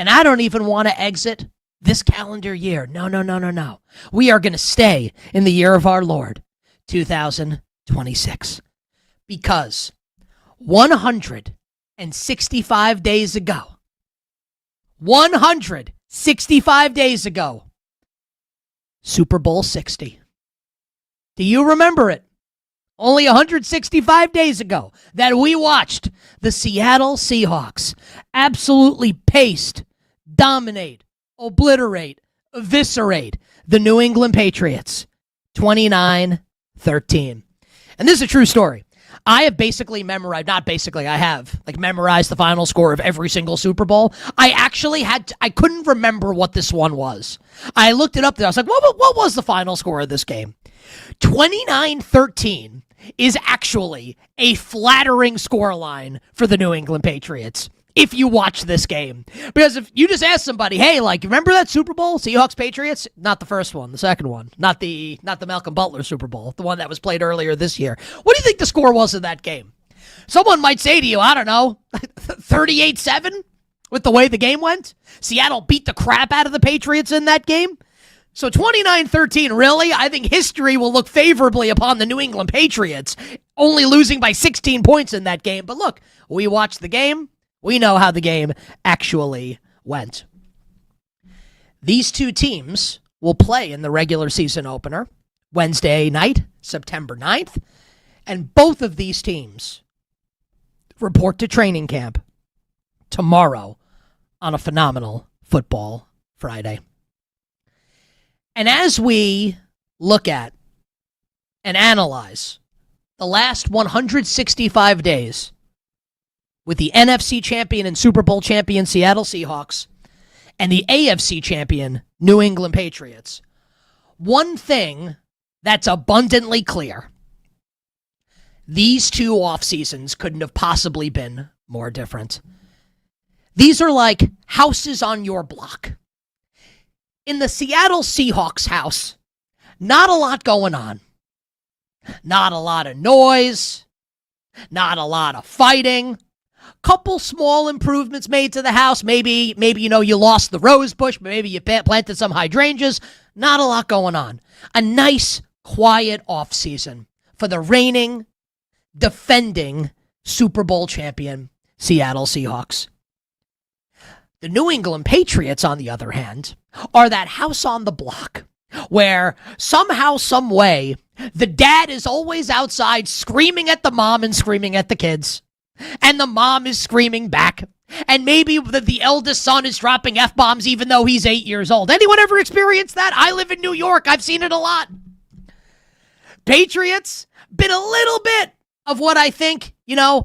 And I don't even want to exit this calendar year. No. We are going to stay in the year of our Lord, 2026. Because 165 days ago, 165 days ago, Super Bowl 60. Do you remember it? Only 165 days ago that we watched the Seattle Seahawks absolutely paste, dominate, obliterate, eviscerate the New England Patriots 29-13. And this is a true story. I have basically memorized, not basically, I have memorized the final score of every single Super Bowl. I couldn't remember what this one was. I looked it up there. I was like, what was the final score of this game? 29-13 is actually a flattering scoreline for the New England Patriots if you watch this game. Because if you just ask somebody, hey, remember that Super Bowl, Seahawks Patriots? Not the first one, the second one. Not the Malcolm Butler Super Bowl, the one that was played earlier this year. What do you think the score was in that game? Someone might say to you, I don't know, 38-7 with the way the game went. Seattle beat the crap out of the Patriots in that game. So 29-13, really? I think history will look favorably upon the New England Patriots, only losing by 16 points in that game. But look, we watched the game. We know how the game actually went. These two teams will play in the regular season opener Wednesday night, September 9th. And both of these teams report to training camp tomorrow on a phenomenal Football Friday. And as we look at and analyze the last 165 days with the NFC champion and Super Bowl champion Seattle Seahawks and the AFC champion New England Patriots, one thing that's abundantly clear: these two off seasons couldn't have possibly been more different. These are like houses on your block. In the Seattle Seahawks house, not a lot going on. Not a lot of noise. Not a lot of fighting. Couple small improvements made to the house. Maybe you lost the rose bush. Maybe you planted some hydrangeas. Not a lot going on. A nice, quiet offseason for the reigning, defending Super Bowl champion Seattle Seahawks. The New England Patriots, on the other hand, are that house on the block where somehow, some way, the dad is always outside screaming at the mom and screaming at the kids. And the mom is screaming back. And maybe the eldest son is dropping F-bombs even though he's 8 years old. Anyone ever experienced that? I live in New York. I've seen it a lot. Patriots, been a little bit of what I think,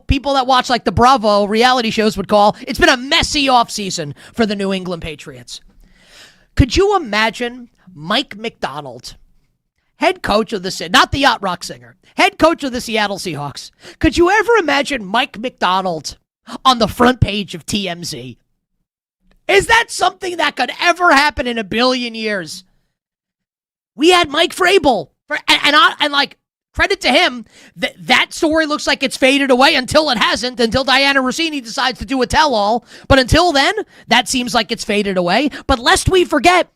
people that watch the Bravo reality shows would call, it's been a messy offseason for the New England Patriots. Could you imagine Mike Macdonald, head coach of not the yacht rock singer, head coach of the Seattle Seahawks? Could you ever imagine Mike Macdonald on the front page of TMZ? Is that something that could ever happen in a billion years? We had Mike Vrabel, credit to him, that story looks like it's faded away until it hasn't, until Diana Rossini decides to do a tell-all. But until then, that seems like it's faded away. But lest we forget,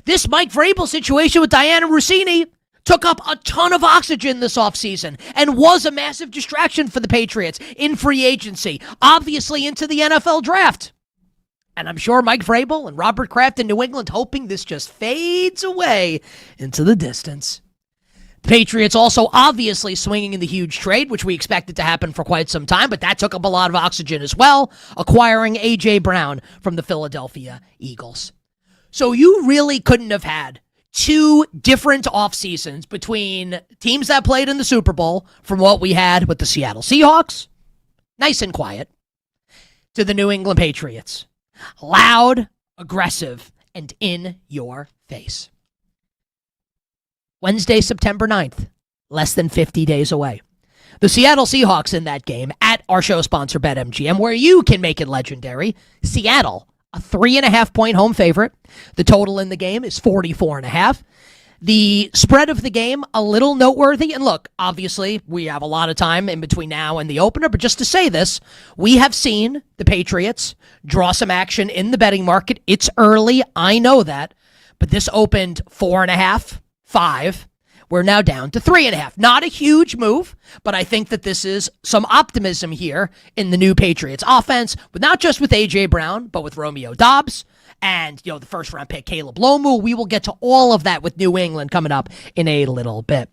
this Mike Vrabel situation with Diana Rossini took up a ton of oxygen this offseason and was a massive distraction for the Patriots in free agency, obviously into the NFL draft. And I'm sure Mike Vrabel and Robert Kraft in New England hoping this just fades away into the distance. The Patriots also obviously swinging in the huge trade, which we expected to happen for quite some time, but that took up a lot of oxygen as well, acquiring A.J. Brown from the Philadelphia Eagles. So you really couldn't have had two different off seasons between teams that played in the Super Bowl from what we had with the Seattle Seahawks, nice and quiet, to the New England Patriots, loud, aggressive, and in your face. Wednesday, September 9th, less than 50 days away. The Seattle Seahawks in that game at our show sponsor BetMGM, where you can make it legendary. Seattle, a 3.5-point home favorite. The total in the game is 44.5. The spread of the game, a little noteworthy. And look, obviously, we have a lot of time in between now and the opener, but just to say this, we have seen the Patriots draw some action in the betting market. It's early, I know that, but this opened 4.5, 5. We're now down to 3.5. Not a huge move, but I think that this is some optimism here in the new Patriots offense, but not just with A.J. Brown, but with Romeo Doubs and, the first-round pick, Caleb Lomu. We will get to all of that with New England coming up in a little bit.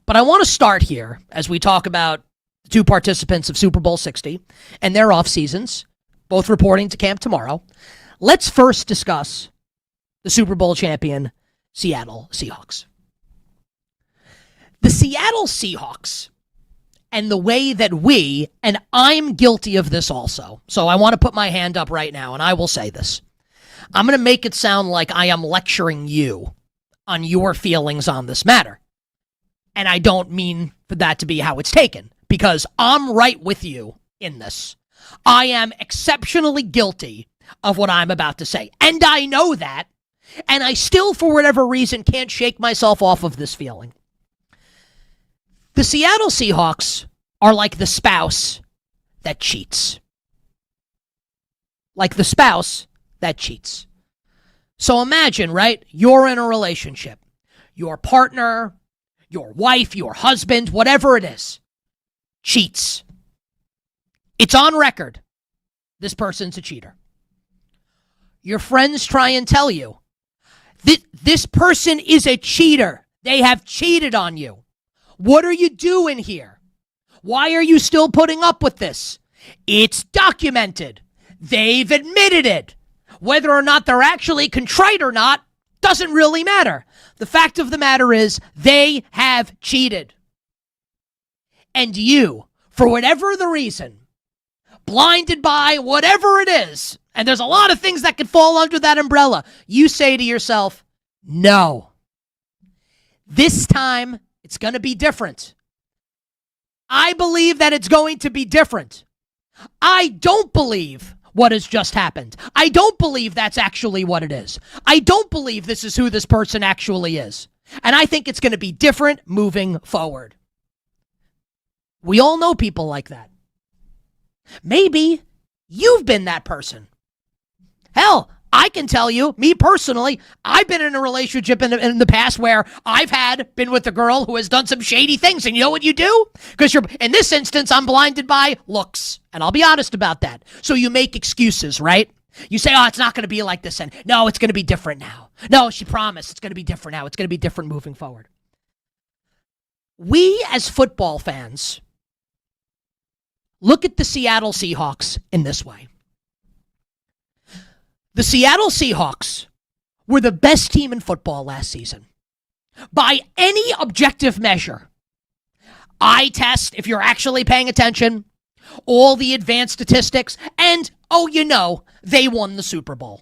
But I want to start here as we talk about the two participants of Super Bowl 60 and their off seasons, both reporting to camp tomorrow. Let's first discuss the Super Bowl champion, Seattle Seahawks. The Seattle Seahawks and the way that we, and I'm guilty of this also, so I want to put my hand up right now and I will say this. I'm going to make it sound like I am lecturing you on your feelings on this matter. And I don't mean for that to be how it's taken, because I'm right with you in this. I am exceptionally guilty of what I'm about to say. And I know that. And I still, for whatever reason, can't shake myself off of this feeling. The Seattle Seahawks are like the spouse that cheats. Like the spouse that cheats. So imagine, right? You're in a relationship. Your partner, your wife, your husband, whatever it is, cheats. It's on record. This person's a cheater. Your friends try and tell you, this person is a cheater. They have cheated on you. What are you doing here? Why are you still putting up with this? It's documented. They've admitted it. Whether or not they're actually contrite or not doesn't really matter. The fact of the matter is they have cheated. And you, for whatever the reason, blinded by whatever it is, and there's a lot of things that could fall under that umbrella, you say to yourself, no. This time, it's going to be different. I believe that it's going to be different. I don't believe what has just happened. I don't believe that's actually what it is. I don't believe this is who this person actually is. And I think it's going to be different moving forward. We all know people like that. Maybe you've been that person. Hell, I can tell you, me personally, I've been in a relationship in the past where I've been with a girl who has done some shady things. And you know what you do? Because in this instance, I'm blinded by looks. And I'll be honest about that. So you make excuses, right? You say, oh, it's not going to be like this. And no, it's going to be different now. No, she promised it's going to be different now. It's going to be different moving forward. We as football fans look at the Seattle Seahawks in this way. The Seattle Seahawks were the best team in football last season. By any objective measure, eye test, if you're actually paying attention, all the advanced statistics, and, they won the Super Bowl.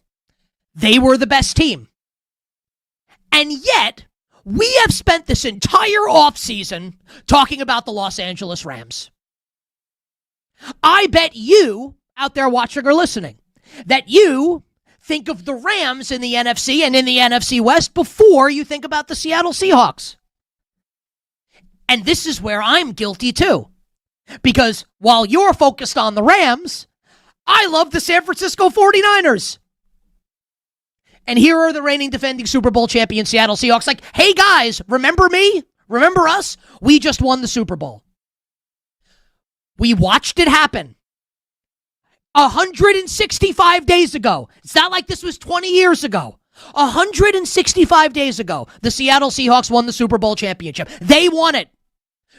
They were the best team. And yet, we have spent this entire offseason talking about the Los Angeles Rams. I bet you, out there watching or listening, that you think of the Rams in the NFC and in the NFC West before you think about the Seattle Seahawks. And this is where I'm guilty too. Because while you're focused on the Rams, I love the San Francisco 49ers. And here are the reigning defending Super Bowl champion Seattle Seahawks like, hey guys, remember me? Remember us? We just won the Super Bowl. We watched it happen 165 days ago. It's not like this was 20 years ago. 165 days ago, the Seattle Seahawks won the Super Bowl championship. They won it.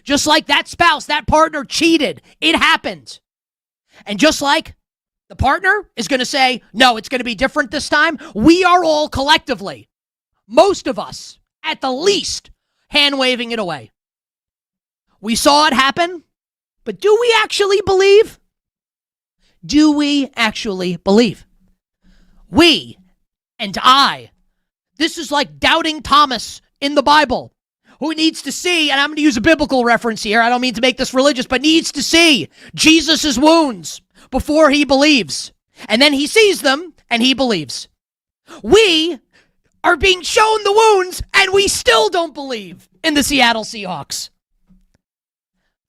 Just like that spouse, that partner cheated. It happened. And just like the partner is going to say, no, it's going to be different this time, we are all collectively, most of us, at the least, hand-waving it away. We saw it happen, but do we actually believe? Do we actually believe? We and I. This is like doubting Thomas in the Bible, who needs to see, and I'm going to use a biblical reference here, I don't mean to make this religious, but needs to see Jesus' wounds before he believes. And then he sees them, and he believes. We are being shown the wounds, and we still don't believe in the Seattle Seahawks.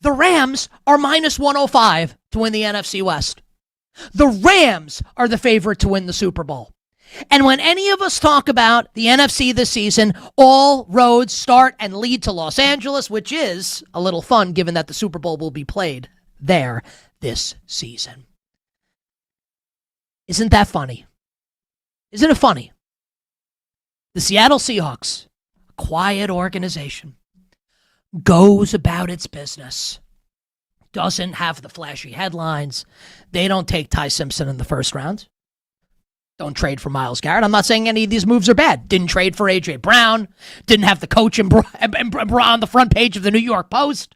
The Rams are minus 105 to win the NFC West. The Rams are the favorite to win the Super Bowl. And when any of us talk about the NFC this season, all roads start and lead to Los Angeles, which is a little fun given that the Super Bowl will be played there this season. Isn't that funny? Isn't it funny? The Seattle Seahawks, a quiet organization, goes about its business, doesn't have the flashy headlines. They don't take Ty Simpson in the first round. Don't trade for Myles Garrett. I'm not saying any of these moves are bad. Didn't trade for A.J. Brown. Didn't have the coach on the front page of the New York Post.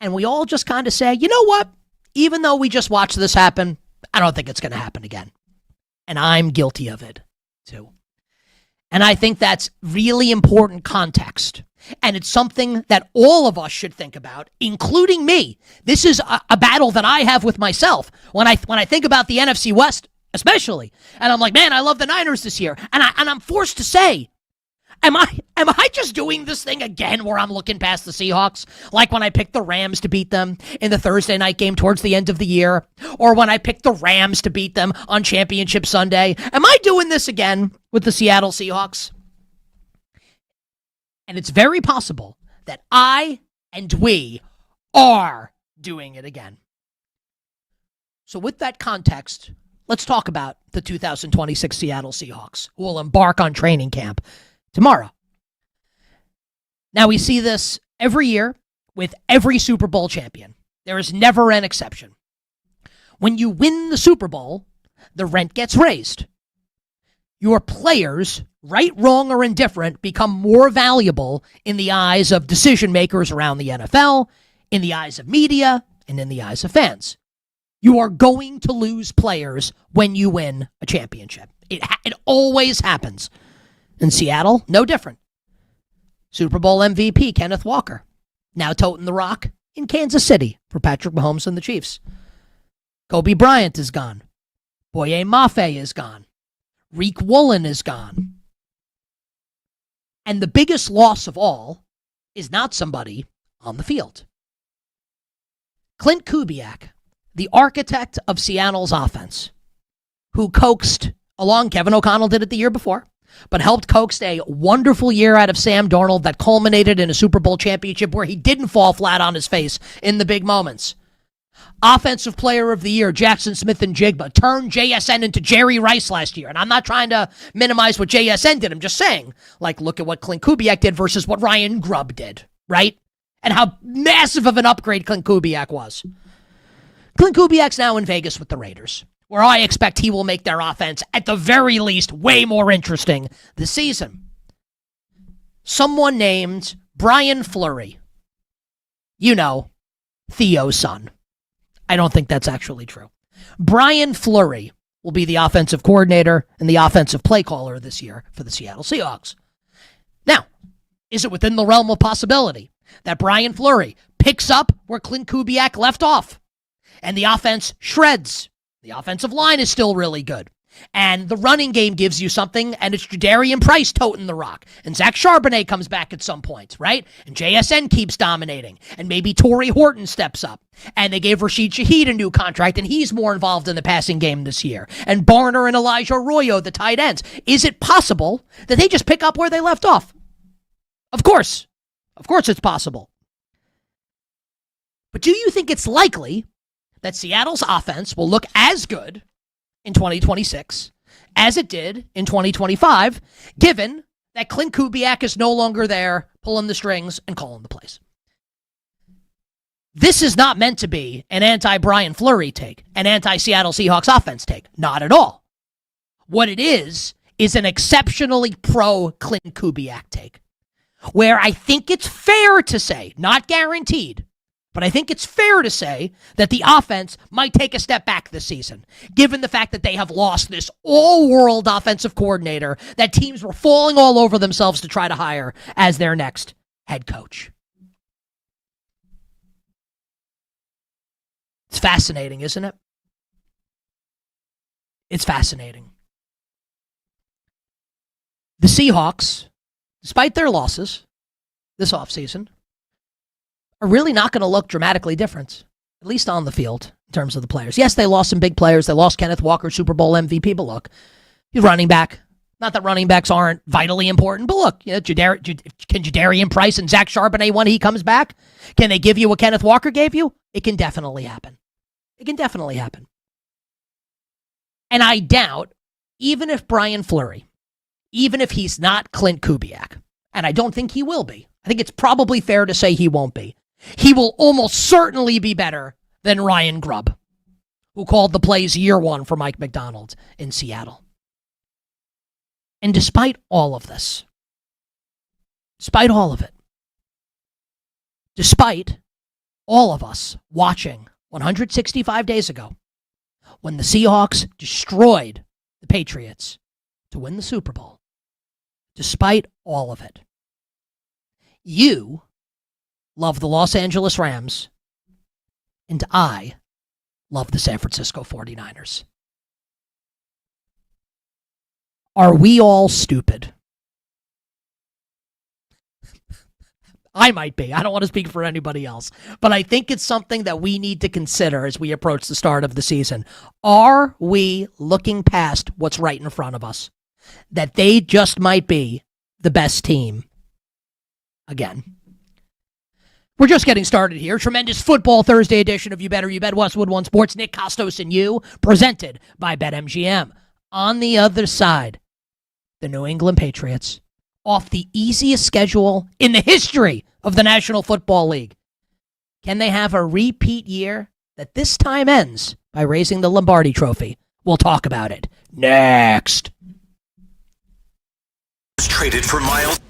And we all just kind of say, you know what? Even though we just watched this happen, I don't think it's going to happen again. And I'm guilty of it, too. And I think that's really important context. And it's something that all of us should think about, including me. This is a battle that I have with myself when I think about the NFC West, especially. And I'm like, man, I love the Niners this year. And I'm forced to say, am I just doing this thing again where I'm looking past the Seahawks? Like when I picked the Rams to beat them in the Thursday night game towards the end of the year, or when I picked the Rams to beat them on Championship Sunday. Am I doing this again with the Seattle Seahawks? And it's very possible that I and we are doing it again. So with that context, let's talk about the 2026 Seattle Seahawks, who will embark on training camp tomorrow. Now, we see this every year with every Super Bowl champion. There is never an exception. When you win the Super Bowl, the rent gets raised. Your players, right, wrong, or indifferent, become more valuable in the eyes of decision makers around the NFL, in the eyes of media, and in the eyes of fans. You are going to lose players when you win a championship. It always happens. In Seattle, no different. Super Bowl MVP Kenneth Walker, now toting the rock in Kansas City for Patrick Mahomes and the Chiefs. Kobe Bryant is gone. Boye Mafe is gone. Reek Woolen is gone. And the biggest loss of all is not somebody on the field. Clint Kubiak, the architect of Seattle's offense, who coaxed along, Kevin O'Connell did it the year before, but helped coax a wonderful year out of Sam Darnold that culminated in a Super Bowl championship where he didn't fall flat on his face in the big moments. Offensive Player of the Year, Jackson Smith-Njigba, turned JSN into Jerry Rice last year. And I'm not trying to minimize what JSN did. I'm just saying, like, look at what Clint Kubiak did versus what Ryan Grubb did, right? And how massive of an upgrade Clint Kubiak was. Clint Kubiak's now in Vegas with the Raiders, where I expect he will make their offense, at the very least, way more interesting this season. Someone named Brian Fleury. You know, Theo's son. I don't think that's actually true. Brian Fleury will be the offensive coordinator and the offensive play caller this year for the Seattle Seahawks. Now, is it within the realm of possibility that Brian Fleury picks up where Clint Kubiak left off and the offense shreds? The offensive line is still really good. And the running game gives you something, and it's Jadarian Price toting the rock. And Zach Charbonnet comes back at some point, right? And JSN keeps dominating. And maybe Torrey Horton steps up. And they gave Rashid Shaheed a new contract, and he's more involved in the passing game this year. And Barner and Elijah Arroyo, the tight ends. Is it possible that they just pick up where they left off? Of course. Of course it's possible. But do you think it's likely that Seattle's offense will look as good in 2026 as it did in 2025, given that Clint Kubiak is no longer there pulling the strings and calling the plays? This is not meant to be an anti-Brian Fleury take, an anti-Seattle Seahawks offense take. Not at all. What it is an exceptionally pro-Clint Kubiak take, where I think it's fair to say, not guaranteed, but I think it's fair to say that the offense might take a step back this season, given the fact that they have lost this all-world offensive coordinator that teams were falling all over themselves to try to hire as their next head coach. It's fascinating, isn't it? It's fascinating. The Seahawks, despite their losses this offseason, are really not going to look dramatically different, at least on the field in terms of the players. Yes, they lost some big players. They lost Kenneth Walker, Super Bowl MVP, but look, he's running back. Not that running backs aren't vitally important, but look, can Jadarian Price and Zach Charbonnet, when he comes back, can they give you what Kenneth Walker gave you? It can definitely happen. It can definitely happen. And I doubt, even if Brian Fleury, even if he's not Clint Kubiak, and I don't think he will be, I think it's probably fair to say he won't be, he will almost certainly be better than Ryan Grubb, who called the plays year one for Mike McDonald in Seattle. And despite all of this, despite all of it, despite all of us watching 165 days ago when the Seahawks destroyed the Patriots to win the Super Bowl, despite all of it, you love the Los Angeles Rams, and I love the San Francisco 49ers. Are we all stupid? I might be. I don't want to speak for anybody else. But I think it's something that we need to consider as we approach the start of the season. Are we looking past what's right in front of us? That they just might be the best team again. We're just getting started here. Tremendous Football Thursday edition of You Better You Bet Westwood One Sports. Nick Kostos and you, presented by BetMGM. On the other side, the New England Patriots, off the easiest schedule in the history of the National Football League. Can they have a repeat year that this time ends by raising the Lombardi Trophy? We'll talk about it next. Traded for Miles.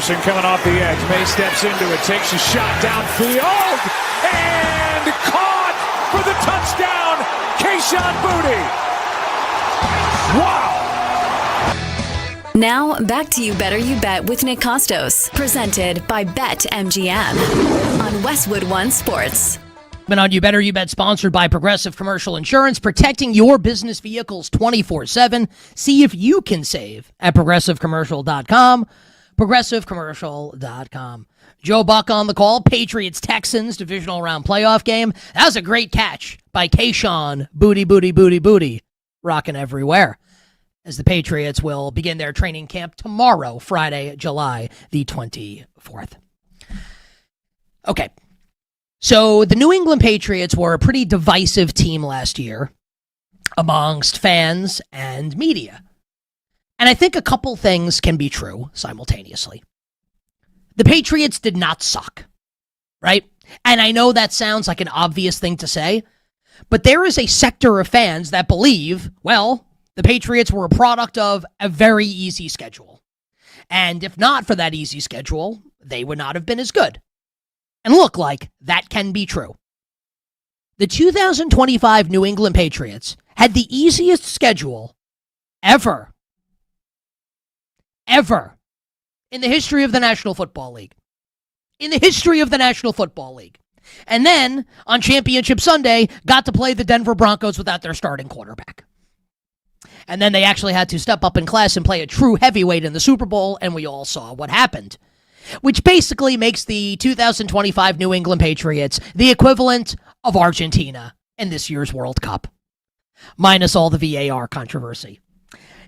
Anderson coming off the edge. May steps into it, takes a shot downfield, and caught for the touchdown, Kayshon Boutte. Wow. Now, back to You Better You Bet with Nick Kostos, presented by BetMGM on Westwood One Sports. But on You Better You Bet, sponsored by Progressive Commercial Insurance, protecting your business vehicles 24/7. See if you can save at ProgressiveCommercial.com. ProgressiveCommercial.com. Joe Buck on the call. Patriots-Texans divisional round playoff game. That was a great catch by Kayshon Boutte. Rocking everywhere, as the Patriots will begin their training camp tomorrow, Friday, July the 24th. Okay. So the New England Patriots were a pretty divisive team last year amongst fans and media. And I think a couple things can be true simultaneously. The Patriots did not suck, right? And I know that sounds like an obvious thing to say, but there is a sector of fans that believe, well, the Patriots were a product of a very easy schedule. And if not for that easy schedule, they would not have been as good. And look, like, that can be true. The 2025 New England Patriots had the easiest schedule ever in the history of the National Football League. And then, on Championship Sunday, got to play the Denver Broncos without their starting quarterback. And then they actually had to step up in class and play a true heavyweight in the Super Bowl, and we all saw what happened. Which basically makes the 2025 New England Patriots the equivalent of Argentina in this year's World Cup, minus all the VAR controversy.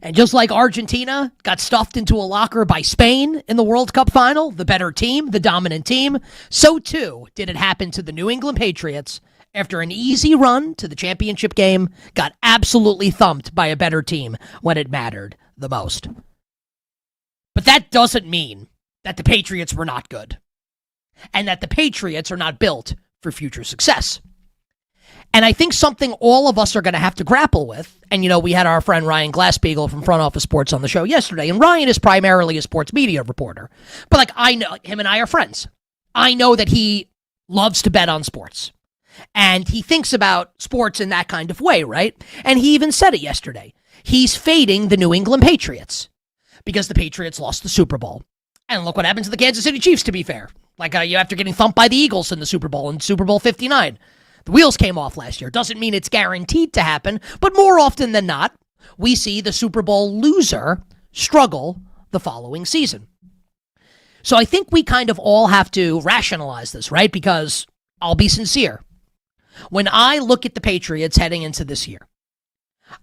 And just like Argentina got stuffed into a locker by Spain in the World Cup final, the better team, the dominant team, so too did it happen to the New England Patriots after an easy run to the championship game, got absolutely thumped by a better team when it mattered the most. But that doesn't mean that the Patriots were not good, and that the Patriots are not built for future success. And I think something all of us are going to have to grapple with, and we had our friend Ryan Glasspiegel from Front Office Sports on the show yesterday, and Ryan is primarily a sports media reporter, but I know him and I are friends. I know that he loves to bet on sports, and he thinks about sports in that kind of way, right? And he even said it yesterday. He's fading the New England Patriots because the Patriots lost the Super Bowl. And look what happened to the Kansas City Chiefs, to be fair. After getting thumped by the Eagles in the Super Bowl, in Super Bowl 59. The wheels came off last year. Doesn't mean it's guaranteed to happen, but more often than not, we see the Super Bowl loser struggle the following season. So I think we kind of all have to rationalize this, right? Because I'll be sincere. When I look at the Patriots heading into this year,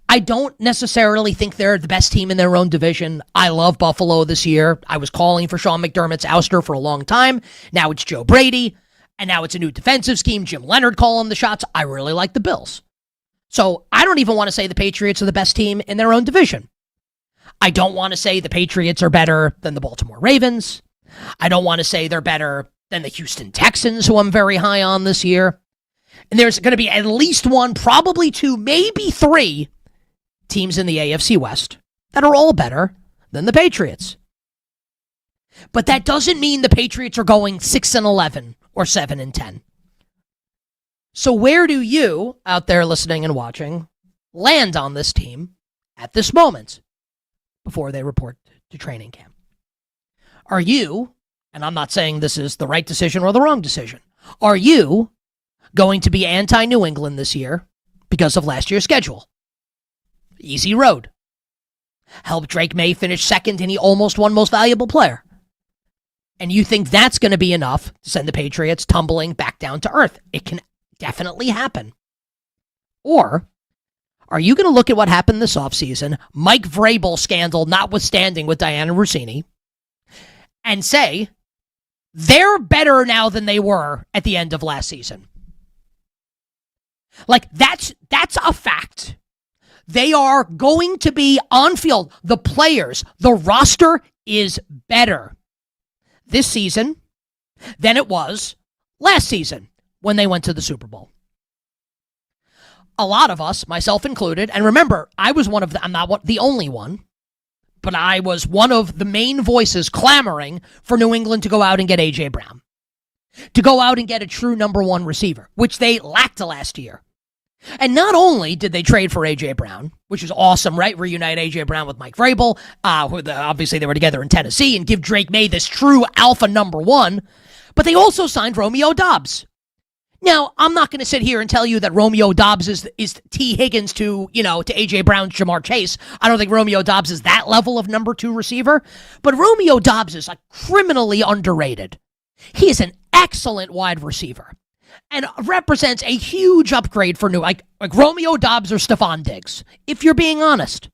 I don't necessarily think they're the best team in their own division. I love Buffalo this year. I was calling for Sean McDermott's ouster for a long time. Now it's Joe Brady, and now it's a new defensive scheme. Jim Leonard calling the shots. I really like the Bills. So I don't even want to say the Patriots are the best team in their own division. I don't want to say the Patriots are better than the Baltimore Ravens. I don't want to say they're better than the Houston Texans, who I'm very high on this year. And there's going to be at least one, probably two, maybe three teams in the AFC West that are all better than the Patriots. But that doesn't mean the Patriots are going 6-11 or 7-10. So where do you, out there listening and watching, land on this team at this moment before they report to training camp? Are you, and I'm not saying this is the right decision or the wrong decision, are you going to be anti-New England this year because of last year's schedule? Easy road. Helped Drake May finish second, and he almost won Most Valuable Player. And you think that's going to be enough to send the Patriots tumbling back down to earth? It can definitely happen. Or are you going to look at what happened this offseason, Mike Vrabel scandal notwithstanding with Diana Rossini, and say they're better now than they were at the end of last season? That's a fact. They are going to be on field. The players, the roster is better this season than it was last season when they went to the Super Bowl. A lot of us, myself included, and remember, I was one of them, I'm not the only one, but I was one of the main voices clamoring for New England to go out and get A.J. Brown, to go out and get a true number one receiver, which they lacked last year. And not only did they trade for A.J. Brown, which is awesome, right? Reunite A.J. Brown with Mike Vrabel, obviously they were together in Tennessee, and give Drake May this true alpha number one, but they also signed Romeo Doubs. Now, I'm not going to sit here and tell you that Romeo Doubs is T. Higgins to A.J. Brown's Jamar Chase. I don't think Romeo Doubs is that level of number two receiver, but Romeo Doubs is criminally underrated. He is an excellent wide receiver and represents a huge upgrade for like Romeo Doubs or Stephon Diggs, if you're being honest.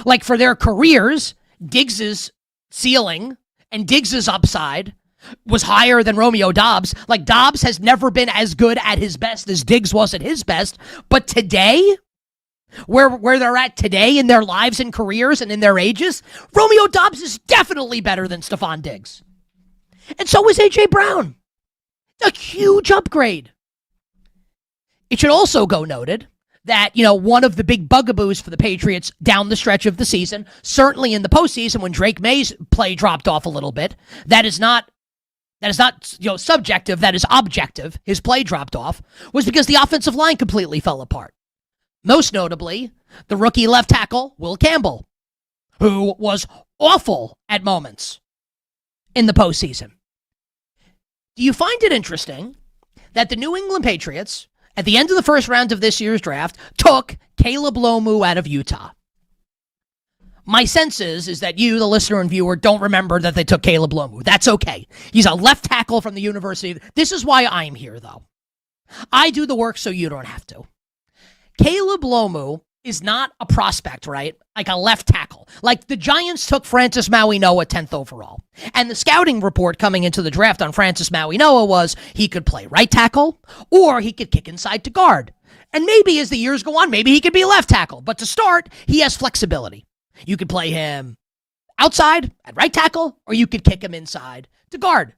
Like for their careers, Diggs' ceiling and Diggs' upside was higher than Romeo Doubs. Like Doubs has never been as good at his best as Diggs was at his best. But today, where they're at today in their lives and careers and in their ages, Romeo Doubs is definitely better than Stephon Diggs. And so is A.J. Brown. A huge upgrade. It should also go noted that, one of the big bugaboos for the Patriots down the stretch of the season, certainly in the postseason when Drake May's play dropped off a little bit, that is not subjective, that is objective. His play dropped off was because the offensive line completely fell apart. Most notably, the rookie left tackle, Will Campbell, who was awful at moments in the postseason. Do you find it interesting that the New England Patriots, at the end of the first round of this year's draft, took Caleb Lomu out of Utah? My sense is that you, the listener and viewer, don't remember that they took Caleb Lomu. That's okay. He's a left tackle from the university. This is why I'm here, though. I do the work so you don't have to. Caleb Lomu is not a prospect, right? Like a left tackle. Like the Giants took Francis Maui-Noah 10th overall. And the scouting report coming into the draft on Francis Maui-Noah was he could play right tackle or he could kick inside to guard. And maybe as the years go on, maybe he could be left tackle. But to start, he has flexibility. You could play him outside at right tackle, or you could kick him inside to guard.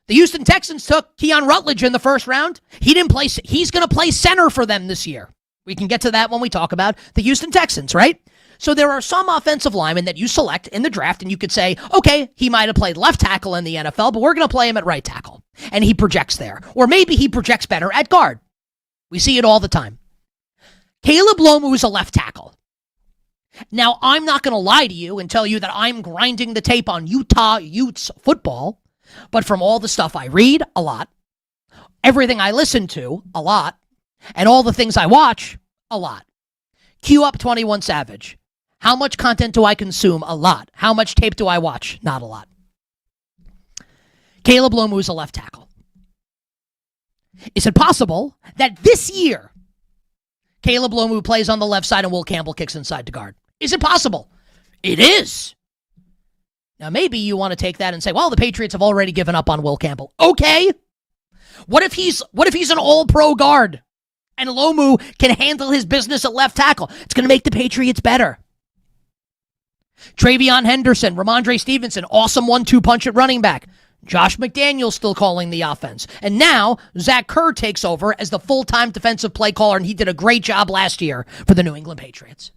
The Houston Texans took Keon Rutledge in the first round. He didn't play. He's going to play center for them this year. We can get to that when we talk about the Houston Texans, right? So there are some offensive linemen that you select in the draft, and you could say, okay, he might have played left tackle in the NFL, but we're going to play him at right tackle, and he projects there. Or maybe he projects better at guard. We see it all the time. Caleb Lomu is a left tackle. Now, I'm not going to lie to you and tell you that I'm grinding the tape on Utah Utes football, but from all the stuff I read, a lot, everything I listen to, a lot, and all the things I watch, a lot. Cue up 21 Savage. How much content do I consume? A lot. How much tape do I watch? Not a lot. Caleb Lomu is a left tackle. Is it possible that this year Caleb Lomu plays on the left side and Will Campbell kicks inside to guard? Is it possible? It is. Now, maybe you want to take that and say, well, the Patriots have already given up on Will Campbell. Okay. What if he's an all-pro guard and Lomu can handle his business at left tackle? It's going to make the Patriots better. Travion Henderson, Ramondre Stevenson, awesome 1-2 punch at running back. Josh McDaniels still calling the offense. And now Zach Kerr takes over as the full-time defensive play caller, and he did a great job last year for the New England Patriots.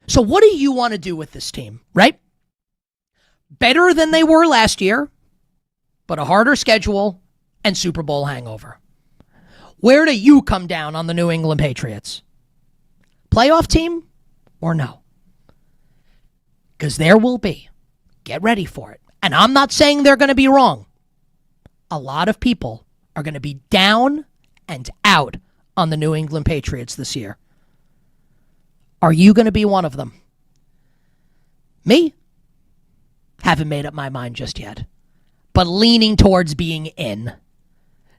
So what do you want to do with this team, right? Better than they were last year, but a harder schedule and Super Bowl hangover. Where do you come down on the New England Patriots? Playoff team or no? Because there will be. Get ready for it. And I'm not saying they're going to be wrong. A lot of people are going to be down and out on the New England Patriots this year. Are you going to be one of them? Me? Haven't made up my mind just yet. But leaning towards being in.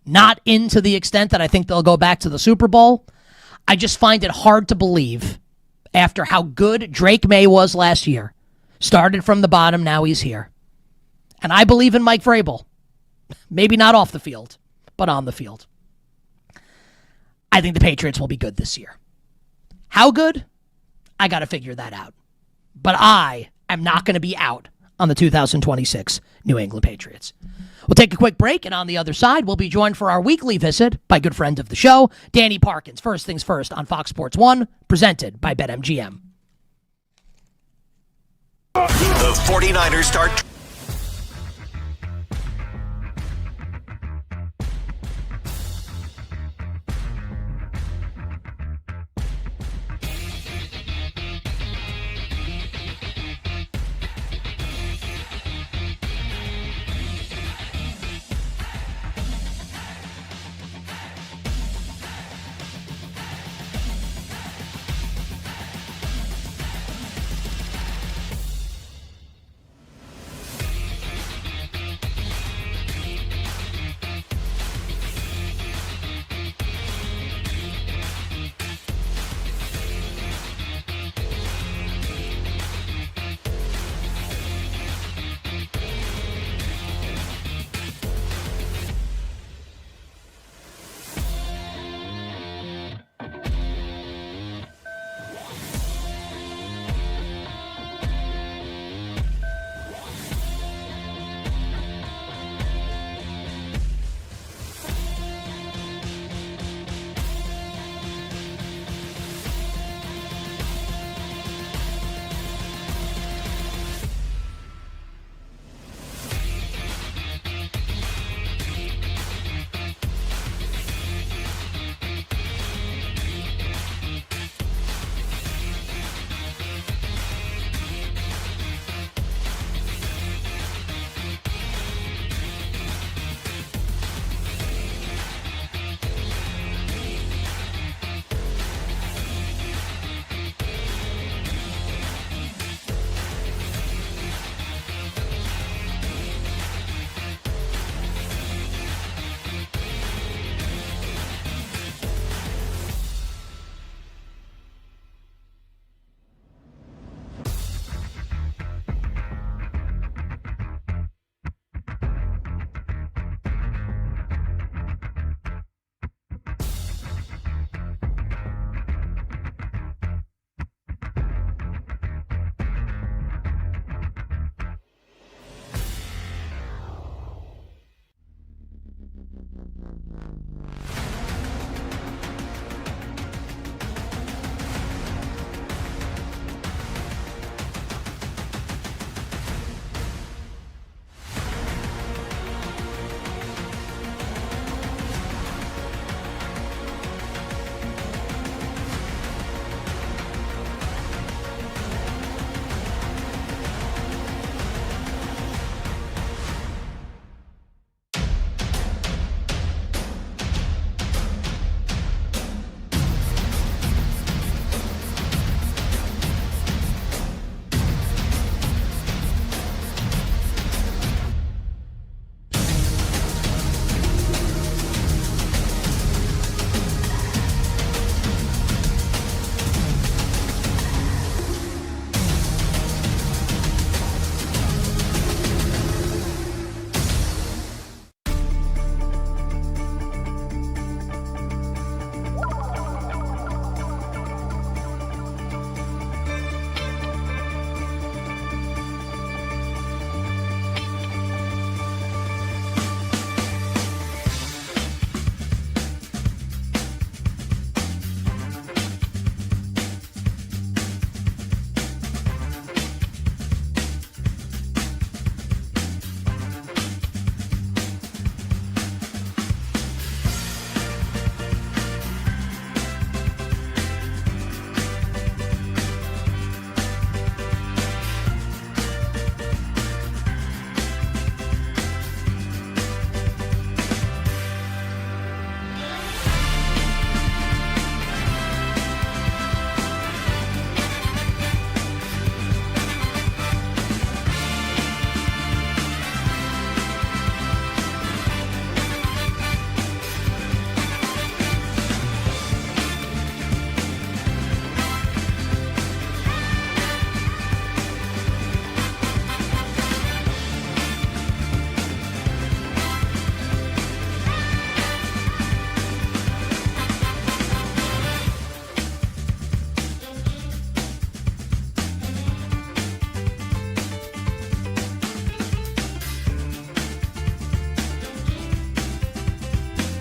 Not in to the extent that I think they'll go back to the Super Bowl. I just find it hard to believe after how good Drake May was last year. Started from the bottom, now he's here. And I believe in Mike Vrabel. Maybe not off the field, but on the field. I think the Patriots will be good this year. How good? I got to figure that out. But I am not going to be out on the 2026 New England Patriots. We'll take a quick break, and on the other side, we'll be joined for our weekly visit by good friend of the show, Danny Parkins. First things first on Fox Sports 1, presented by BetMGM. The 49ers start.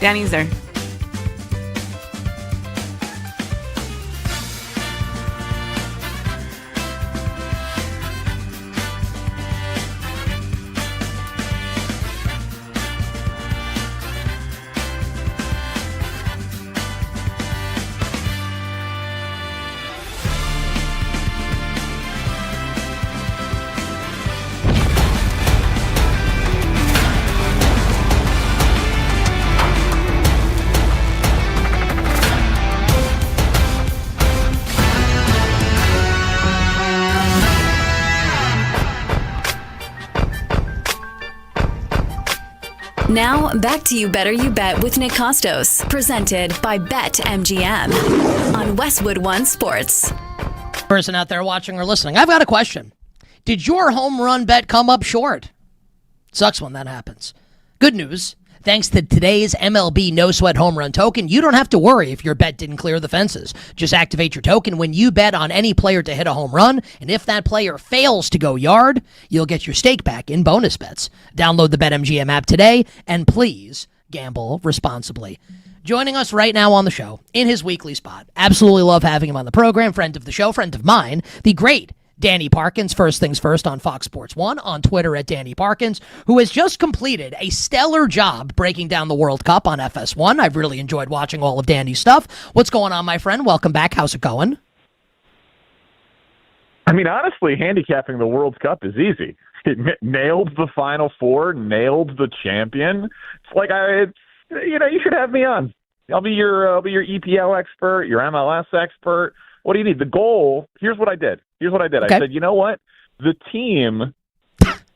Danny's there. Now, back to You Better You Bet with Nick Kostos, presented by BetMGM on Westwood One Sports. Person out there watching or listening, I've got a question. Did your home run bet come up short? Sucks when that happens. Good news. Thanks to today's MLB No Sweat Home Run Token, you don't have to worry if your bet didn't clear the fences. Just activate your token when you bet on any player to hit a home run, and if that player fails to go yard, you'll get your stake back in bonus bets. Download the BetMGM app today, and please gamble responsibly. Joining us right now on the show, in his weekly spot, absolutely love having him on the program, friend of the show, friend of mine, the great Danny Parkins, First Things First on Fox Sports 1, on Twitter at Danny Parkins, who has just completed a stellar job breaking down the World Cup on FS1. I've really enjoyed watching all of Danny's stuff. What's going on, my friend? Welcome back. How's it going? I mean, honestly, handicapping the World Cup is easy. It nailed the Final Four, nailed the champion. It's like you should have me on. I'll be your EPL expert, your MLS expert. What do you need? The goal, here's what I did. Okay. I said, you know what? The team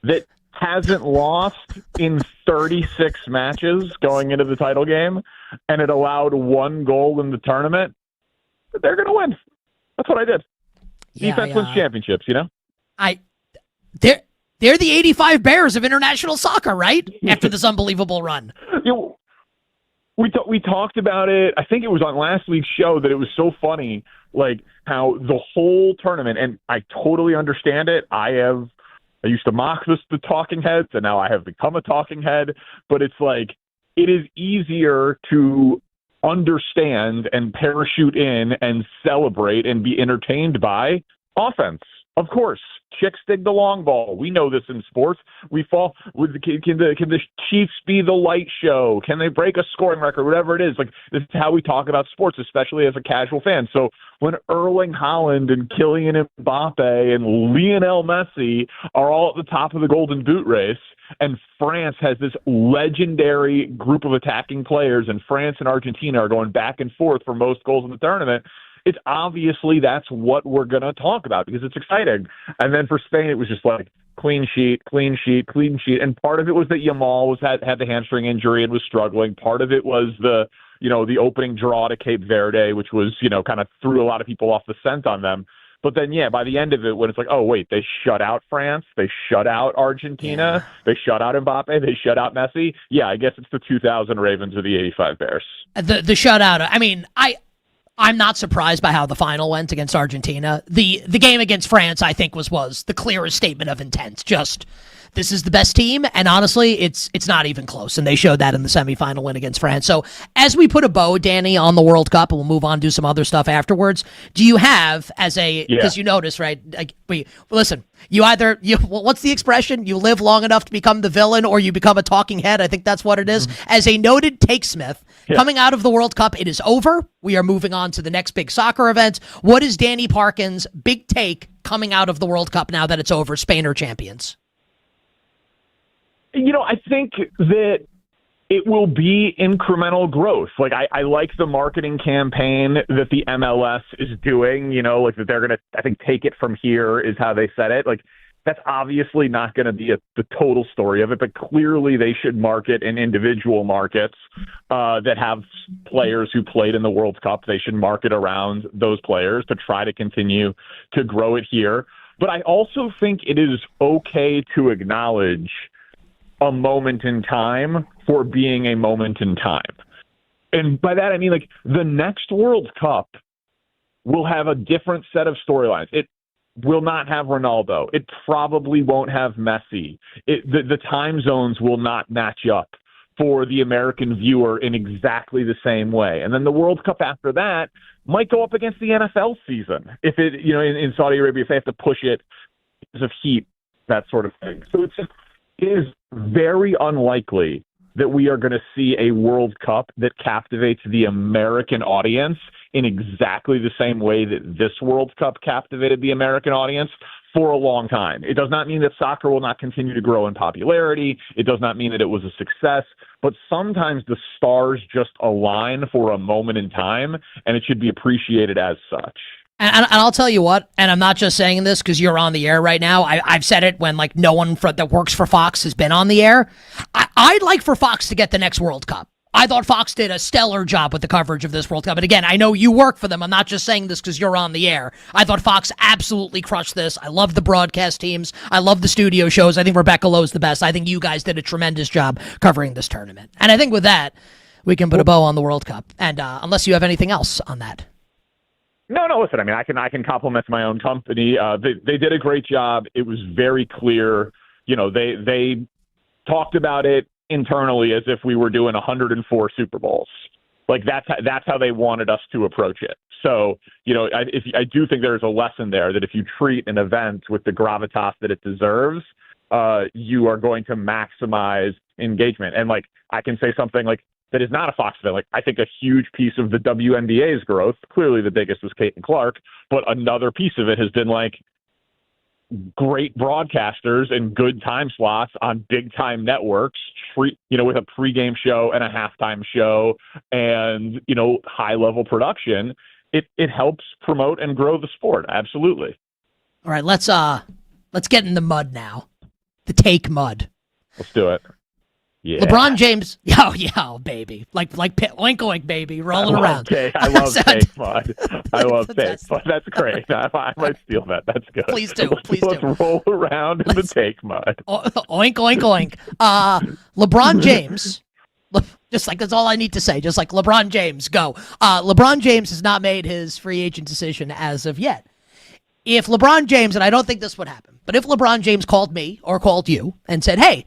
that hasn't lost in 36 matches going into the title game, and it allowed one goal in the tournament, they're going to win. That's what I did. Defense wins championships, you know? They're the 85 Bears of international soccer, right? After this unbelievable run. We talked about it. I think it was on last week's show that it was so funny, like how the whole tournament, and I totally understand it. I used to mock the talking heads, and now I have become a talking head. But it's like it is easier to understand and parachute in and celebrate and be entertained by offense. Of course, chicks dig the long ball. We know this in sports. We fall with can the Chiefs be the light show? Can they break a scoring record? Whatever it is, like this is how we talk about sports, especially as a casual fan. So when Erling Haaland and Kylian Mbappe and Lionel Messi are all at the top of the Golden Boot race, and France has this legendary group of attacking players, and France and Argentina are going back and forth for most goals in the tournament, it's obviously that's what we're going to talk about because it's exciting. And then for Spain, it was just like clean sheet, clean sheet, clean sheet. And part of it was that Yamal had the hamstring injury and was struggling. Part of it was the opening draw to Cape Verde, which was, kind of threw a lot of people off the scent on them. But then, by the end of it, when it's like, oh, wait, they shut out France, they shut out Argentina, they shut out Mbappe, they shut out Messi. Yeah, I guess it's the 2000 Ravens or the 85 Bears. The shutout, I mean, I'm not surprised by how the final went against Argentina. The game against France, I think, was the clearest statement of intent. Just, this is the best team, and honestly, it's not even close, and they showed that in the semifinal win against France. So as we put a bow, Danny, on the World Cup, and we'll move on to do some other stuff afterwards, do you have, because you notice, right, listen, what's the expression? You live long enough to become the villain, or you become a talking head. I think that's what it is. Mm-hmm. As a noted takesmith, coming out of the World Cup, it is over. We are moving on to the next big soccer event. What is Danny Parkins' big take coming out of the World Cup now that it's over? Spain are champions. I think that it will be incremental growth. Like, I like the marketing campaign that the MLS is doing, like that they're going to, I think, take it from here is how they said it. Like, that's obviously not going to be the total story of it, but clearly they should market in individual markets that have players who played in the World Cup. They should market around those players to try to continue to grow it here. But I also think it is okay to acknowledge a moment in time for being a moment in time. And by that, I mean, like, the next World Cup will have a different set of storylines. It will not have Ronaldo. It probably won't have Messi. The time zones will not match up for the American viewer in exactly the same way. And then the World Cup after that might go up against the NFL season. If it, in Saudi Arabia, if they have to push it because of heat, that sort of thing. So it is very unlikely that we are going to see a World Cup that captivates the American audience in exactly the same way that this World Cup captivated the American audience for a long time. It does not mean that soccer will not continue to grow in popularity. It does not mean that it was a success, but sometimes the stars just align for a moment in time, and it should be appreciated as such. And I'll tell you what, and I'm not just saying this because you're on the air right now. I've said it when like no one that works for Fox has been on the air. I'd like for Fox to get the next World Cup. I thought Fox did a stellar job with the coverage of this World Cup. And again, I know you work for them. I'm not just saying this because you're on the air. I thought Fox absolutely crushed this. I love the broadcast teams. I love the studio shows. I think Rebecca Lowe's the best. I think you guys did a tremendous job covering this tournament. And I think with that, we can put a bow on the World Cup. And unless you have anything else on that. No, listen, I mean, I can compliment my own company. They did a great job. It was very clear. You know, they talked about it internally as if we were doing 104 Super Bowls. Like that's how they wanted us to approach it. So, you know, I do think there's a lesson there that if you treat an event with the gravitas that it deserves, you are going to maximize engagement. And like, I can say something like that is not a Fox event. Like, I think a huge piece of the WNBA's growth, clearly the biggest was Caitlin Clark, but another piece of it has been like great broadcasters and good time slots on big time networks, with a pregame show and a halftime show and, you know, high level production. It helps promote and grow the sport. Absolutely. All right, let's get in the mud now. The take mud. Let's do it. Yeah. LeBron James, oh baby, like oink oink baby, rolling around. I love take mud. I love take mud. That's great. I might steal that. That's good. Please do. Let's roll around in the take mud. Oink oink oink. LeBron James. Just like that's all I need to say. Just like LeBron James, go. LeBron James has not made his free agent decision as of yet. If LeBron James, and I don't think this would happen, but if LeBron James called me or called you and said, hey,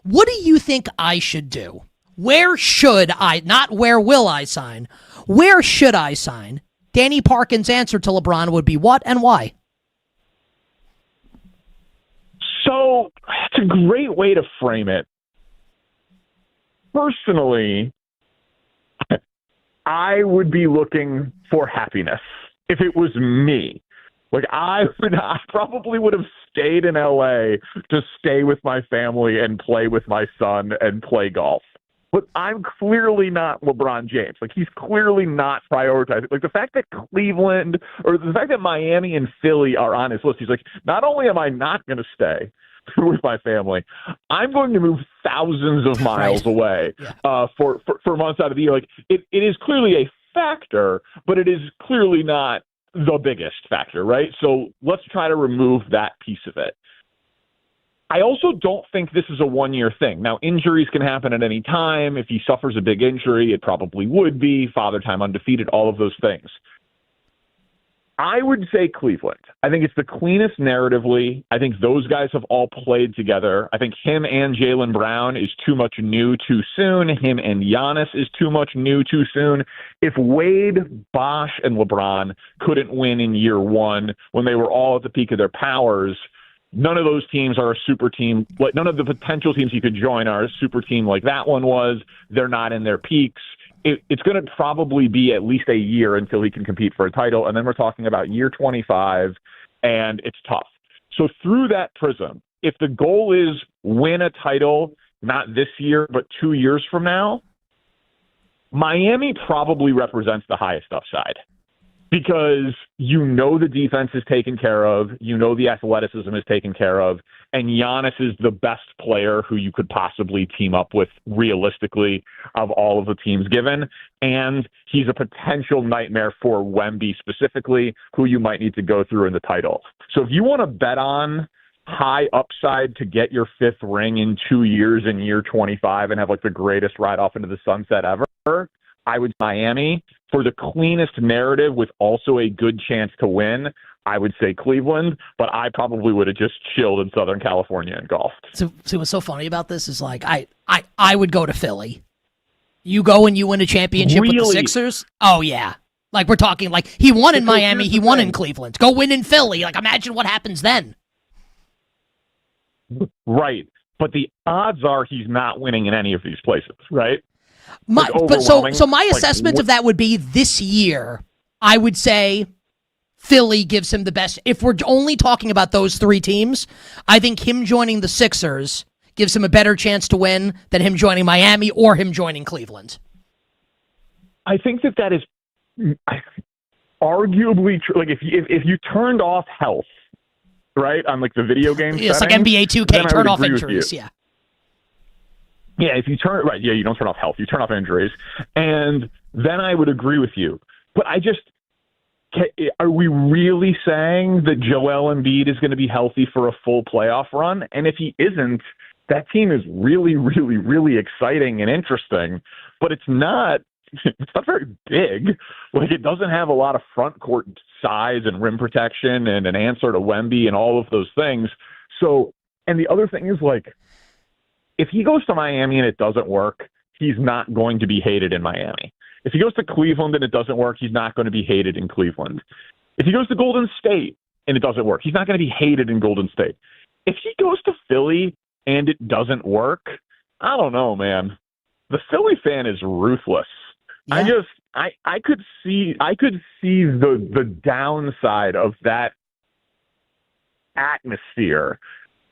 what do you think I should do? Where should I, not where will I sign, where should I sign? Danny Parkin's answer to LeBron would be what and why? So it's a great way to frame it. Personally, I would be looking for happiness if it was me. Like I probably would have stayed in LA to stay with my family and play with my son and play golf. But I'm clearly not LeBron James. Like he's clearly not prioritizing. Like the fact that Cleveland or the fact that Miami and Philly are on his list, he's like, not only am I not going to stay with my family, I'm going to move thousands of miles away for months out of the year. Like it is clearly a factor, but it is clearly not the biggest factor, right? So let's try to remove that piece of it. I also don't think this is a one-year thing. Now, injuries can happen at any time. If he suffers a big injury, it probably would be. Father Time undefeated, all of those things. I would say Cleveland. I think it's the cleanest narratively. I think those guys have all played together. I think him and Jaylen Brown is too much new too soon. Him and Giannis is too much new too soon. If Wade, Bosh, and LeBron couldn't win in year one when they were all at the peak of their powers, none of those teams are a super team. Like none of the potential teams he could join are a super team like that one was. They're not in their peaks. It's going to probably be at least a year until he can compete for a title. And then we're talking about year 25, and it's tough. So through that prism, if the goal is win a title, not this year, but 2 years from now, Miami probably represents the highest upside. Because you know the defense is taken care of, you know the athleticism is taken care of, and Giannis is the best player who you could possibly team up with realistically of all of the teams given, and he's a potential nightmare for Wemby specifically, who you might need to go through in the title. So if you want to bet on high upside to get your fifth ring in 2 years in year 25 and have like the greatest ride off into the sunset ever, I would Miami. For the cleanest narrative with also a good chance to win, I would say Cleveland, but I probably would have just chilled in Southern California and golfed. So what's so funny about this is like I would go to Philly. You go and you win a championship with the Sixers? Oh yeah. Like we're talking like he won in Miami, he won in Cleveland. Go win in Philly. Like imagine what happens then. Right. But the odds are he's not winning in any of these places, right? My assessment of that would be this year, I would say Philly gives him the best. If we're only talking about those three teams, I think him joining the Sixers gives him a better chance to win than him joining Miami or him joining Cleveland. I think that is arguably like if you turned off health, right, on like the video game it's settings, like NBA 2K, turn off agree with injuries. you. Yeah. Yeah, if you turn right, yeah, you don't turn off health, you turn off injuries, and then I would agree with you. But are we really saying that Joel Embiid is going to be healthy for a full playoff run? And if he isn't, that team is really, really, really exciting and interesting, but it's not very big. Like, it doesn't have a lot of front court size and rim protection and an answer to Wemby and all of those things. So, and the other thing is, like, if he goes to Miami and it doesn't work, he's not going to be hated in Miami. If he goes to Cleveland and it doesn't work, he's not going to be hated in Cleveland. If he goes to Golden State and it doesn't work, he's not going to be hated in Golden State. If he goes to Philly and it doesn't work, I don't know, man. The Philly fan is ruthless. Yeah. I could see the downside of that atmosphere,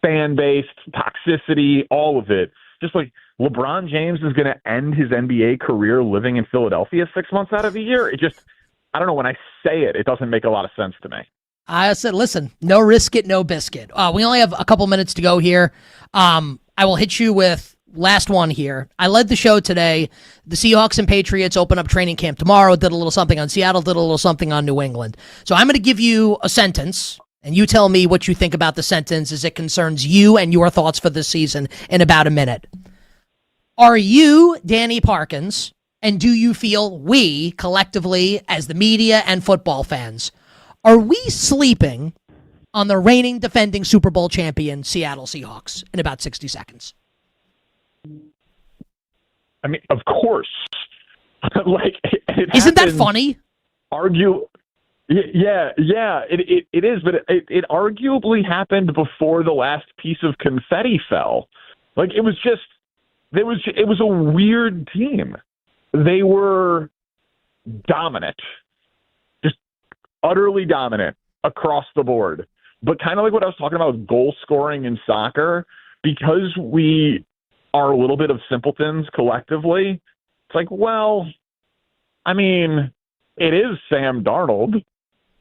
fan base, toxicity, all of it. Just like LeBron James is going to end his NBA career living in Philadelphia 6 months out of the year. I don't know. When I say it, it doesn't make a lot of sense to me. I said, listen, no risk it, no biscuit. We only have a couple minutes to go here. I will hit you with last one here. I led the show today. The Seahawks and Patriots open up training camp tomorrow. Did a little something on Seattle, did a little something on New England. So I'm going to give you a sentence, and you tell me what you think about the sentence as it concerns you and your thoughts for this season in about a minute. Are you Danny Parkins, and do you feel we, collectively, as the media and football fans, are we sleeping on the reigning defending Super Bowl champion Seattle Seahawks in about 60 seconds? I mean, of course. Like, isn't that funny? Yeah, it is, but it arguably happened before the last piece of confetti fell. Like, it was a weird team. They were dominant, just utterly dominant across the board. But kind of like what I was talking about with goal scoring in soccer, because we are a little bit of simpletons collectively, it's like, well, I mean, it is Sam Darnold,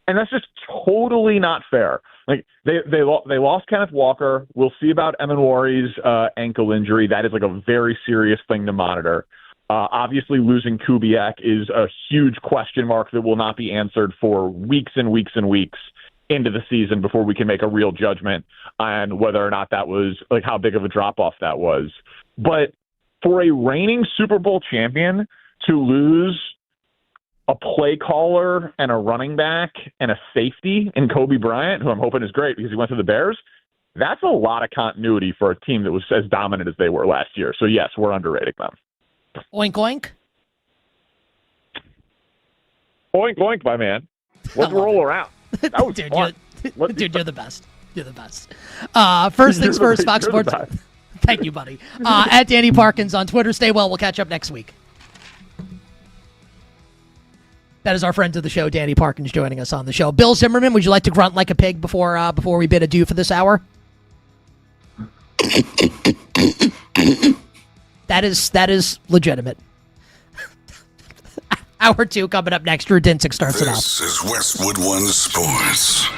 and that's just totally not fair. Like, they lost Kenneth Walker. We'll see about Emanwari's ankle injury. That is like a very serious thing to monitor. Obviously, losing Kubiak is a huge question mark that will not be answered for weeks and weeks and weeks into the season before we can make a real judgment on whether or not that was, like, how big of a drop-off that was. But for a reigning Super Bowl champion to lose a play caller and a running back and a safety in Kobe Bryant, who I'm hoping is great because he went to the Bears, that's a lot of continuity for a team that was as dominant as they were last year. So, yes, we're underrating them. Oink, oink. Oink, oink, my man. Let's roll around. That was dude, fun. You're the best. You're the best. First things first, Fox Sports. Thank you, buddy. At Danny Parkins on Twitter. Stay well. We'll catch up next week. That is our friend of the show, Danny Parkins, joining us on the show. Bill Zimmerman, would you like to grunt like a pig before we bid adieu for this hour? That is legitimate. Hour 2 coming up next. Drew Dinsick starts it off. This is Westwood One Sports.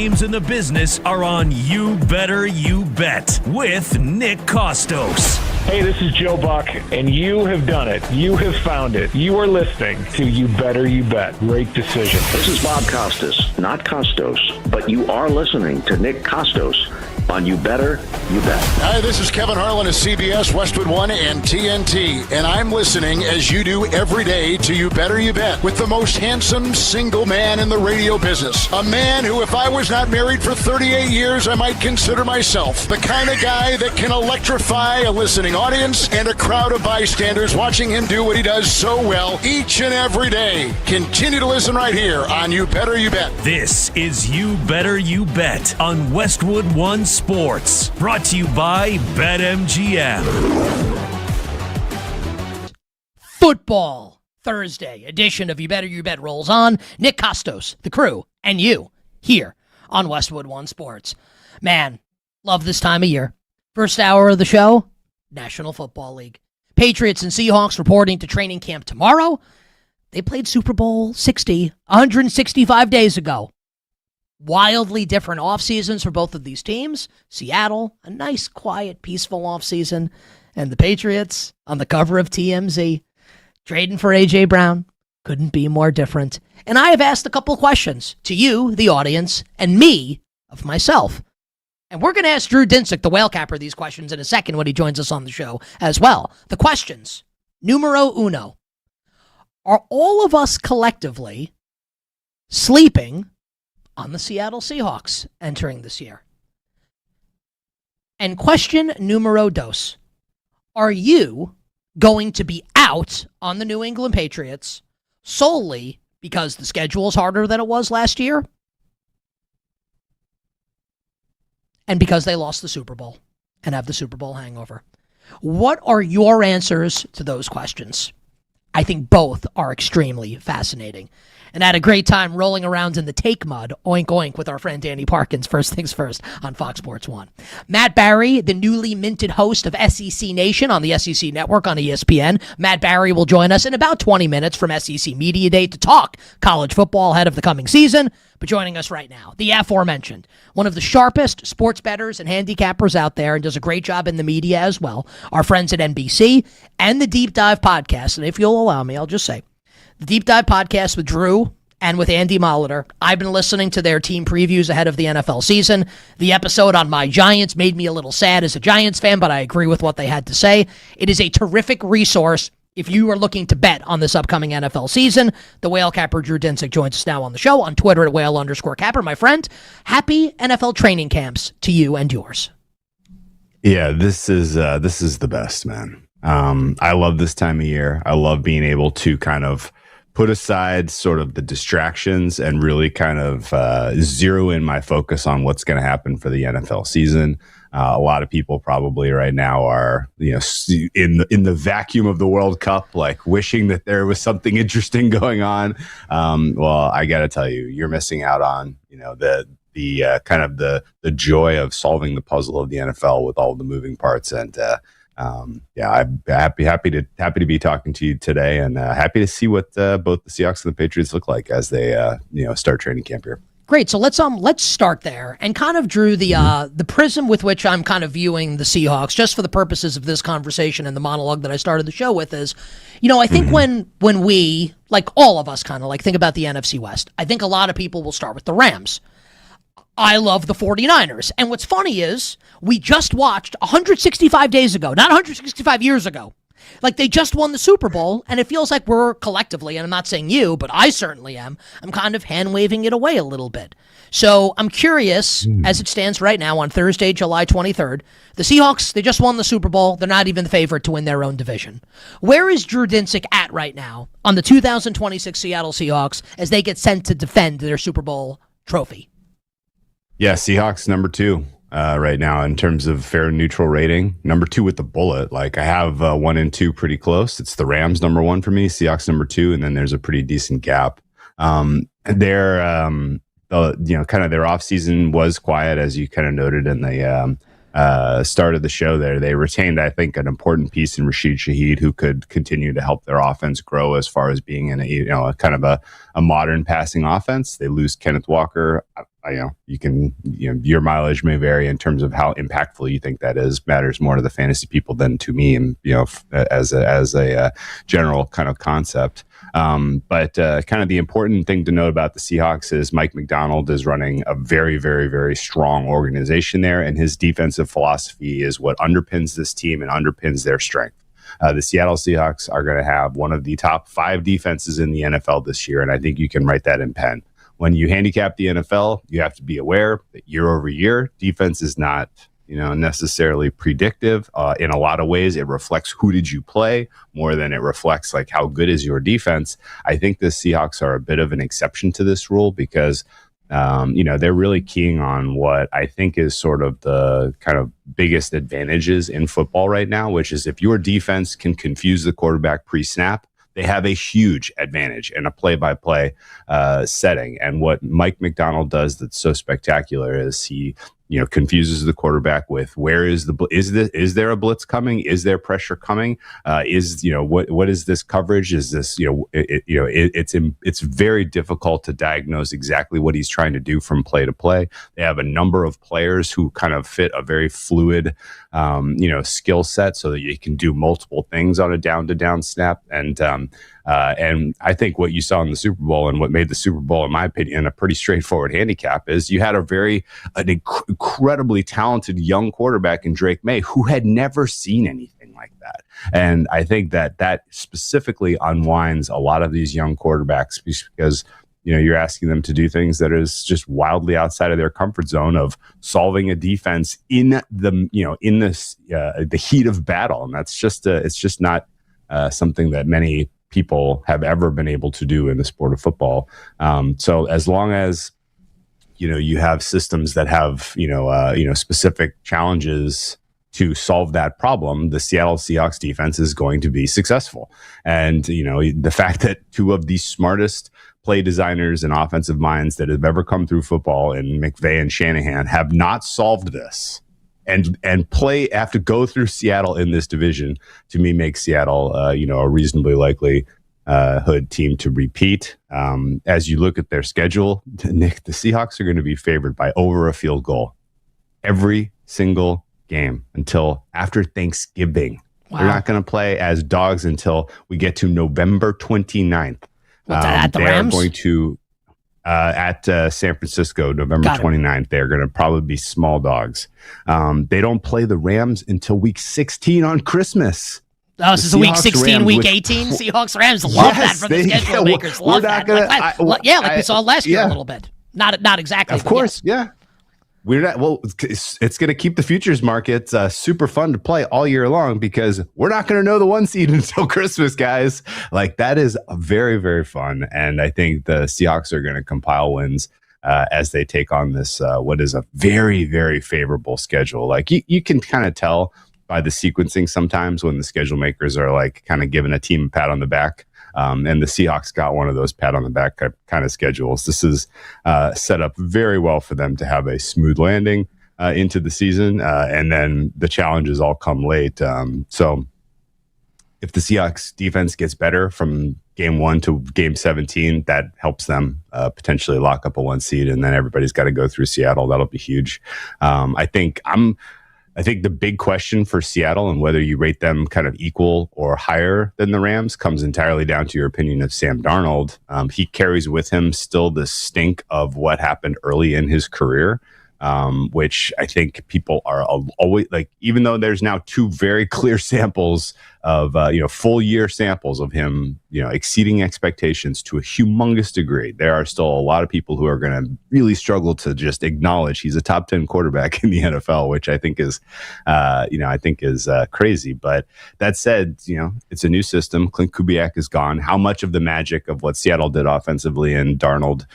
Teams in the business are on You Better You Bet with Nick Kostos. Hey, this is Joe Buck, and you have done it. You have found it. You are listening to You Better You Bet. Great decision. This is Bob Costas, not Kostos, but you are listening to Nick Kostos on You Better You Bet. Hi, this is Kevin Harlan of CBS, Westwood One, and TNT, and I'm listening as you do every day to You Better You Bet with the most handsome single man in the radio business. A man who, if I was not married for 38 years, I might consider myself the kind of guy that can electrify a listening audience and a crowd of bystanders watching him do what he does so well each and every day. Continue to listen right here on You Better You Bet. This is You Better You Bet on Westwood One Sports, brought to you by BetMGM. Football Thursday edition of You Better You Bet rolls on. Nick Kostos, the crew, and you here on Westwood One Sports. Man, love this time of year. First hour of the show, National Football League. Patriots and Seahawks reporting to training camp tomorrow. They played Super Bowl 60 165 days ago. Wildly different off seasons for both of these teams. Seattle, a nice, quiet, peaceful off season, and the Patriots on the cover of TMZ, trading for A.J. Brown. Couldn't be more different. And I have asked a couple of questions to you, the audience, and me, of myself. And we're going to ask Drew Dinsick, the whale capper, these questions in a second when he joins us on the show as well. The questions, numero uno. Are all of us collectively sleeping on the Seattle Seahawks entering this year? And question numero dos. Are you going to be out on the New England Patriots solely because the schedule is harder than it was last year and because they lost the Super Bowl and have the Super Bowl hangover? What are your answers to those questions? I think both are extremely fascinating. And I had a great time rolling around in the take mud, oink oink, with our friend Danny Parkins, first things first, on Fox Sports 1. Matt Barry, the newly minted host of SEC Nation on the SEC Network on ESPN. Matt Barry will join us in about 20 minutes from SEC Media Day to talk college football ahead of the coming season. But joining us right now, the aforementioned, one of the sharpest sports bettors and handicappers out there, and does a great job in the media as well, our friends at NBC and the Deep Dive Podcast. And if you'll allow me, I'll just say, the Deep Dive Podcast with Drew and with Andy Molitor. I've been listening to their team previews ahead of the NFL season. The episode on my Giants made me a little sad as a Giants fan, but I agree with what they had to say. It is a terrific resource if you are looking to bet on this upcoming NFL season. The whale capper Drew Dinsick joins us now on the show on Twitter at whale_capper. My friend, happy NFL training camps to you and yours. Yeah, this is the best, man. I love this time of year. I love being able to kind of put aside sort of the distractions and really kind of zero in my focus on what's going to happen for the NFL season. A lot of people probably right now are, in the vacuum of the World Cup, like wishing that there was something interesting going on. Well, I got to tell you, you're missing out on, the kind of the joy of solving the puzzle of the NFL with all the moving parts. And I'm happy to be talking to you today, and happy to see what both the Seahawks and the Patriots look like as they start training camp here. Great. So let's start there and kind of, Drew, the prism with which I'm kind of viewing the Seahawks, just for the purposes of this conversation and the monologue that I started the show with, is, I think when we, like all of us, kind of like think about the NFC West, I think a lot of people will start with the Rams. I love the 49ers. And what's funny is we just watched 165 days ago, not 165 years ago. Like, they just won the Super Bowl, and it feels like we're collectively, and I'm not saying you, but I certainly am, I'm kind of hand-waving it away a little bit. So I'm curious, as it stands right now on Thursday, July 23rd, the Seahawks, they just won the Super Bowl. They're not even the favorite to win their own division. Where is Drew Dinsick at right now on the 2026 Seattle Seahawks as they get sent to defend their Super Bowl trophy? Yeah, Seahawks number 2 right now in terms of fair and neutral rating. Number 2 with the bullet. Like, I have 1 and 2 pretty close. It's the Rams number 1 for me, Seahawks number 2, and then there's a pretty decent gap. Their kind of their offseason was quiet, as you kind of noted in the start of the show there. They retained, I think, an important piece in Rashid Shaheed, who could continue to help their offense grow as far as being in a kind of a modern passing offense. They lose Kenneth Walker. your mileage may vary in terms of how impactful you think that is. Matters more to the fantasy people than to me, and as a general kind of concept. But kind of the important thing to note about the Seahawks is Mike Macdonald is running a very, very, very strong organization there, and his defensive philosophy is what underpins this team and underpins their strength. The Seattle Seahawks are going to have one of the top 5 defenses in the NFL this year, and I think you can write that in pen. When you handicap the NFL, you have to be aware that year over year, defense is not necessarily predictive. In a lot of ways, it reflects who did you play more than it reflects like how good is your defense. I think the Seahawks are a bit of an exception to this rule because they're really keying on what I think is sort of the kind of biggest advantages in football right now, which is if your defense can confuse the quarterback pre-snap, they have a huge advantage in a play-by-play setting. And what Mike Macdonald does that's so spectacular is he confuses the quarterback with where is there a blitz coming? Is there pressure coming? What is this coverage? Is this it's very difficult to diagnose exactly what he's trying to do from play to play. They have a number of players who kind of fit a very fluid skill set so that you can do multiple things on a down to down snap. And I think what you saw in the Super Bowl and what made the Super Bowl, in my opinion, a pretty straightforward handicap is you had an incredibly talented young quarterback in Drake May who had never seen anything like that. And I think that specifically unwinds a lot of these young quarterbacks because you're asking them to do things that is just wildly outside of their comfort zone of solving a defense in the heat of battle, and that's just it's just not something that many people have ever been able to do in the sport of football. So as long as you have systems that have specific challenges to solve that problem, the Seattle Seahawks defense is going to be successful. And the fact that 2 of the smartest play designers and offensive minds that have ever come through football, in McVay and Shanahan, have not solved this and have to go through Seattle in this division, to me makes Seattle a reasonably likely hood team to repeat. As you look at their schedule, Nick, the Seahawks are going to be favored by over a field goal every single game until after Thanksgiving. Wow. They're not going to play as dogs until we get to November 29th. At the Rams? They are going to at San Francisco, November 29th. They're going to probably be small dogs. They don't play the Rams until week 16 on Christmas. Oh, this is week 16, week 18. Seahawks Rams love that from the schedule makers. Love that. Like we saw last year a little bit. Not exactly. Of course, yeah. We're not. Well, it's going to keep the futures markets super fun to play all year long because we're not going to know the 1 seed until Christmas, guys. Like that is very, very fun, and I think the Seahawks are going to compile wins as they take on this what is a very, very favorable schedule. Like you can kind of tell by the sequencing sometimes when the schedule makers are like kind of giving a team a pat on the back. And the Seahawks got one of those pat on the back kind of schedules. This is set up very well for them to have a smooth landing into the season. And then the challenges all come late. So if the Seahawks defense gets better from game 1 to game 17, that helps them potentially lock up a 1 seed. And then everybody's got to go through Seattle. That'll be huge. I think the big question for Seattle and whether you rate them kind of equal or higher than the Rams comes entirely down to your opinion of Sam Darnold. He carries with him still the stink of what happened early in his career, which I think people are always like, even though there's now 2 very clear samples of, full year samples of him, exceeding expectations to a humongous degree, there are still a lot of people who are going to really struggle to just acknowledge he's a top 10 quarterback in the NFL, which I think is, crazy. But that said, it's a new system. Clint Kubiak is gone. How much of the magic of what Seattle did offensively and Darnold,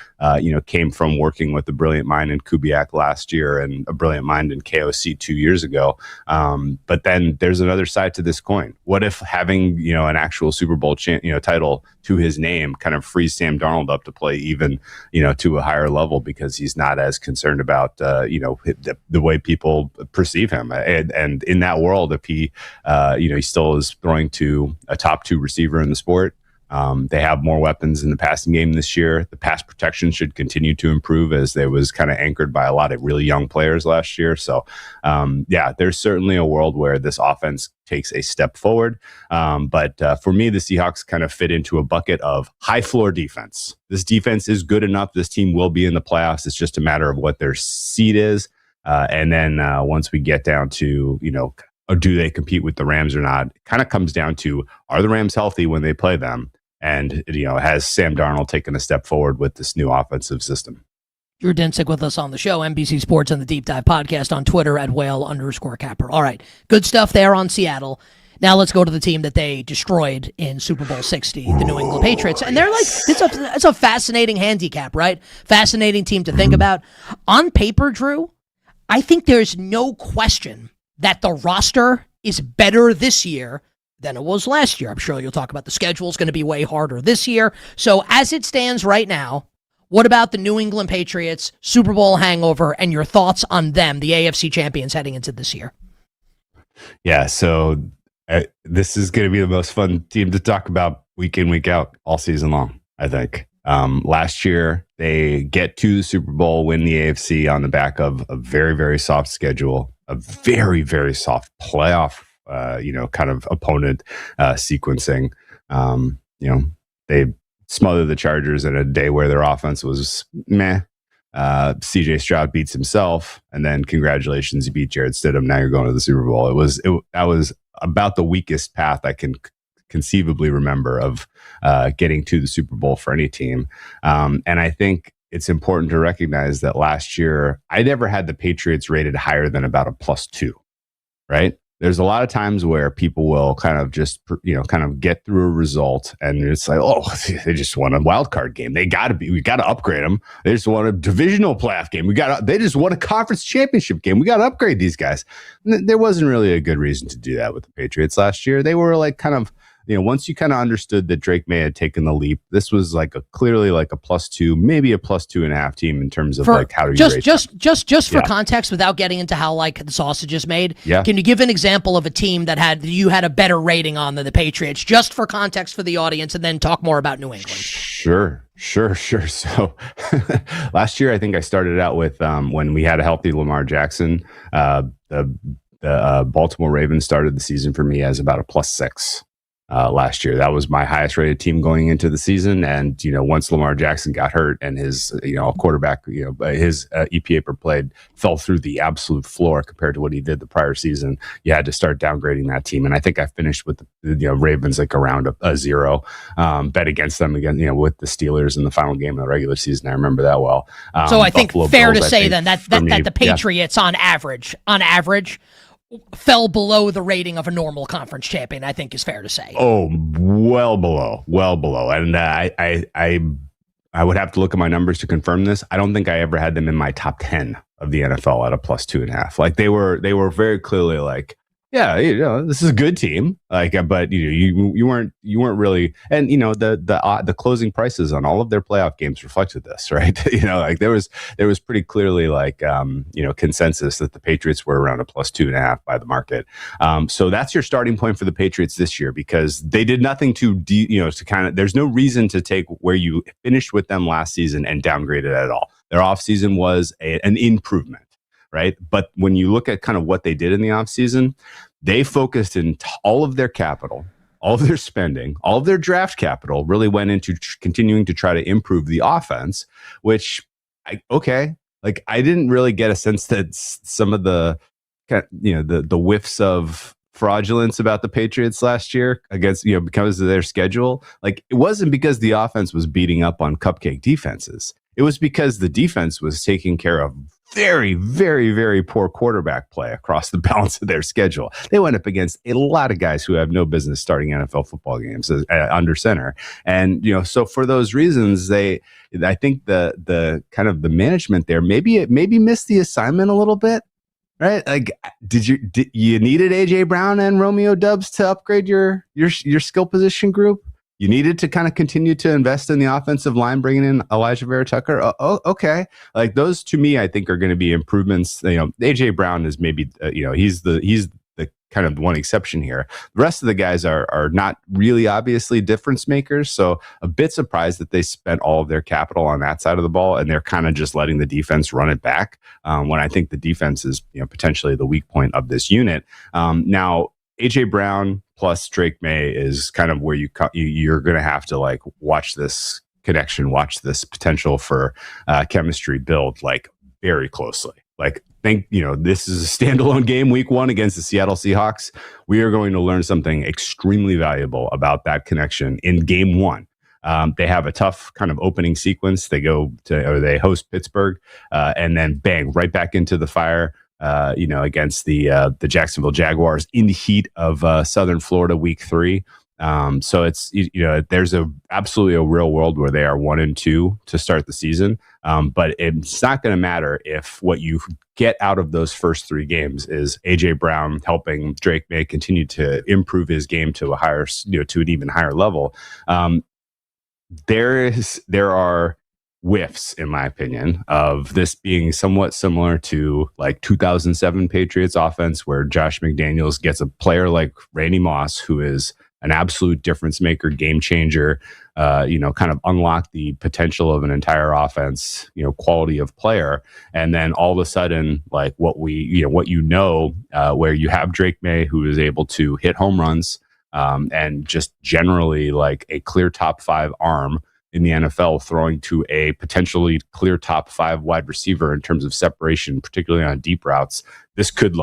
came from working with the brilliant mind in Kubiak last year and a brilliant mind in KOC 2 years ago. But then there's another side to this coin. What if having, an actual Super Bowl title to his name kind of frees Sam Darnold up to play even, to a higher level because he's not as concerned about, the way people perceive him. And in that world, if he, he still is throwing to a top 2 receiver in the sport, They have more weapons in the passing game this year. The pass protection should continue to improve as they was kind of anchored by a lot of really young players last year. So, there's certainly a world where this offense takes a step forward. But for me, the Seahawks kind of fit into a bucket of high floor defense. This defense is good enough. This team will be in the playoffs. It's just a matter of what their seed is. And then once we get down to, do they compete with the Rams or not? It kind of comes down to, are the Rams healthy when they play them? And, has Sam Darnold taken a step forward with this new offensive system? Drew Dinsick with us on the show, NBC Sports and the Deep Dive Podcast on Twitter at whale_capper. All right, good stuff there on Seattle. Now let's go to the team that they destroyed in Super Bowl 60, the New England Patriots. And they're like, it's a fascinating handicap, right? Fascinating team to think about. On paper, Drew, I think there's no question that the roster is better this year than it was last year. I'm sure you'll talk about the schedule is going to be way harder this year. So as it stands right now, what about the New England Patriots Super Bowl hangover and your thoughts on them, the AFC champions heading into this year? Yeah, so this is going to be the most fun team to talk about week in, week out, all season long, I think. Last year, they get to the Super Bowl, win the AFC on the back of a very, very soft schedule, a very, very soft playoff, kind of opponent sequencing. They smothered the Chargers in a day where their offense was meh. CJ Stroud beats himself, and then congratulations, you beat Jared Stidham. Now you're going to the Super Bowl. That was about the weakest path I can conceivably remember of getting to the Super Bowl for any team. And I think it's important to recognize that last year, I never had the Patriots rated higher than about a +2, right? There's a lot of times where people will kind of just, kind of get through a result and it's like, oh, they just won a wild card game. We got to upgrade them. They just won a divisional playoff game. They just won a conference championship game. We got to upgrade these guys. There wasn't really a good reason to do that with the Patriots last year. They were like kind of, once you kind of understood that Drake May had taken the leap, this was clearly like a +2, maybe a +2.5 team in terms of how do you rate just for context, without getting into how the sausage is made. Yeah. Can you give an example of a team that you had a better rating on than the Patriots, just for context for the audience, and then talk more about New England? Sure. So last year, I think I started out with when we had a healthy Lamar Jackson. The Baltimore Ravens started the season for me as about a +6. Last year, that was my highest rated team going into the season. And, once Lamar Jackson got hurt and his, quarterback, his EPA per play fell through the absolute floor compared to what he did the prior season, you had to start downgrading that team. And I think I finished with the Ravens around a 0, bet against them again, with the Steelers in the final game of the regular season. I remember that well. So I think fair to say then that the Patriots on average, fell below the rating of a normal conference champion, I think is fair to say. Oh, well below. And I would have to look at my numbers to confirm this. I don't think I ever had them in my top 10 of the NFL at a +2.5. They were very clearly yeah, this is a good team. But you weren't really, and the closing prices on all of their playoff games reflected this, right? There was pretty clearly consensus that the Patriots were around a +2.5 by the market. So that's your starting point for the Patriots this year, because they did nothing to kind of. There's no reason to take where you finished with them last season and downgrade it at all. Their offseason was an improvement. Right. But when you look at kind of what they did in the offseason, they focused in all of their capital, all of their spending, all of their draft capital really went into continuing to try to improve the offense, which I didn't really get a sense that some of the whiffs of fraudulence about the Patriots last year against, because of their schedule. It wasn't because the offense was beating up on cupcake defenses. It was because the defense was taking care of very, very, very poor quarterback play across the balance of their schedule. They went up against a lot of guys who have no business starting NFL football games under center. And, so for those reasons, I think the kind of the management there, maybe missed the assignment a little bit, right? Did you needed AJ Brown and Romeo Doubs to upgrade your skill position group? You needed to kind of continue to invest in the offensive line, bringing in Elijah Vera Tucker. Okay. Those to me, I think are going to be improvements. AJ Brown is maybe, he's the kind of one exception here. The rest of the guys are not really obviously difference makers. So a bit surprised that they spent all of their capital on that side of the ball, and they're kind of just letting the defense run it back. When I think the defense is potentially the weak point of this unit. Now, AJ Brown plus Drake May is kind of where you're going to have to like watch this connection, watch this potential for chemistry build like very closely. Like, this is a standalone game, week 1 against the Seattle Seahawks. We are going to learn something extremely valuable about that connection in game 1. They have a tough kind of opening sequence. They host Pittsburgh, and then bang, right back into the fire. Against the Jacksonville Jaguars in the heat of Southern Florida, week 3. So it's there's absolutely a real world where they are 1-2 to start the season. But it's not going to matter if what you get out of those first 3 games is AJ Brown helping Drake May continue to improve his game to a higher, to an even higher level. There are whiffs, in my opinion, of this being somewhat similar to like 2007 Patriots offense, where Josh McDaniels gets a player like Randy Moss, who is an absolute difference maker, game changer, kind of unlock the potential of an entire offense, quality of player. And then all of a sudden, like where you have Drake May, who is able to hit home runs, and just generally like a clear top 5 arm in the NFL, throwing to a potentially clear top 5 wide receiver in terms of separation, particularly on deep routes. This could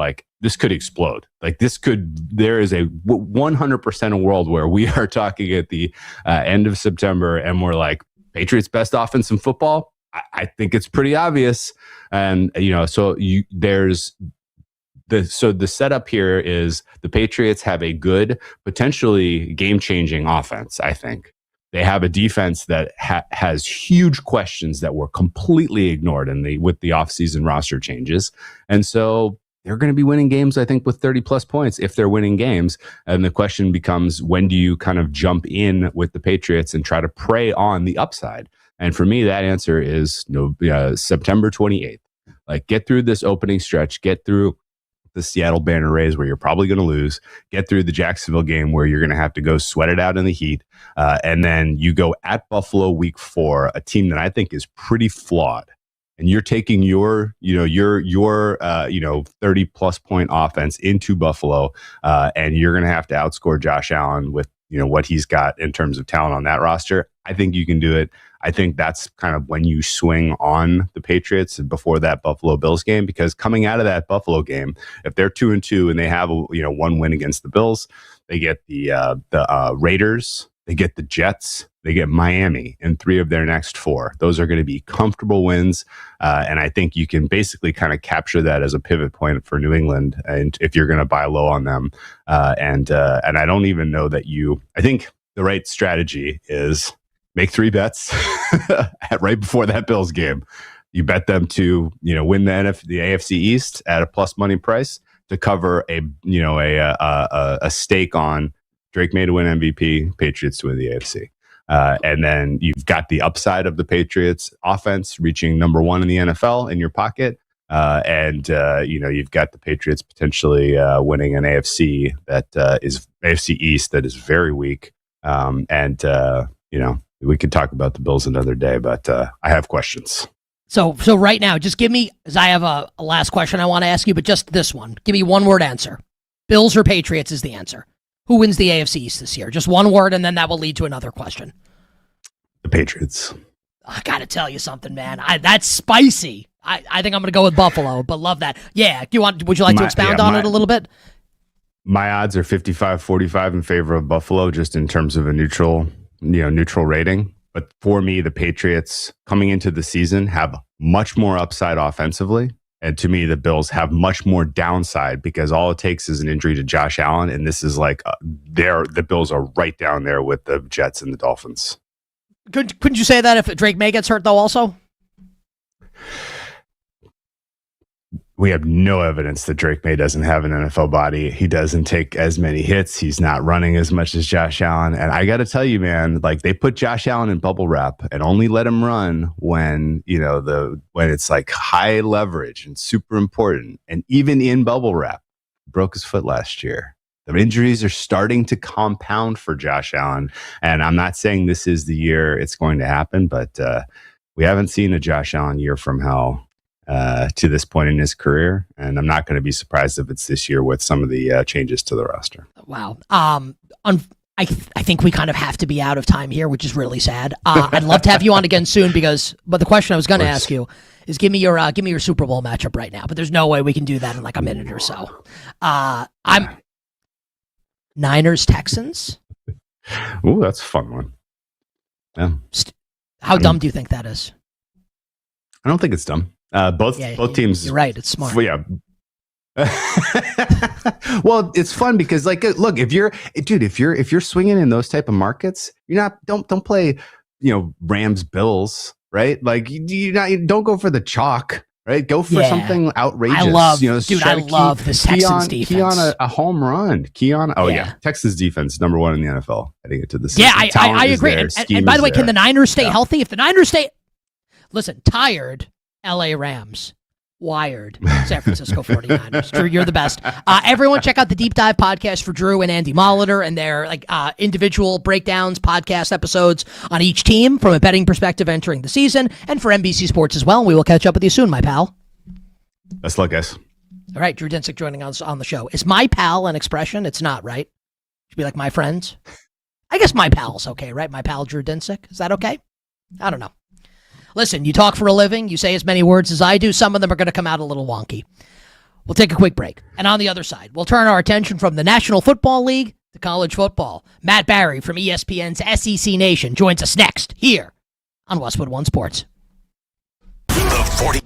explode. Like there is a 100% a world where we are talking at the end of September and we're like, Patriots best offense in football. I think it's pretty obvious. And, the setup here is the Patriots have a good, potentially game-changing offense, I think. They have a defense that has huge questions that were completely ignored with the offseason roster changes. And so they're going to be winning games, I think, with 30-plus points if they're winning games. And the question becomes, when do you kind of jump in with the Patriots and try to prey on the upside? And for me, that answer is September 28th. Like, get through this opening stretch, get through the Seattle Banner Rays, where you're probably going to lose, get through the Jacksonville game where you're going to have to go sweat it out in the heat. And then you go at Buffalo week 4, a team that I think is pretty flawed. And you're taking your 30 plus point offense into Buffalo. And you're going to have to outscore Josh Allen with, what he's got in terms of talent on that roster. I think you can do it. I think that's kind of when you swing on the Patriots before that Buffalo Bills game, because coming out of that Buffalo game, if they're 2-2 and they have one win against the Bills, they get the Raiders, they get the Jets, they get Miami in 3 of their next 4. Those are going to be comfortable wins, and I think you can basically kind of capture that as a pivot point for New England. And if you're going to buy low on them, and I don't even know that I think the right strategy is make 3 bets right before that Bills game. You bet them to, win the AFC East at a plus money price to cover a stake on Drake May to win MVP, Patriots to win the AFC. And then you've got the upside of the Patriots offense reaching number 1 in the NFL in your pocket. And you've got the Patriots potentially winning an AFC that is AFC East that is very weak. We could talk about the Bills another day, but I have questions. So right now, just give me, because I have a last question I want to ask you, but just this one. Give me one word answer. Bills or Patriots is the answer. Who wins the AFC East this year? Just one word, and then that will lead to another question. The Patriots. I got to tell you something, man. That's spicy. I think I'm going to go with Buffalo, but love that. Yeah, would you like to expound on it a little bit? My odds are 55-45 in favor of Buffalo, just in terms of a neutral rating. But for me, the Patriots coming into the season have much more upside offensively. And to me, the Bills have much more downside, because all it takes is an injury to Josh Allen. And this is like, the Bills are right down there with the Jets and the Dolphins. Couldn't you say that if Drake May gets hurt, though, also? We have no evidence that Drake May doesn't have an NFL body. He doesn't take as many hits. He's not running as much as Josh Allen. And I got to tell you, man, like, they put Josh Allen in bubble wrap and only let him run when it's like high leverage and super important. And even in bubble wrap, broke his foot last year. The injuries are starting to compound for Josh Allen. And I'm not saying this is the year it's going to happen, but we haven't seen a Josh Allen year from hell to this point in his career. And I'm not going to be surprised if it's this year with some of the changes to the roster. Wow. I think we kind of have to be out of time here, which is really sad. I'd love to have you on again soon but the question I was going to ask you is give me your Super Bowl matchup right now. But there's no way we can do that in like a minute or so. I'm Niners Texans. Ooh, that's a fun one. Yeah. How dumb do you think that is? I don't think it's dumb. Both teams. You're right. It's smart. Well, yeah. Well, it's fun because, like, look, if you're swinging in those type of markets, don't play, Rams Bills, right? Like, don't go for the chalk, right? Go for something outrageous. I love this Texans defense. Key on a home run. Texas defense #1 in the NFL heading into the season. Yeah, I agree. And by the way, can the Niners stay healthy? If the Niners tired, LA Rams. Wired San Francisco 49ers. Drew, you're the best. Everyone check out the Deep Dive podcast for Drew and Andy Molitor and their individual breakdowns, podcast episodes on each team from a betting perspective entering the season, and for NBC Sports as well. We will catch up with you soon, my pal. Best luck, guys. All right, Drew Dinsick joining us on the show. Is my pal an expression? It's not, right? Should be like my friends. I guess my pal's okay, right? My pal Drew Dinsick. Is that okay? I don't know. Listen, you talk for a living, you say as many words as I do, some of them are going to come out a little wonky. We'll take a quick break. And on the other side, we'll turn our attention from the National Football League to college football. Matt Barry from ESPN's SEC Nation joins us next here on Westwood One Sports. The 40.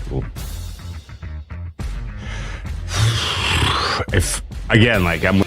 Cool. If, again, like I'm...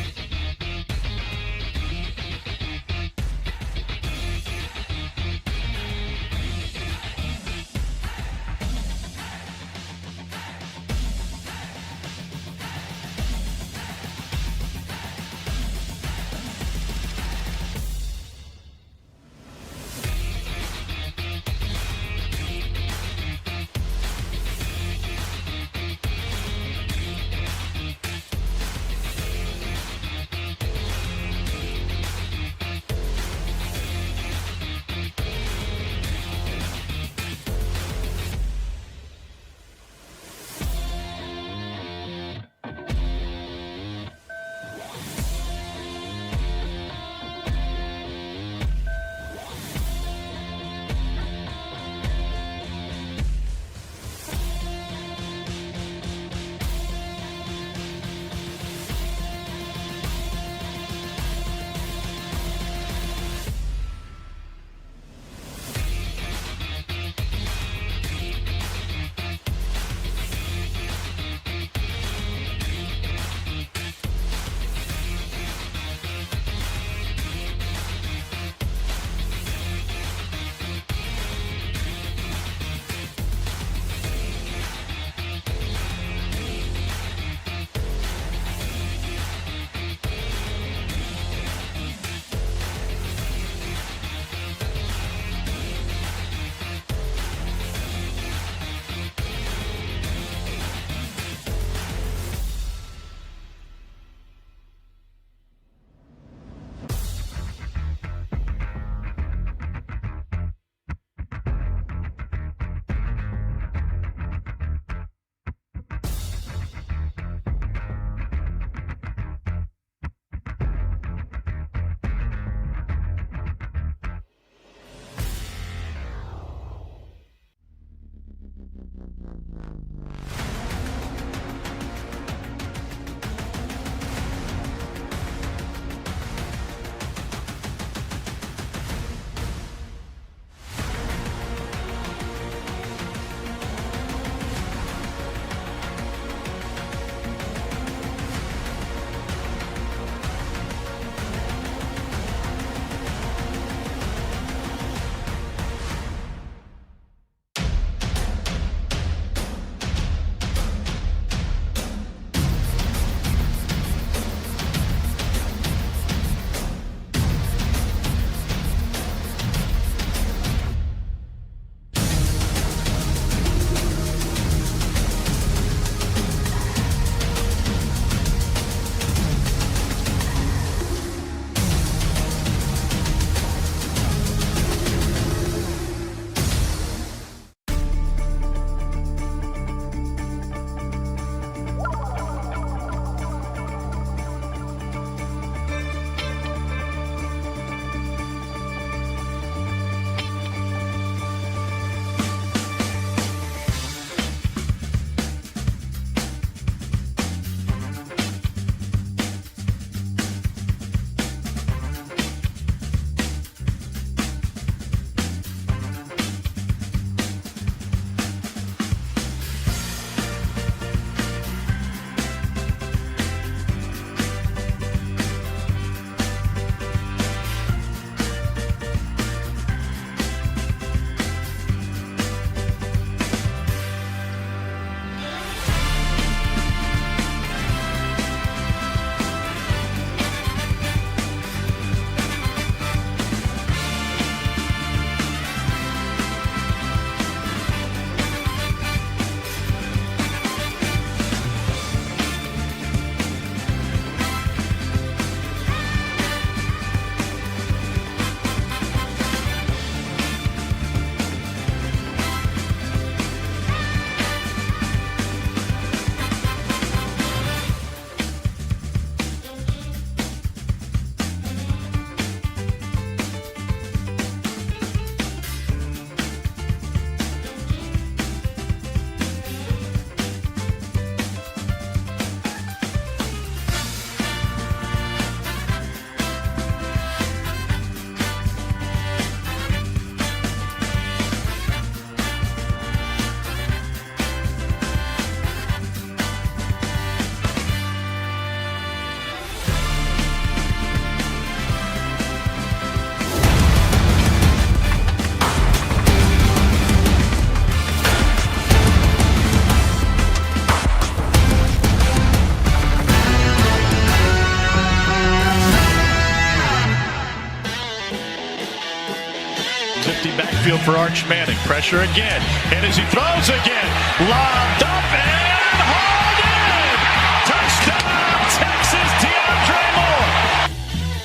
backfield for Arch Manning. Pressure again. And as he throws again, lobbed up and hauled in. Touchdown, Texas, DeAndre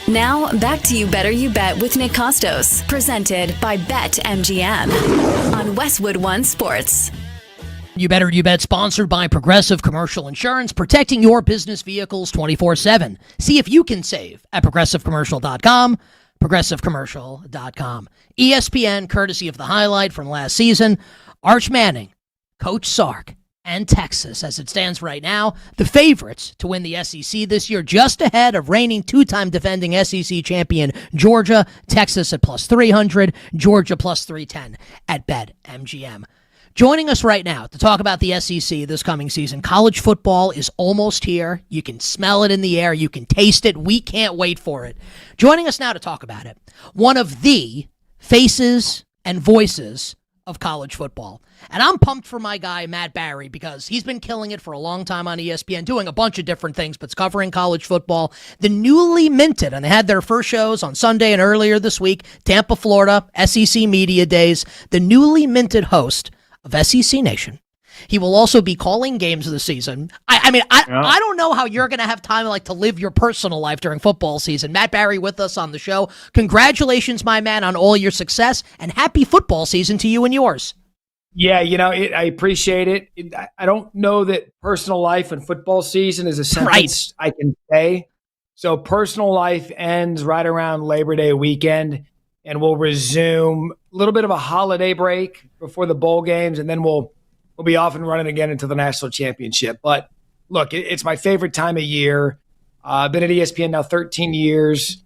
Moore. Now, back to You Better You Bet with Nick Kostos, presented by BetMGM on Westwood One Sports. You Better You Bet, sponsored by Progressive Commercial Insurance, protecting your business vehicles 24/7. See if you can save at progressivecommercial.com, progressivecommercial.com. ESPN, courtesy of the highlight from last season, Arch Manning, Coach Sark, and Texas, as it stands right now, the favorites to win the SEC this year, just ahead of reigning two-time defending SEC champion Georgia, Texas at plus 300, Georgia plus 310 at BetMGM. Joining us right now to talk about the SEC this coming season, college football is almost here. You can smell it in the air. You can taste it. We can't wait for it. Joining us now to talk about it, one of the faces and voices of college football. And I'm pumped for my guy, Matt Barry, because he's been killing it for a long time on ESPN, doing a bunch of different things, but it's covering college football. The newly minted, and they had their first shows on Sunday and earlier this week, Tampa, Florida, SEC Media Days, the newly minted host of SEC Nation. He will also be calling games of the season. I don't know how you're going to have time to live your personal life during football season. Matt Barry with us on the show. Congratulations, my man, on all your success, and happy football season to you and yours. Yeah, I appreciate it. I don't know that personal life and football season is a sentence I can say. So personal life ends right around Labor Day weekend, and we'll resume a little bit of a holiday break before the bowl games, and then we'll be off and running again until the national championship. But look, it's my favorite time of year. I've been at ESPN now 13 years,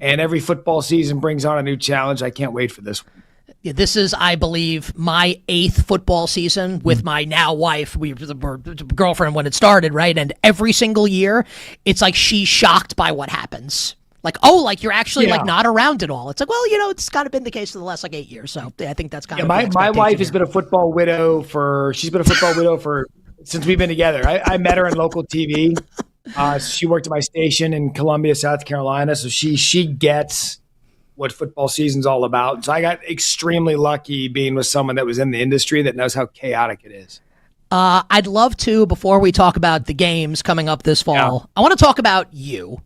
and every football season brings on a new challenge. I can't wait for this one. Yeah, this is, I believe, my 8th football season with my now wife. We were girlfriend when it started, right? And every single year, it's like she's shocked by what happens. You're actually not around it all. It's like, well, it's kind of been the case for the last 8 years. So I think that's kind of my wife has been a football widow since we've been together. I met her on local TV. She worked at my station in Columbia, South Carolina. So she gets what football season's all about. So I got extremely lucky being with someone that was in the industry that knows how chaotic it is. I'd love to, before we talk about the games coming up this fall, I want to talk about you.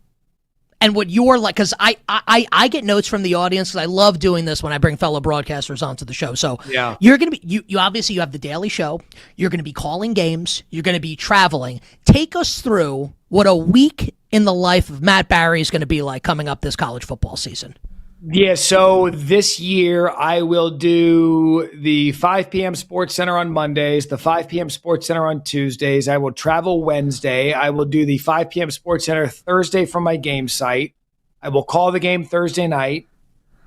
And what you're like, because I get notes from the audience, because I love doing this when I bring fellow broadcasters onto the show. So you're going to be, you obviously you have the daily show. You're going to be calling games. You're going to be traveling. Take us through what a week in the life of Matt Barry is going to be like coming up this college football season. Yeah, so this year I will do the 5 p.m. Sports Center on Mondays, the 5 p.m. Sports Center on Tuesdays. I will travel Wednesday. I will do the 5 p.m. Sports Center Thursday from my game site. I will call the game Thursday night.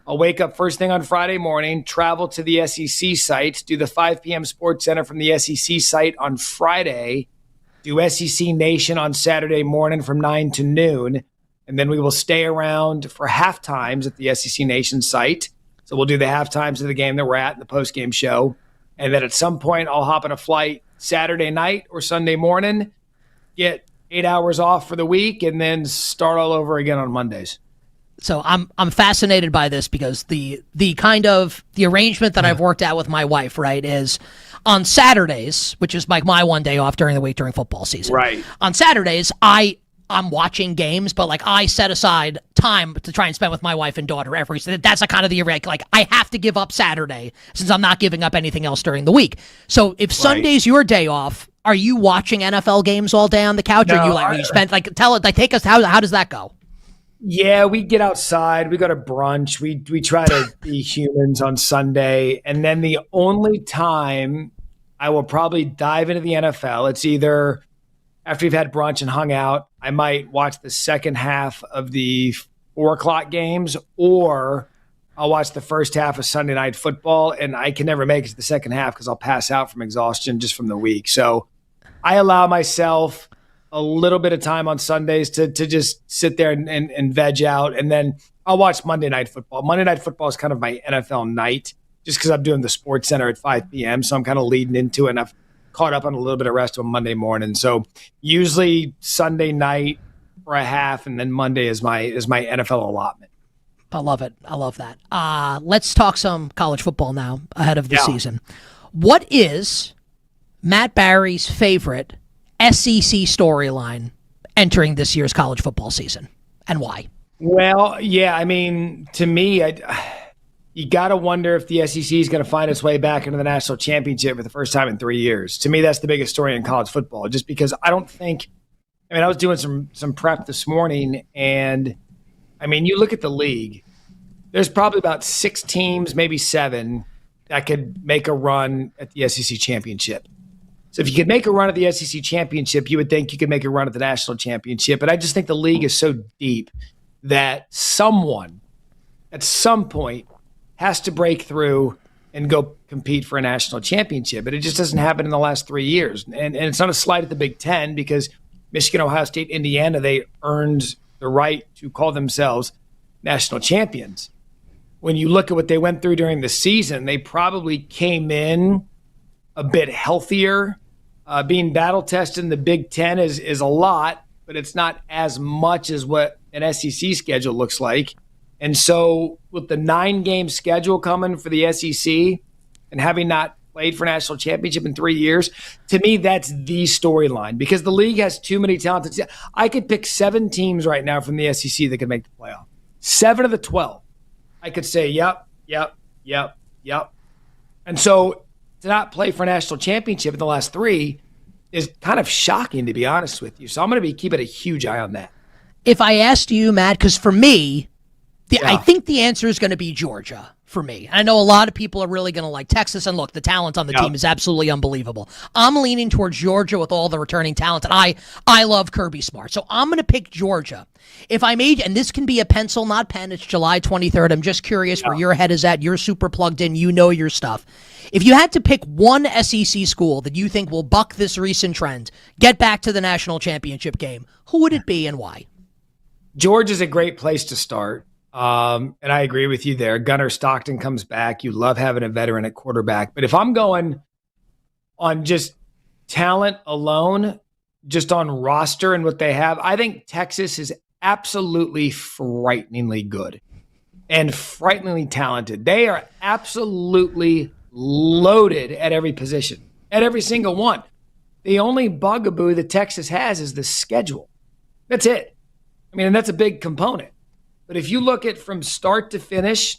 I'll wake up first thing on Friday morning, travel to the SEC site, do the 5 p.m. Sports Center from the SEC site on Friday, do SEC Nation on Saturday morning from 9 to noon. And then we will stay around for halftimes at the SEC Nation site. So we'll do the halftimes of the game that we're at in the postgame show. And then at some point, I'll hop on a flight Saturday night or Sunday morning, get 8 hours off for the week, and then start all over again on Mondays. So I'm fascinated by this because the arrangement that I've worked out with my wife, right, is on Saturdays, which is like my one day off during the week during football season. Right. On Saturdays, I'm watching games, but I set aside time to try and spend with my wife and daughter that's a kind of the I have to give up Saturday since I'm not giving up anything else during the week. So if Sunday's your day off, are you watching NFL games all day on the couch? No, or you spend take us how does that go? Yeah, we get outside, we go to brunch, we try to be humans on Sunday, and then the only time I will probably dive into the NFL, it's either after we've had brunch and hung out, I might watch the second half of the 4:00 games, or I'll watch the first half of Sunday Night Football, and I can never make it to the second half because I'll pass out from exhaustion just from the week. So I allow myself a little bit of time on Sundays to just sit there and veg out, and then I'll watch Monday Night Football. Monday Night Football is kind of my NFL night just because I'm doing the Sports Center at 5 p.m., so I'm kind of leading into it, and I've caught up on a little bit of rest on Monday morning. So usually Sunday night for a half, and then Monday is my NFL allotment. I love it. I love that. Let's talk some college football now ahead of the season. What is Matt Barry's favorite SEC storyline entering this year's college football season, and why? Well, yeah, I mean, to me, you got to wonder if the SEC is going to find its way back into the national championship for the first time in 3 years. To me, that's the biggest story in college football, just because I don't think – I mean, I was doing some prep this morning, and, I mean, you look at the league, there's probably about 6 teams, maybe 7, that could make a run at the SEC championship. So if you could make a run at the SEC championship, you would think you could make a run at the national championship. But I just think the league is so deep that someone at some point has to break through and go compete for a national championship. But it just doesn't happen in the last 3 years. And it's not a slight at the Big Ten, because Michigan, Ohio State, Indiana, they earned the right to call themselves national champions. When you look at what they went through during the season, they probably came in a bit healthier. Being battle tested in the Big Ten is a lot, but it's not as much as what an SEC schedule looks like. And so with the 9-game schedule coming for the SEC and having not played for national championship in 3 years, to me, that's the storyline, because the league has too many talented. I could pick 7 teams right now from the SEC that could make the playoff. 7 of the 12. I could say, yep. And so to not play for a national championship in the last 3 is kind of shocking, to be honest with you. So I'm going to be keeping a huge eye on that. If I asked you, Matt, because for me, I think the answer is going to be Georgia for me. I know a lot of people are really going to like Texas, and look, the talent on the team is absolutely unbelievable. I'm leaning towards Georgia with all the returning talent, and I love Kirby Smart. So I'm going to pick Georgia. If I made, and this can be a pencil, not pen, it's July 23rd. I'm just curious where your head is at. You're super plugged in. You know your stuff. If you had to pick one SEC school that you think will buck this recent trend, get back to the national championship game, who would it be and why? Georgia's a great place to start. And I agree with you there. Gunnar Stockton comes back. You love having a veteran at quarterback. But if I'm going on just talent alone, just on roster and what they have, I think Texas is absolutely frighteningly good and frighteningly talented. They are absolutely loaded at every position, at every single one. The only bugaboo that Texas has is the schedule. That's it. I mean, and that's a big component. But if you look at from start to finish,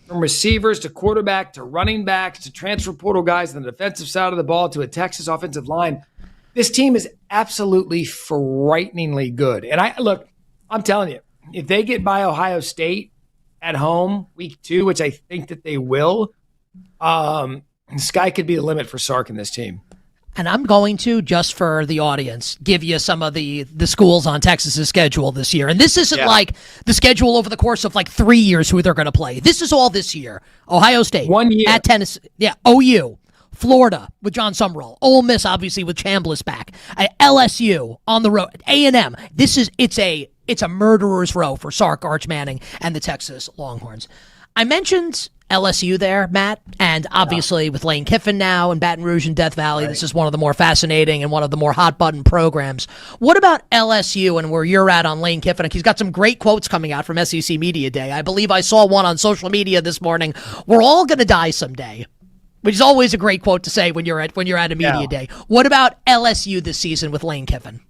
from receivers to quarterback to running backs to transfer portal guys on the defensive side of the ball to a Texas offensive line, this team is absolutely frighteningly good. And I'm telling you, if they get by Ohio State at home week 2, which I think that they will, the sky could be the limit for Sark and this team. And I'm going to, just for the audience, give you some of the schools on Texas's schedule this year. And this isn't like the schedule over the course of like 3 years who they're going to play. This is all this year. Ohio State. 1 year. At Tennessee. Yeah. OU. Florida with John Summerall. Ole Miss, obviously, with Chambliss back. LSU on the road. A&M. It's a murderer's row for Sark, Arch Manning, and the Texas Longhorns. I mentioned LSU there, Matt, and obviously with Lane Kiffin now and Baton Rouge and Death Valley, this is one of the more fascinating and one of the more hot-button programs. What about LSU and where you're at on Lane Kiffin? He's got some great quotes coming out from SEC Media Day. I believe I saw one on social media this morning. We're all going to die someday, which is always a great quote to say when you're at a media day. What about LSU this season with Lane Kiffin?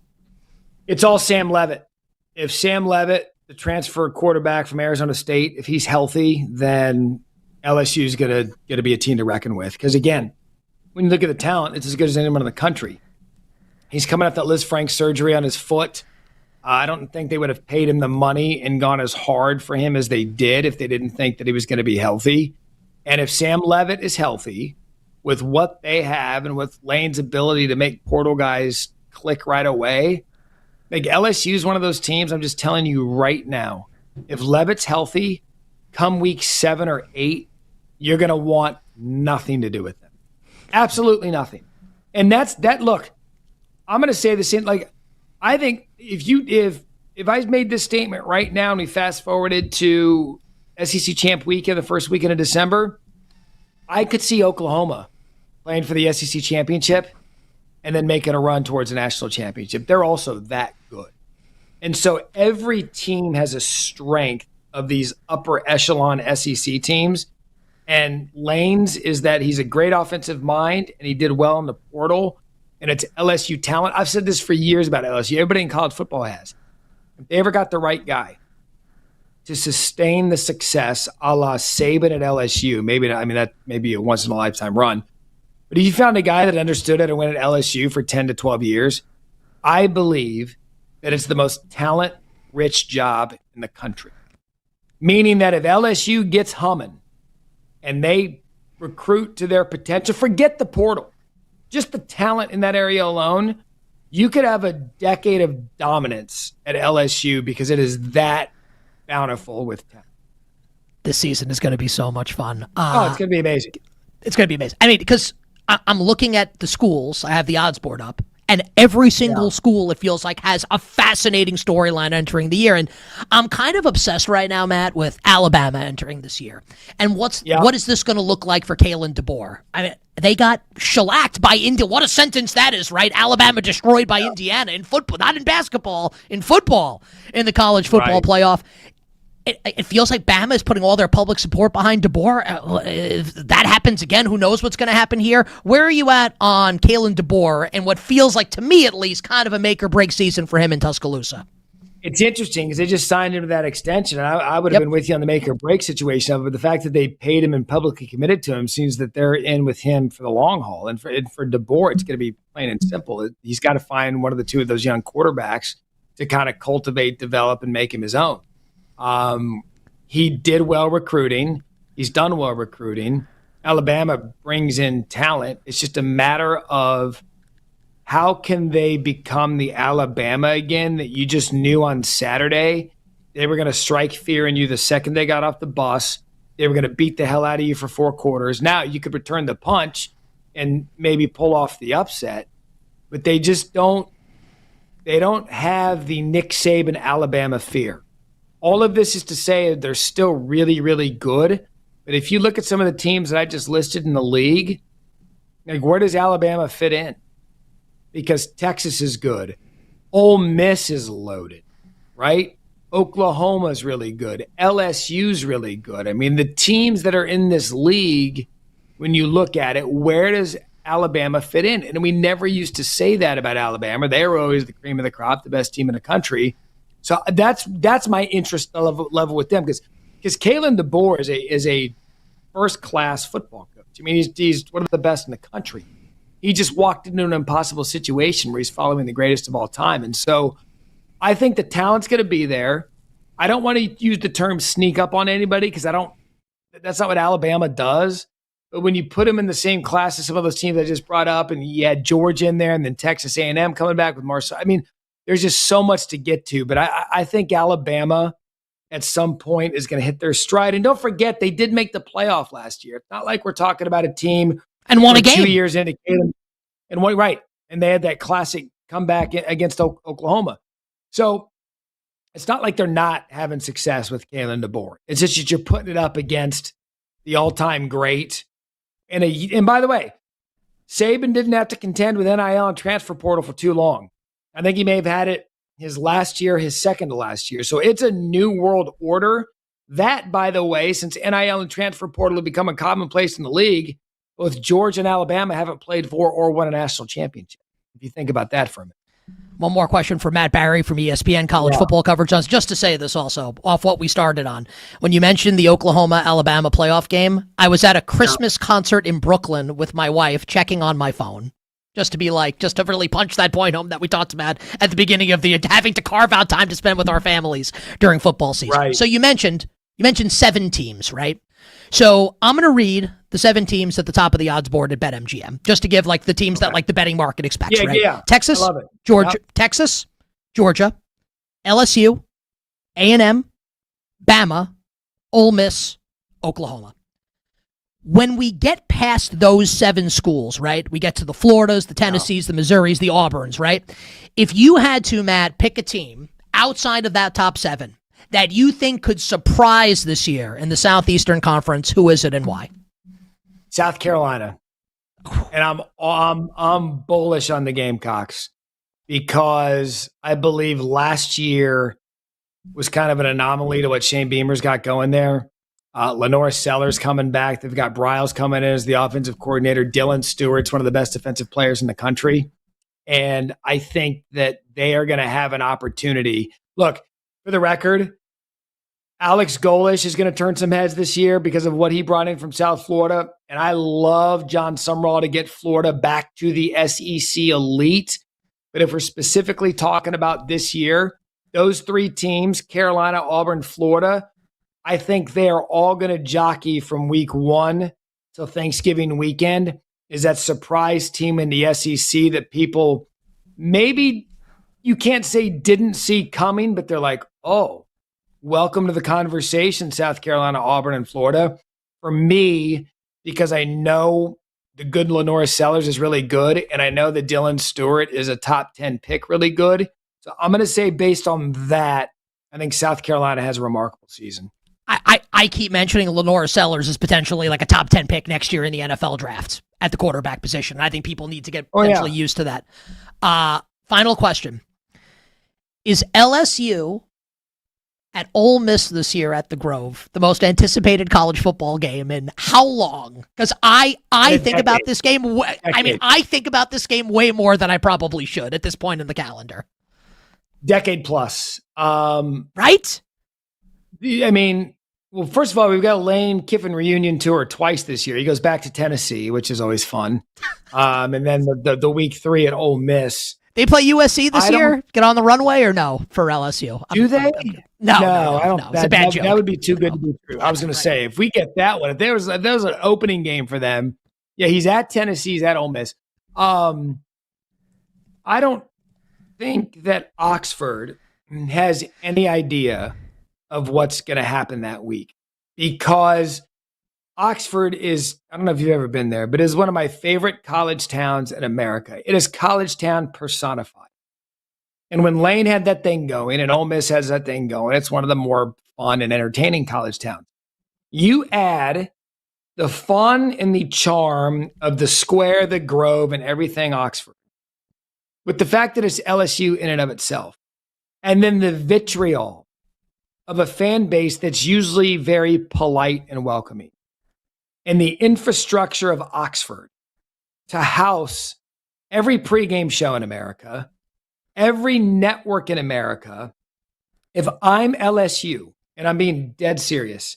It's all Sam Leavitt. If Sam Leavitt, the transfer quarterback from Arizona State, if he's healthy, then LSU is going to be a team to reckon with. Because, again, when you look at the talent, it's as good as anyone in the country. He's coming off that Liz Frank surgery on his foot. I don't think they would have paid him the money and gone as hard for him as they did if they didn't think that he was going to be healthy. And if Sam Leavitt is healthy with what they have and with Lane's ability to make portal guys click right away, like LSU is one of those teams, I'm just telling you right now, if Leavitt's healthy, come week 7 or 8, you're going to want nothing to do with them. Absolutely nothing. And look, I'm going to say the same. Like, I think if I made this statement right now and we fast forwarded to SEC Champ Weekend, the first weekend of December, I could see Oklahoma playing for the SEC Championship and then making a run towards a national championship. They're also that good. And so every team has a strength of these upper echelon SEC teams. And Lane's is that he's a great offensive mind and he did well in the portal. And it's LSU talent. I've said this for years about LSU. Everybody in college football has. If they ever got the right guy to sustain the success a la Saban at LSU, that may be a once in a lifetime run. But if you found a guy that understood how to win at LSU for 10 to 12 years, I believe that it's the most talent-rich job in the country. Meaning that if LSU gets humming and they recruit to their potential, forget the portal, just the talent in that area alone, you could have a decade of dominance at LSU because it is that bountiful with talent. This season is going to be so much fun. It's going to be amazing. It's going to be amazing. I mean, because I'm looking at the schools. I have the odds board up. And every single school, it feels like, has a fascinating storyline entering the year. And I'm kind of obsessed right now, Matt, with Alabama entering this year. And what is this going to look like for Kalen DeBoer? I mean, they got shellacked by India. What a sentence that is, right? Alabama destroyed by Indiana in football, not in basketball, in football, in the college football playoff. It feels like Bama is putting all their public support behind DeBoer. If that happens again, who knows what's going to happen here? Where are you at on Kalen DeBoer and what feels like, to me at least, kind of a make-or-break season for him in Tuscaloosa? It's interesting because they just signed him to that extension. And I would have been with you on the make-or-break situation of it, but the fact that they paid him and publicly committed to him seems that they're in with him for the long haul. And for DeBoer, it's going to be plain and simple. He's got to find one of the two of those young quarterbacks to kind of cultivate, develop, and make him his own. He did well recruiting. He's done well recruiting. Alabama brings in talent. It's just a matter of how can they become the Alabama again that you just knew on Saturday they were going to strike fear in you the second they got off the bus. They were going to beat the hell out of you for 4 quarters. Now you could return the punch and maybe pull off the upset, but they just don't have the Nick Saban Alabama fear. All of this is to say they're still really, really good. But if you look at some of the teams that I just listed in the league, like where does Alabama fit in? Because Texas is good. Ole Miss is loaded, right? Oklahoma's really good. LSU's really good. I mean, the teams that are in this league, when you look at it, where does Alabama fit in? And we never used to say that about Alabama. They were always the cream of the crop, the best team in the country. So that's my interest level with them because Kalen DeBoer is a first-class football coach. I mean, he's one of the best in the country. He just walked into an impossible situation where he's following the greatest of all time. And so I think the talent's going to be there. I don't want to use the term sneak up on anybody because that's not what Alabama does. But when you put them in the same class as some of those teams I just brought up, and you had Georgia in there and then Texas A&M coming back with Marshall, I mean, there's just so much to get to, but I think Alabama at some point is going to hit their stride. And don't forget, they did make the playoff last year. It's not like we're talking about a team and won a game 2 years into Caleb and won, right. And they had that classic comeback against Oklahoma. So it's not like they're not having success with Kalen DeBoer. It's just that you're putting it up against the all-time great. And by the way, Saban didn't have to contend with NIL and transfer portal for too long. I think he may have had it his last year, his second to last year. So it's a new world order. That, by the way, since NIL and transfer portal have become a commonplace in the league, both Georgia and Alabama haven't played for or won a national championship. If you think about that for a minute. One more question for Matt Barry from ESPN College Football Coverage. Just to say this also, off what we started on. When you mentioned the Oklahoma-Alabama playoff game, I was at a Christmas concert in Brooklyn with my wife checking on my phone. Just to really punch that point home that we talked about at the beginning of the having to carve out time to spend with our families during football season. Right. So you mentioned 7 teams, right? So I'm going to read the 7 teams at the top of the odds board at BetMGM, just to give like the teams that like the betting market expects, right? Yeah. Texas, I love it. Georgia, Texas, Georgia, LSU, A&M, Bama, Ole Miss, Oklahoma. When we get past those 7 schools, right, we get to the Floridas, the Tennessees, the Missouris, the Auburns, right? If you had to, Matt, pick a team outside of that top 7 that you think could surprise this year in the Southeastern Conference, who is it and why? South Carolina. And I'm bullish on the Gamecocks because I believe last year was kind of an anomaly to what Shane Beamer's got going there. Lenore Sellers coming back. They've got Bryles coming in as the offensive coordinator. Dylan Stewart's one of the best defensive players in the country. And I think that they are going to have an opportunity. Look, for the record, Alex Golish is going to turn some heads this year because of what he brought in from South Florida. And I love John Sumrall to get Florida back to the SEC elite. But if we're specifically talking about this year, those three teams, Carolina, Auburn, Florida, I think they are all going to jockey from week 1 till Thanksgiving weekend. Is that surprise team in the SEC that people maybe you can't say didn't see coming, but they're like, oh, welcome to the conversation, South Carolina, Auburn, and Florida. For me, because I know the good Lenore Sellers is really good, and I know that Dylan Stewart is a top 10 pick really good. So I'm going to say based on that, I think South Carolina has a remarkable season. I keep mentioning Lenore Sellers is potentially like a top 10 pick next year in the NFL draft at the quarterback position. And I think people need to get potentially used to that. Final question. Is LSU at Ole Miss this year at the Grove the most anticipated college football game in how long? Because I think about this game. I think about this game way more than I probably should at this point in the calendar. Decade plus. Right? I mean, well, first of all, we've got a Lane Kiffin reunion tour twice this year. He goes back to Tennessee, which is always fun. And then the week 3 at Ole Miss. They play USC this year? Get on the runway or no for LSU? Do they? No, I don't. It's a bad joke. That would be too good to be true. I was going to say, if we get that one, if there was an opening game for them, yeah, he's at Tennessee, he's at Ole Miss. I don't think that Oxford has any idea of what's going to happen that week, because Oxford is, I don't know if you've ever been there, but is one of my favorite college towns in America. It is college town personified. And when Lane had that thing going and Ole Miss has that thing going, it's one of the more fun and entertaining college towns. You add the fun and the charm of the square, the Grove, and everything Oxford, with the fact that it's LSU in and of itself, and then the vitriol of a fan base that's usually very polite and welcoming, and the infrastructure of Oxford to house every pregame show in America, every network in America. If I'm LSU, and I'm being dead serious,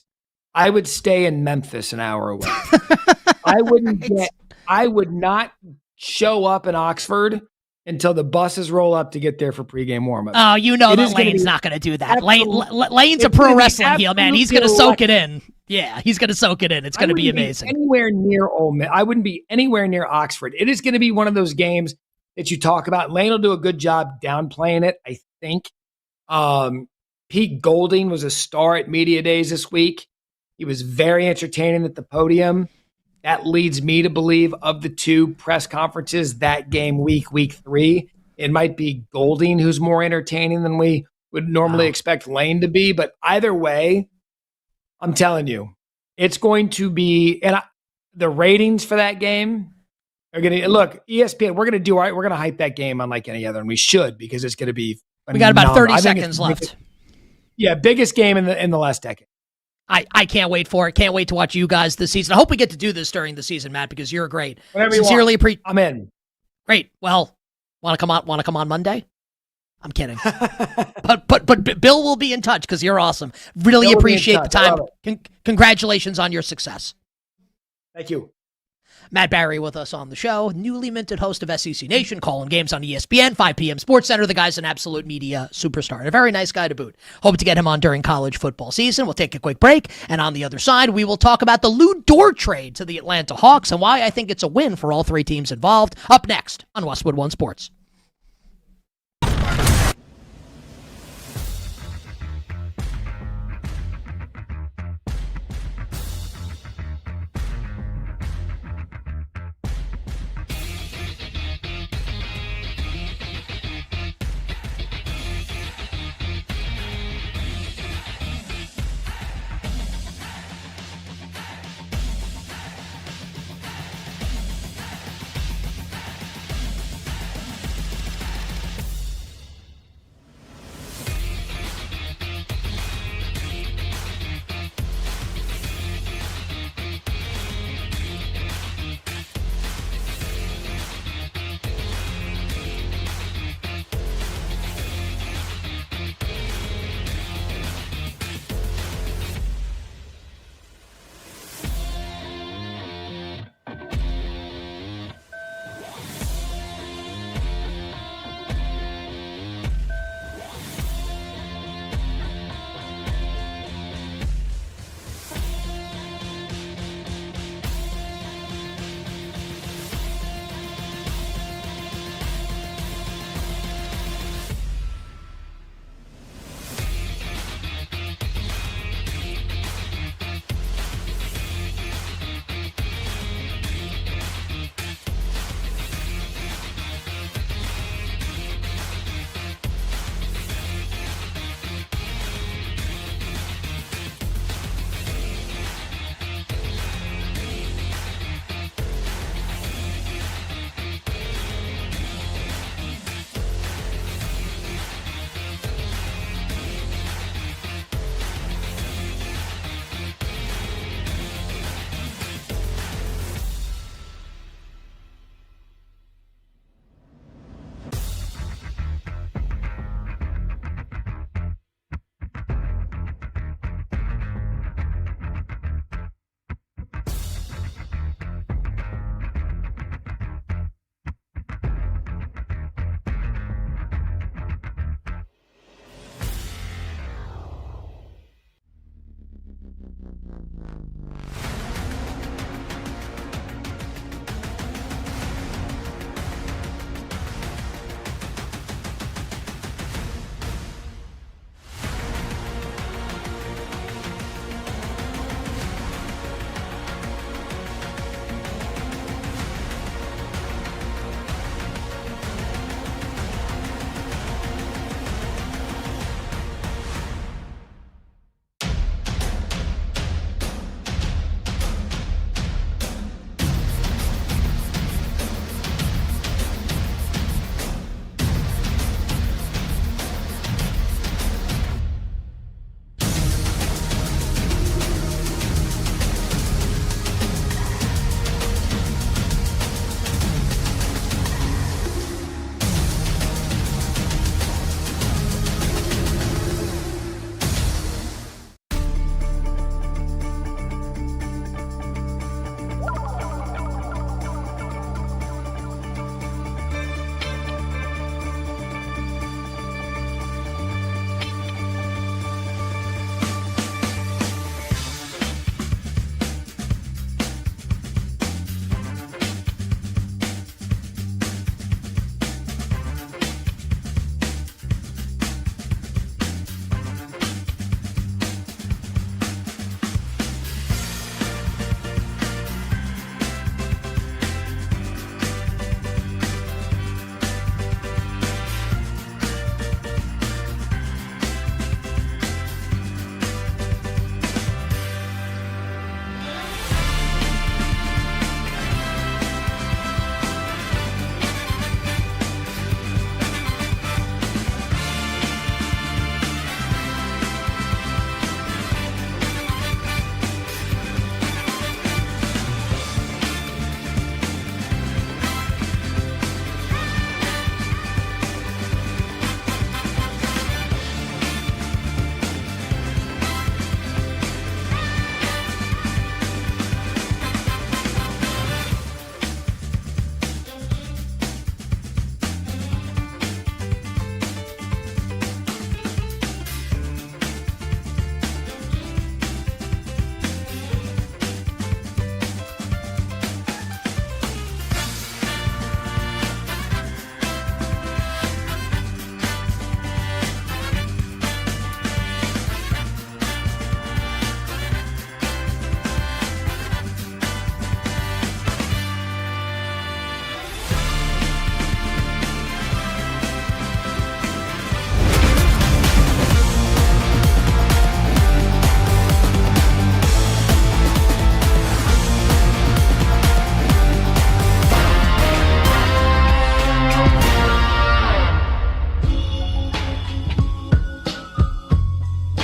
I would stay in Memphis an hour away. I would not show up in Oxford until the buses roll up to get there for pregame warmup. Oh, you know that Lane's not going to do that. Lane's a pro wrestling heel, man. He's going to soak it in. Yeah, he's going to soak it in. It's going to be amazing. Anywhere near Ole Miss. I wouldn't be anywhere near Oxford. It is going to be one of those games that you talk about. Lane will do a good job downplaying it, I think. Pete Golding was a star at Media Days this week. He was very entertaining at the podium. That leads me to believe of the two press conferences that game week 3, it might be Golding who's more entertaining than we would normally expect Lane to be. But either way, I'm telling you, it's going to be, and the ratings for that game are going to, look, ESPN, we're going to do all right. We're going to hype that game unlike any other, and we should, because it's going to be phenomenal. We got about 30 seconds left. Biggest game in the last decade. I can't wait for it. Can't wait to watch you guys this season. I hope we get to do this during the season, Matt, because you're great. Whatever Sincerely appreciate. I'm in. Great. Well, want to come on Monday? I'm kidding. but Bill will be in touch because you're awesome. Really appreciate the time. Congratulations on your success. Thank you. Matt Barry with us on the show, newly minted host of SEC Nation, calling games on ESPN, 5 p.m. Sports Center. The guy's an absolute media superstar and a very nice guy to boot. Hope to get him on during college football season. We'll take a quick break, and on the other side, we will talk about the Lou Dort trade to the Atlanta Hawks and why I think it's a win for all three teams involved. Up next on Westwood One Sports.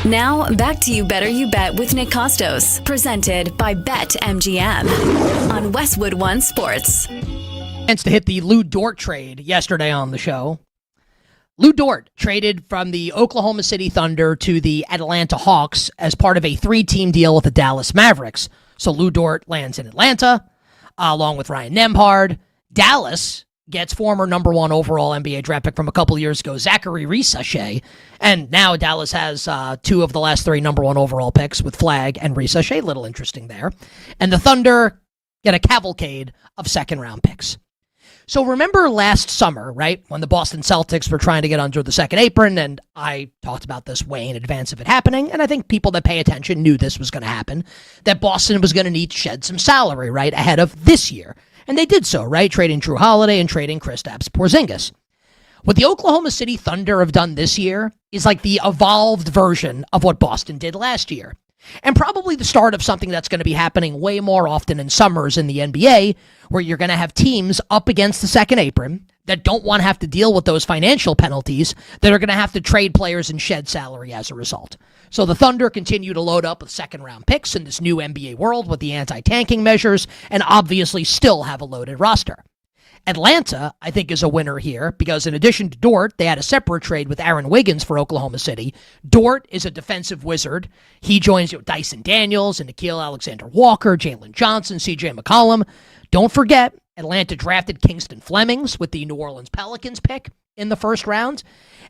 Now, back to You Better You Bet with Nick Kostos, presented by BetMGM on Westwood One Sports. Chance to hit the Lou Dort trade yesterday on the show. Lou Dort traded from the Oklahoma City Thunder to the Atlanta Hawks as part of a 3-team deal with the Dallas Mavericks. So Lou Dort lands in Atlanta, along with Ryan Nembhard. Dallas gets former number 1 overall NBA draft pick from a couple years ago, Zachary Risachet. And now Dallas has 2 of the last 3 number 1 overall picks with Flagg and Risachet. Little interesting there. And the Thunder get a cavalcade of second-round picks. So remember last summer, right, when the Boston Celtics were trying to get under the second apron, and I talked about this way in advance of it happening, and I think people that pay attention knew this was going to happen, that Boston was going to need to shed some salary, right, ahead of this year. And they did so, right, trading Drew Holiday and trading Kristaps Porzingis. What the Oklahoma City Thunder have done this year is like the evolved version of what Boston did last year. And probably the start of something that's going to be happening way more often in summers in the NBA, where you're going to have teams up against the second apron that don't want to have to deal with those financial penalties, that are going to have to trade players and shed salary as a result. So the Thunder continue to load up with second-round picks in this new NBA world with the anti-tanking measures, and obviously still have a loaded roster. Atlanta, I think, is a winner here because in addition to Dort, they had a separate trade with Aaron Wiggins for Oklahoma City. Dort is a defensive wizard. He joins Dyson Daniels and Nickeil Alexander-Walker, Jalen Johnson, CJ McCollum. Don't forget, Atlanta drafted Kingston Flemings with the New Orleans Pelicans pick in the first round.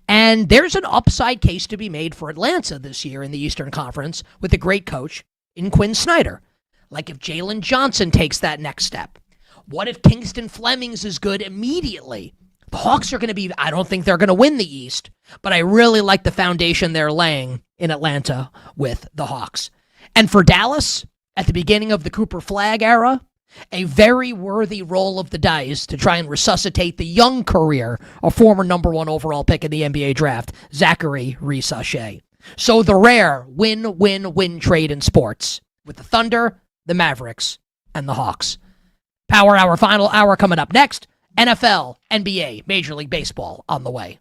And there's an upside case to be made for Atlanta this year in the Eastern Conference with a great coach in Quinn Snyder. Like if Jalen Johnson takes that next step. What if Kingston Flemings is good immediately? The Hawks are going to be, I don't think they're going to win the East, but I really like the foundation they're laying in Atlanta with the Hawks. And for Dallas, at the beginning of the Cooper Flagg era, a very worthy roll of the dice to try and resuscitate the young career of former number 1 overall pick in the NBA draft, Zachary Risachet. So the rare win-win-win trade in sports with the Thunder, the Mavericks, and the Hawks. Power Hour, final hour coming up next. NFL, NBA, Major League Baseball on the way.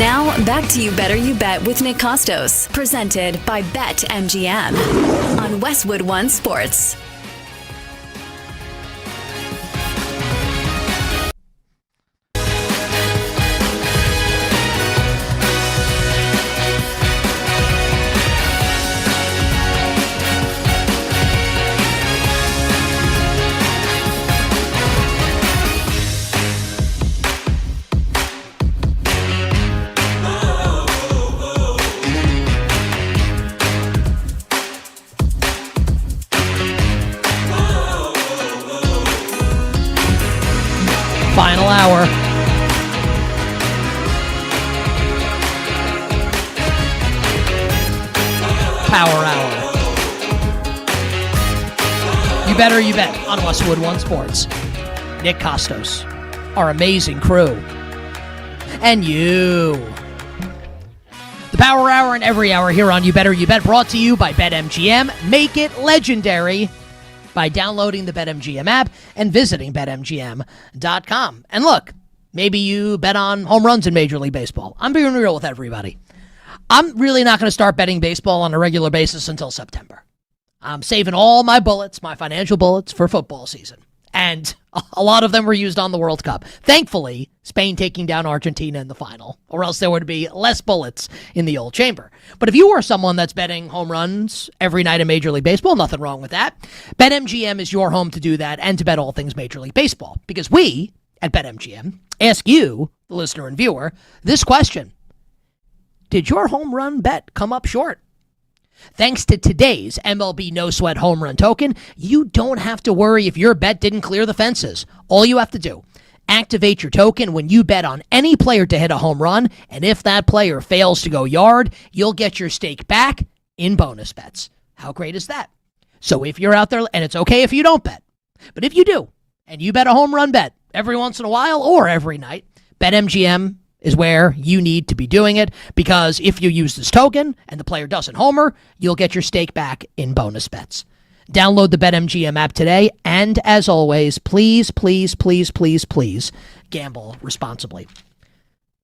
Now, back to You Better You Bet with Nick Kostos, presented by BetMGM on Westwood One Sports. Final hour. Power hour. You better you bet on Westwood One Sports. Nick Kostos, our amazing crew, and you. The Power Hour and every hour here on You Better You Bet, brought to you by BetMGM. Make it legendary by downloading the BetMGM app and visiting BetMGM.com. And look, maybe you bet on home runs in Major League Baseball. I'm being real with everybody. I'm really not going to start betting baseball on a regular basis until September. I'm saving all my bullets, my financial bullets, for football season. And a lot of them were used on the World Cup. Thankfully, Spain taking down Argentina in the final, or else there would be less bullets in the old chamber. But if you are someone that's betting home runs every night in Major League Baseball, nothing wrong with that. BetMGM is your home to do that and to bet all things Major League Baseball. Because we, at BetMGM, ask you, the listener and viewer, this question. Did your home run bet come up short? Thanks to today's MLB No Sweat Home Run Token, you don't have to worry if your bet didn't clear the fences. All you have to do, activate your token when you bet on any player to hit a home run, and if that player fails to go yard, you'll get your stake back in bonus bets. How great is that? So if you're out there, and it's okay if you don't bet, but if you do, and you bet a home run bet every once in a while or every night, BetMGM is where you need to be doing it, because if you use this token and the player doesn't homer, you'll get your stake back in bonus bets. Download the BetMGM app today, and as always, please, please, please, please, please gamble responsibly.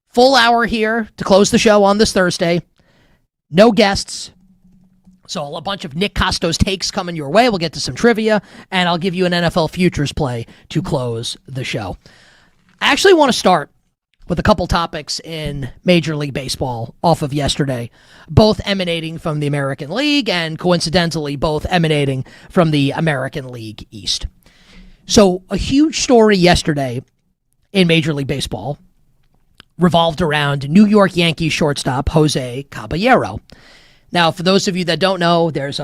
Full hour here to close the show on this Thursday. No guests. So a bunch of Nick Kostos takes coming your way. We'll get to some trivia, and I'll give you an NFL futures play to close the show. I actually want to start with a couple topics in Major League Baseball off of yesterday, both emanating from the American League and coincidentally both emanating from the American League East. So a huge story yesterday in Major League Baseball revolved around New York Yankees shortstop Jose Caballero. Now, for those of you that don't know, there's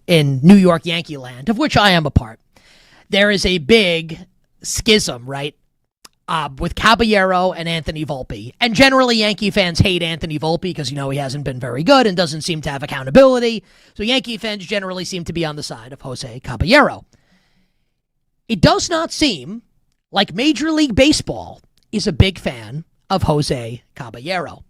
in New York Yankee land, of which I am a part, there is a big schism, right? With Caballero and Anthony Volpe. And generally, Yankee fans hate Anthony Volpe because, he hasn't been very good and doesn't seem to have accountability. So Yankee fans generally seem to be on the side of Jose Caballero. It does not seem like Major League Baseball is a big fan of Jose Caballero.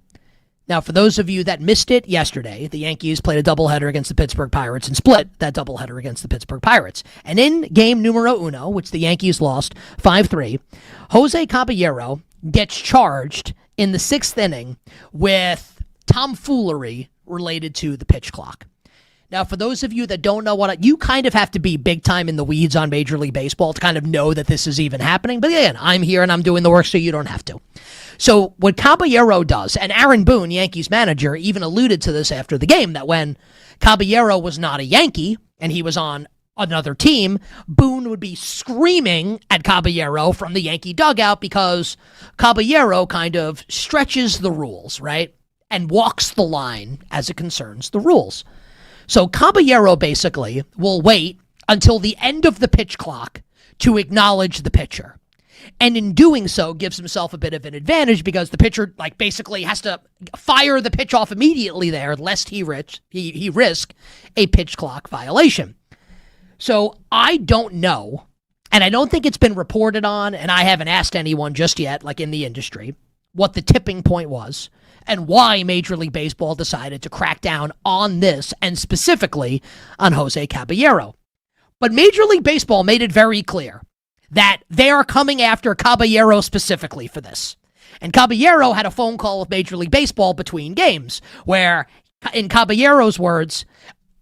Now, for those of you that missed it yesterday, the Yankees played a doubleheader against the Pittsburgh Pirates and split that doubleheader against the Pittsburgh Pirates. And in game numero uno, which the Yankees lost 5-3, Jose Caballero gets charged in the sixth inning with tomfoolery related to the pitch clock. Now, for those of you that don't know you kind of have to be big time in the weeds on Major League Baseball to kind of know that this is even happening. But again, I'm here and I'm doing the work, so you don't have to. So what Caballero does, and Aaron Boone, Yankees manager, even alluded to this after the game, that when Caballero was not a Yankee and he was on another team, Boone would be screaming at Caballero from the Yankee dugout because Caballero kind of stretches the rules, right? And walks the line as it concerns the rules. So Caballero basically will wait until the end of the pitch clock to acknowledge the pitcher. And in doing so, gives himself a bit of an advantage because the pitcher basically has to fire the pitch off immediately there, lest he risk a pitch clock violation. So I don't know, and I don't think it's been reported on, and I haven't asked anyone just yet, in the industry, what the tipping point was and why Major League Baseball decided to crack down on this and specifically on Jose Caballero. But Major League Baseball made it very clear that they are coming after Caballero specifically for this. And Caballero had a phone call with Major League Baseball between games where, in Caballero's words,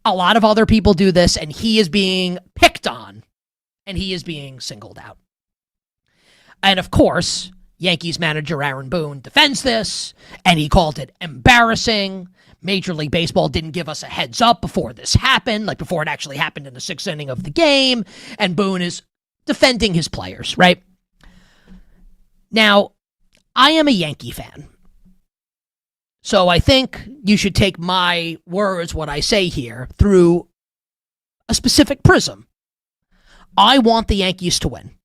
a lot of other people do this and he is being picked on and he is being singled out. And of course, Yankees manager Aaron Boone defends this and he called it embarrassing. Major League Baseball didn't give us a heads up before this happened, like before it actually happened in the 6th inning of the game. And Boone is defending his players, right? Now, I am a Yankee fan. So I think you should take my words, what I say here, through a specific prism. I want the Yankees to win.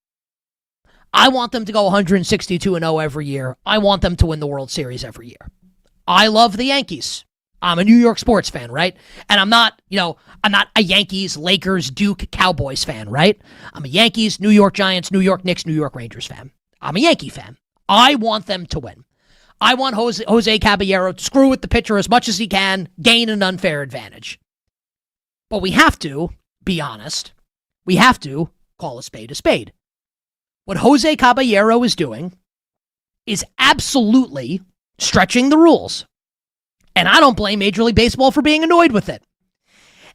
I want them to go 162-0 every year. I want them to win the World Series every year. I love the Yankees. I'm a New York sports fan, right? And I'm not a Yankees, Lakers, Duke, Cowboys fan, right? I'm a Yankees, New York Giants, New York Knicks, New York Rangers fan. I'm a Yankee fan. I want them to win. I want Jose Caballero to screw with the pitcher as much as he can, gain an unfair advantage. But we have to be honest. We have to call a spade a spade. What Jose Caballero is doing is absolutely stretching the rules. And I don't blame Major League Baseball for being annoyed with it.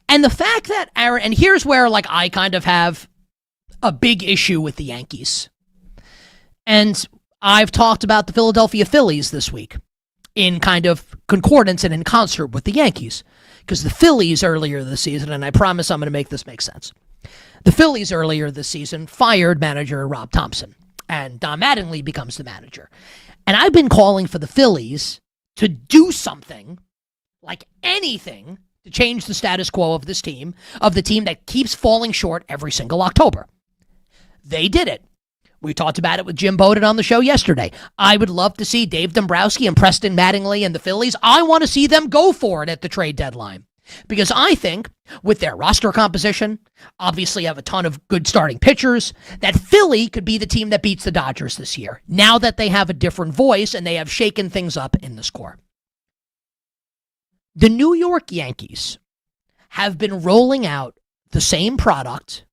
And the fact that Aaron, and here's where I kind of have a big issue with the Yankees. And I've talked about the Philadelphia Phillies this week in kind of concordance and in concert with the Yankees. Because the Phillies earlier this season, and I promise I'm going to make this make sense. The Phillies earlier this season fired manager Rob Thompson. And Don Mattingly becomes the manager. And I've been calling for the Phillies to do something, like anything, to change the status quo of this team, of the team that keeps falling short every single October. They did it. We talked about it with Jim Bowden on the show yesterday. I would love to see Dave Dombrowski and Preston Mattingly and the Phillies. I want to see them go for it at the trade deadline. Because I think with their roster composition, obviously have a ton of good starting pitchers, that Philly could be the team that beats the Dodgers this year, now that they have a different voice and they have shaken things up in the score. The New York Yankees have been rolling out the same product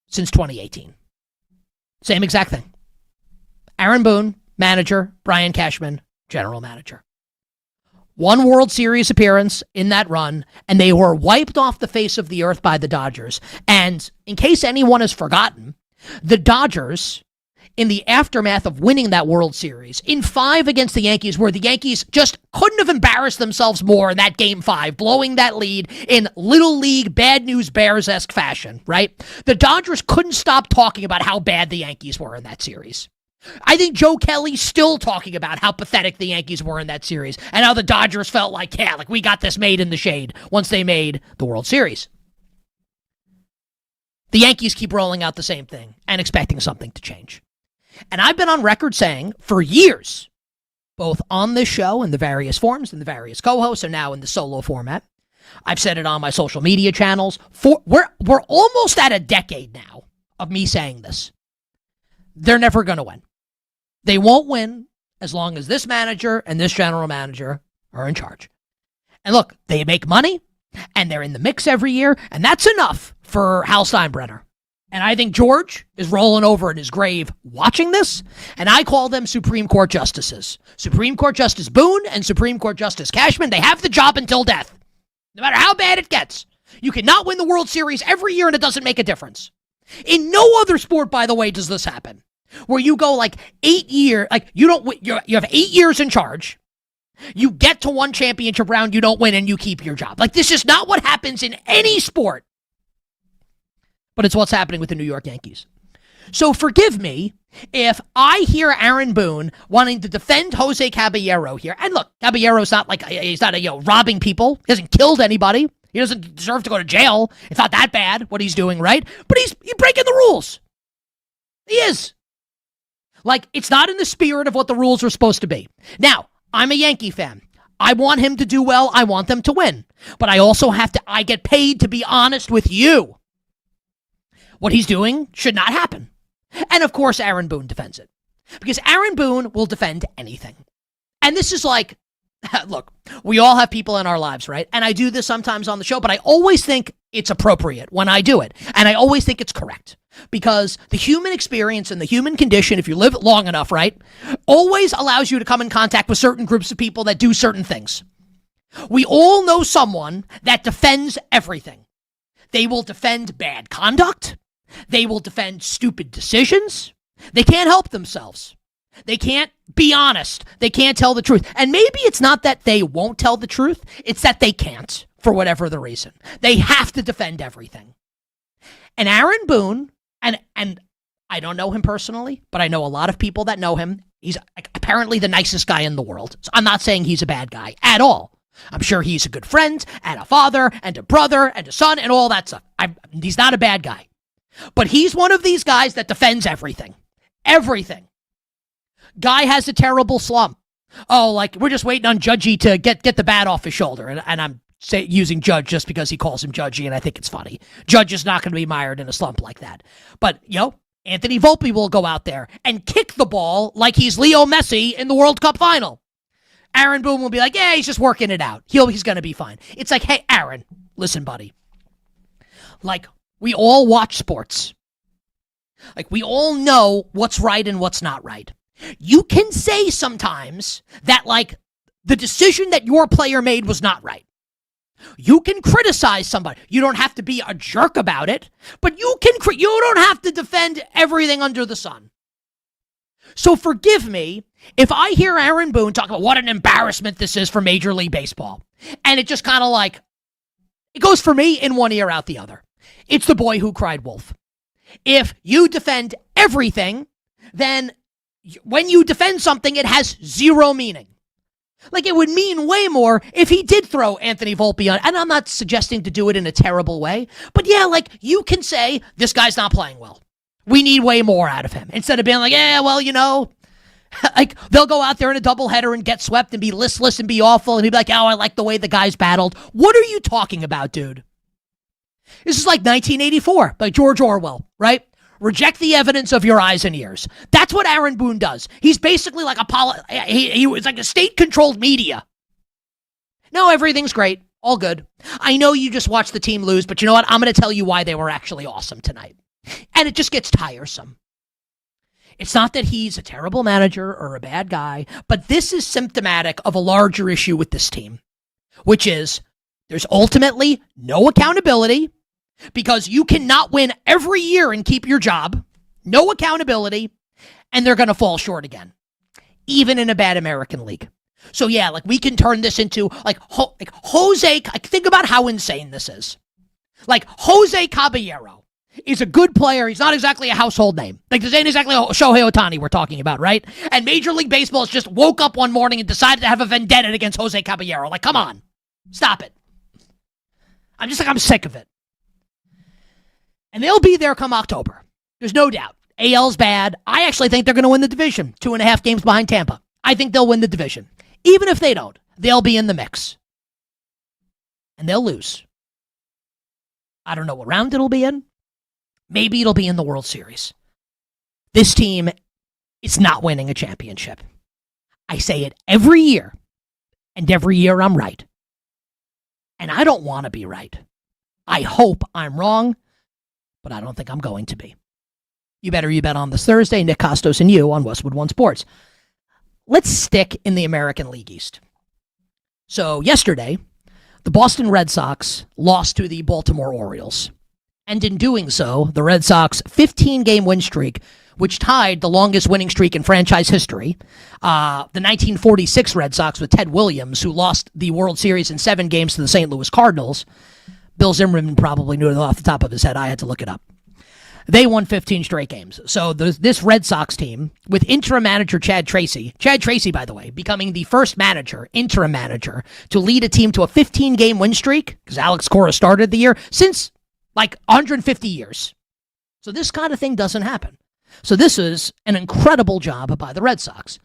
since 2018. Same exact thing. Aaron Boone, manager. Brian Cashman, general manager. One World Series appearance in that run, and they were wiped off the face of the earth by the Dodgers. And in case anyone has forgotten, the Dodgers, in the aftermath of winning that World Series, in 5 against the Yankees, where the Yankees just couldn't have embarrassed themselves more in that Game 5, blowing that lead in Little League Bad News Bears-esque fashion, right? The Dodgers couldn't stop talking about how bad the Yankees were in that series. I think Joe Kelly's still talking about how pathetic the Yankees were in that series and how the Dodgers felt like we got this made in the shade once they made the World Series. The Yankees keep rolling out the same thing and expecting something to change. And I've been on record saying for years, both on this show in the various forms and the various co-hosts and now in the solo format, I've said it on my social media channels. We're almost at a decade now of me saying this. They're never going to win. They won't win as long as this manager and this general manager are in charge. And look, they make money, and they're in the mix every year, and that's enough for Hal Steinbrenner. And I think George is rolling over in his grave watching this, and I call them Supreme Court justices. Supreme Court Justice Boone and Supreme Court Justice Cashman, they have the job until death, no matter how bad it gets. You cannot win the World Series every year, and it doesn't make a difference. In no other sport, by the way, does this happen. Where you go 8 years, you have 8 years in charge. You get to one championship round, you don't win, and you keep your job. This is not what happens in any sport. But it's what's happening with the New York Yankees. So forgive me if I hear Aaron Boone wanting to defend Jose Caballero here. And look, Caballero's not he's not robbing people. He hasn't killed anybody. He doesn't deserve to go to jail. It's not that bad what he's doing, right? But he's breaking the rules. He is. It's not in the spirit of what the rules are supposed to be. Now, I'm a Yankee fan. I want him to do well. I want them to win. But I also I get paid to be honest with you. What he's doing should not happen. And of course, Aaron Boone defends it. Because Aaron Boone will defend anything. And this is look, we all have people in our lives, right? And I do this sometimes on the show, but I always think it's appropriate when I do it. And I always think it's correct because the human experience and the human condition, if you live long enough, right, always allows you to come in contact with certain groups of people that do certain things. We all know someone that defends everything. They will defend bad conduct. They will defend stupid decisions. They can't help themselves. They can't be honest. They can't tell the truth. And maybe it's not that they won't tell the truth. It's that they can't for whatever the reason. They have to defend everything. And Aaron Boone, and I don't know him personally, but I know a lot of people that know him. He's apparently the nicest guy in the world. So I'm not saying he's a bad guy at all. I'm sure he's a good friend and a father and a brother and a son and all that stuff. He's not a bad guy. But he's one of these guys that defends everything. Everything. Guy has a terrible slump. Oh, like we're just waiting on Judgy to get the bat off his shoulder. And I'm using Judge just because he calls him Judgy, and I think it's funny. Judge is not going to be mired in a slump like that. But, Anthony Volpe will go out there and kick the ball like he's Leo Messi in the World Cup final. Aaron Boone will be like, yeah, he's just working it out. He's going to be fine. It's like, hey, Aaron, listen, buddy. Like, we all watch sports. Like, we all know what's right and what's not right. You can say sometimes that, like, the decision that your player made was not right. You can criticize somebody. You don't have to be a jerk about it, but you don't have to defend everything under the sun. So forgive me if I hear Aaron Boone talk about what an embarrassment this is for Major League Baseball. And it just kind of like, it goes for me in one ear out the other. It's the boy who cried wolf. If you defend everything, then when you defend something, it has zero meaning. Like, it would mean way more if he did throw Anthony Volpe on. And I'm not suggesting to do it in a terrible way. But yeah, like, you can say, this guy's not playing well. We need way more out of him. Instead of being like, yeah, well, like, they'll go out there in a doubleheader and get swept and be listless and be awful. And he'd be like, oh, I like the way the guys battled. What are you talking about, dude? This is like 1984 by George Orwell, right? Reject the evidence of your eyes and ears. That's what Aaron Boone does. He's basically like he was like a state-controlled media. No, everything's great. All good. I know you just watched the team lose, but you know what? I'm going to tell you why they were actually awesome tonight. And it just gets tiresome. It's not that he's a terrible manager or a bad guy, but this is symptomatic of a larger issue with this team, which is there's ultimately no accountability because you cannot win every year and keep your job. No accountability, and they're going to fall short again, even in a bad American league. So yeah, like we can turn this into like Jose. Think about how insane this is. Like Jose Caballero is a good player. He's not exactly a household name. Like this ain't exactly Shohei Ohtani we're talking about, right? And Major League Baseball has just woke up one morning and decided to have a vendetta against Jose Caballero. Like, come on, stop it. I'm sick of it. And they'll be there come October. There's no doubt. AL's bad. I actually think they're going to win the division. 2.5 games behind Tampa. I think they'll win the division. Even if they don't, they'll be in the mix. And they'll lose. I don't know what round it'll be in. Maybe it'll be in the World Series. This team is not winning a championship. I say it every year. And every year I'm right. And I don't want to be right. I hope I'm wrong. But I don't think I'm going to be. You bet on this Thursday. Nick Kostos and you on Westwood One Sports. Let's stick in the American League East. So yesterday, the Boston Red Sox lost to the Baltimore Orioles. And in doing so, the Red Sox 15-game win streak, which tied the longest winning streak in franchise history, the 1946 Red Sox with Ted Williams, who lost the World Series in 7 games to the St. Louis Cardinals. Bill Zimmerman probably knew it off the top of his head. I had to look it up. They won 15 straight games. So this Red Sox team, with interim manager Chad Tracy, by the way, becoming the first interim manager, to lead a team to a 15-game win streak, because Alex Cora started the year, since like 150 years. So this kind of thing doesn't happen. So this is an incredible job by the Red Sox.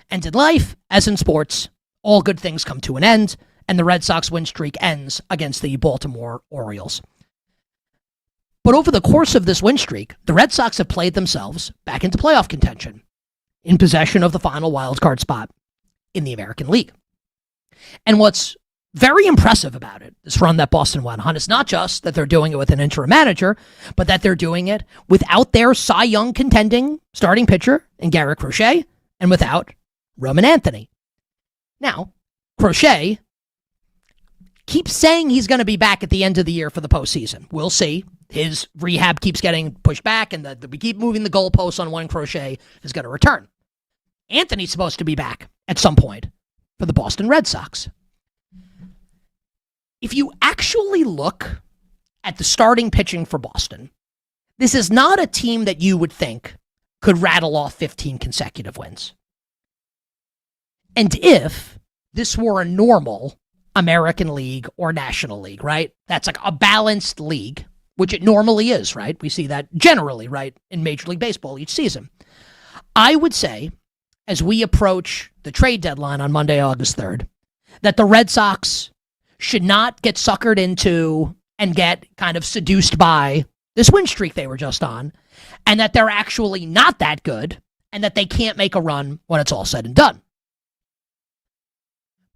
And in life, as in sports, all good things come to an end, and the Red Sox win streak ends against the Baltimore Orioles. But over the course of this win streak, the Red Sox have played themselves back into playoff contention, in possession of the final wildcard spot in the American League. And what's very impressive about it, this run that Boston went on. It's not just that they're doing it with an interim manager, but that they're doing it without their Cy Young contending starting pitcher in Garrett Crochet and without Roman Anthony. Now, Crochet keeps saying he's going to be back at the end of the year for the postseason. We'll see. His rehab keeps getting pushed back, and we keep moving the goalposts on when Crochet is going to return. Anthony's supposed to be back at some point for the Boston Red Sox. If you actually look at the starting pitching for Boston, this is not a team that you would think could rattle off 15 consecutive wins. And if this were a normal American League or National League, right? That's like a balanced league, which it normally is, right? We see that generally, right, in Major League Baseball each season. I would say, as we approach the trade deadline on Monday, August 3rd, that the Red Sox should not get suckered into and get kind of seduced by this win streak they were just on, and that they're actually not that good, and that they can't make a run when it's all said and done.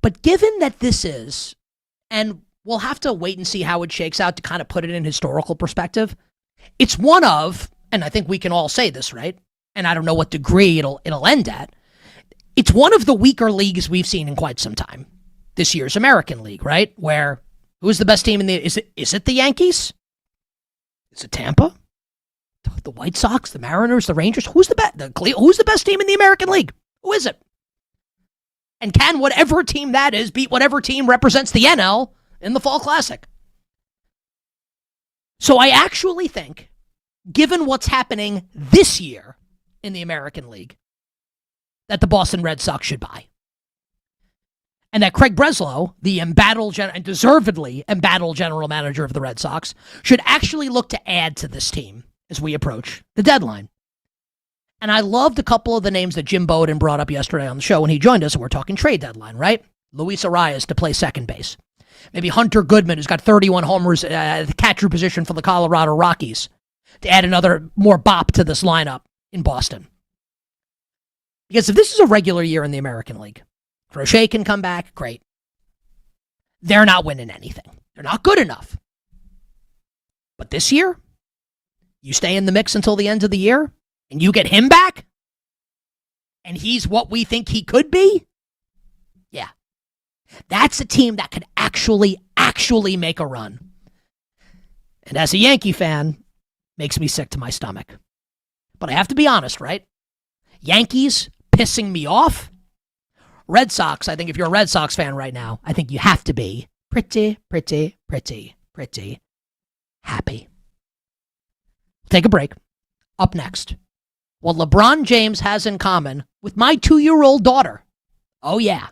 But given that this is, and we'll have to wait and see how it shakes out to kind of put it in historical perspective, it's one of, and I think we can all say this, right? And I don't know what degree it'll end at. It's one of the weaker leagues we've seen in quite some time. This year's American League, right? Where who's the best team in the? Is it the Yankees? Is it Tampa? The White Sox, the Mariners, the Rangers? Who's the best team in the American League? Who is it? And can whatever team that is beat whatever team represents the NL in the Fall Classic? So I actually think, given what's happening this year in the American League, that the Boston Red Sox should buy. And that Craig Breslow, the and deservedly embattled general manager of the Red Sox, should actually look to add to this team as we approach the deadline. And I loved a couple of the names that Jim Bowden brought up yesterday on the show when he joined us, and we're talking trade deadline, right? Luis Arias to play second base. Maybe Hunter Goodman, who's got 31 homers at the catcher position for the Colorado Rockies, to add another more bop to this lineup in Boston. Because if this is a regular year in the American League, Crochet can come back, great. They're not winning anything. They're not good enough. But this year, you stay in the mix until the end of the year, and you get him back, and he's what we think he could be? Yeah. That's a team that could actually make a run. And as a Yankee fan, makes me sick to my stomach. But I have to be honest, right? Yankees pissing me off. Red Sox, I think if you're a Red Sox fan right now, I think you have to be pretty happy. Take a break. Up next, what LeBron James has in common with my 2-year-old daughter. Oh, yeah.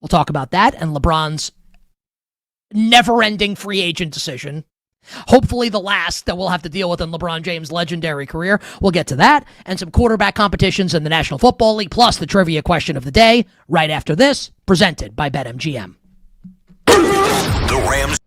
We'll talk about that and LeBron's never-ending free agent decision. Hopefully the last that we'll have to deal with in LeBron James' legendary career. We'll get to that and some quarterback competitions in the National Football League, plus the trivia question of the day right after this, presented by BetMGM. The Rams.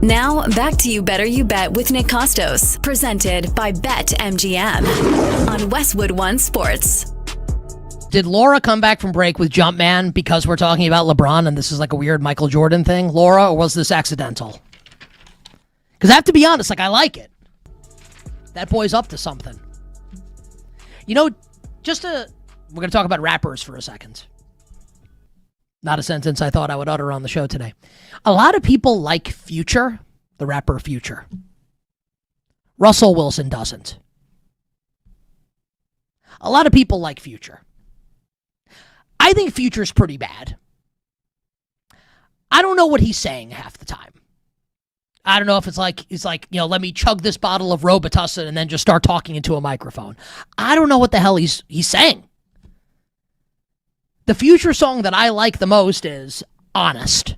Now, back to You Better You Bet with Nick Kostos, presented by BetMGM on Westwood One Sports. Did Laura come back from break with Jumpman because we're talking about LeBron and this is like a weird Michael Jordan thing, Laura, or was this accidental? Because I have to be honest, like, I like it. That boy's up to something. You know, we're going to talk about rappers for a second. Not a sentence I thought I would utter on the show today. A lot of people like Future, the rapper Future. Russell Wilson doesn't. A lot of people like Future. I think Future's pretty bad. I don't know what he's saying half the time. I don't know if it's like, let me chug this bottle of Robitussin and then just start talking into a microphone. I don't know what the hell he's saying. The Future song that I like the most is Honest.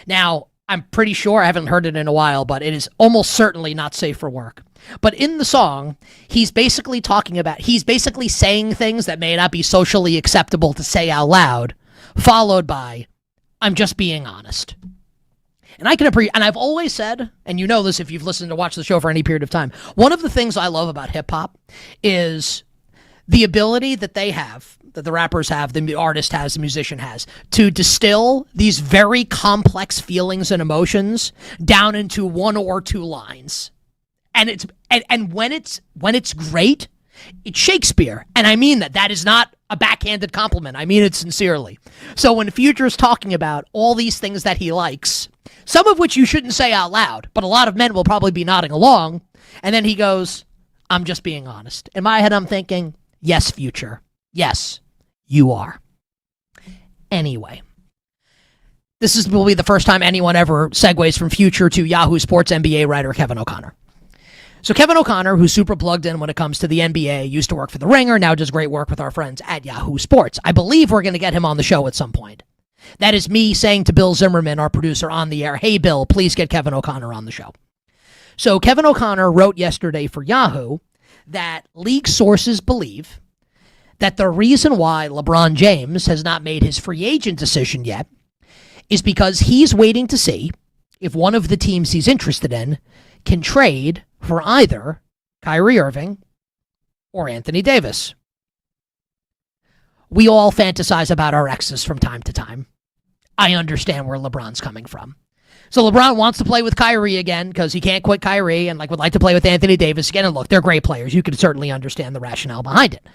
Now, I'm pretty sure, I haven't heard it in a while, but it is almost certainly not safe for work. But in the song, he's basically saying things that may not be socially acceptable to say out loud, followed by, I'm just being honest. And I can appreciate, and I've always said, and you know this if you've listened to watch the show for any period of time, one of the things I love about hip-hop is the ability that they have, that the rappers have, the artist has, the musician has, to distill these very complex feelings and emotions down into one or two lines. And when it's great, it's Shakespeare. And I mean that. That is not a backhanded compliment. I mean it sincerely. So when Future's talking about all these things that he likes, some of which you shouldn't say out loud, but a lot of men will probably be nodding along, and then he goes, I'm just being honest. In my head, I'm thinking, yes, Future. Yes, you are. Anyway, this will be the first time anyone ever segues from Future to Yahoo Sports NBA writer Kevin O'Connor. So Kevin O'Connor, who's super plugged in when it comes to the NBA, used to work for The Ringer, now does great work with our friends at Yahoo Sports. I believe we're going to get him on the show at some point. That is me saying to Bill Zimmerman, our producer on the air, hey, Bill, please get Kevin O'Connor on the show. So Kevin O'Connor wrote yesterday for Yahoo that league sources believe that the reason why LeBron James has not made his free agent decision yet is because he's waiting to see if one of the teams he's interested in can trade for either Kyrie Irving or Anthony Davis. We all fantasize about our exes from time to time. I understand where LeBron's coming from. So LeBron wants to play with Kyrie again because he can't quit Kyrie and would like to play with Anthony Davis again. And look, they're great players. You can certainly understand the rationale behind it.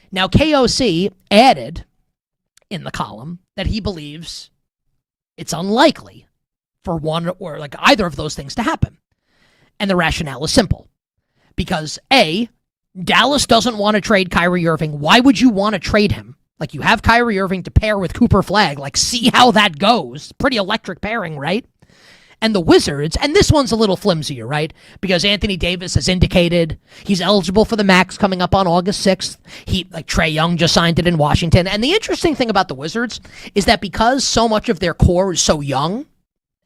Now, KOC added in the column that he believes it's unlikely for one or either of those things to happen. And the rationale is simple. Because A, Dallas doesn't want to trade Kyrie Irving. Why would you want to trade him? You have Kyrie Irving to pair with Cooper Flagg. See how that goes. Pretty electric pairing, right? And the Wizards, and this one's a little flimsier, right? Because Anthony Davis has indicated he's eligible for the max coming up on August 6th. Trae Young just signed it in Washington. And the interesting thing about the Wizards is that because so much of their core is so young,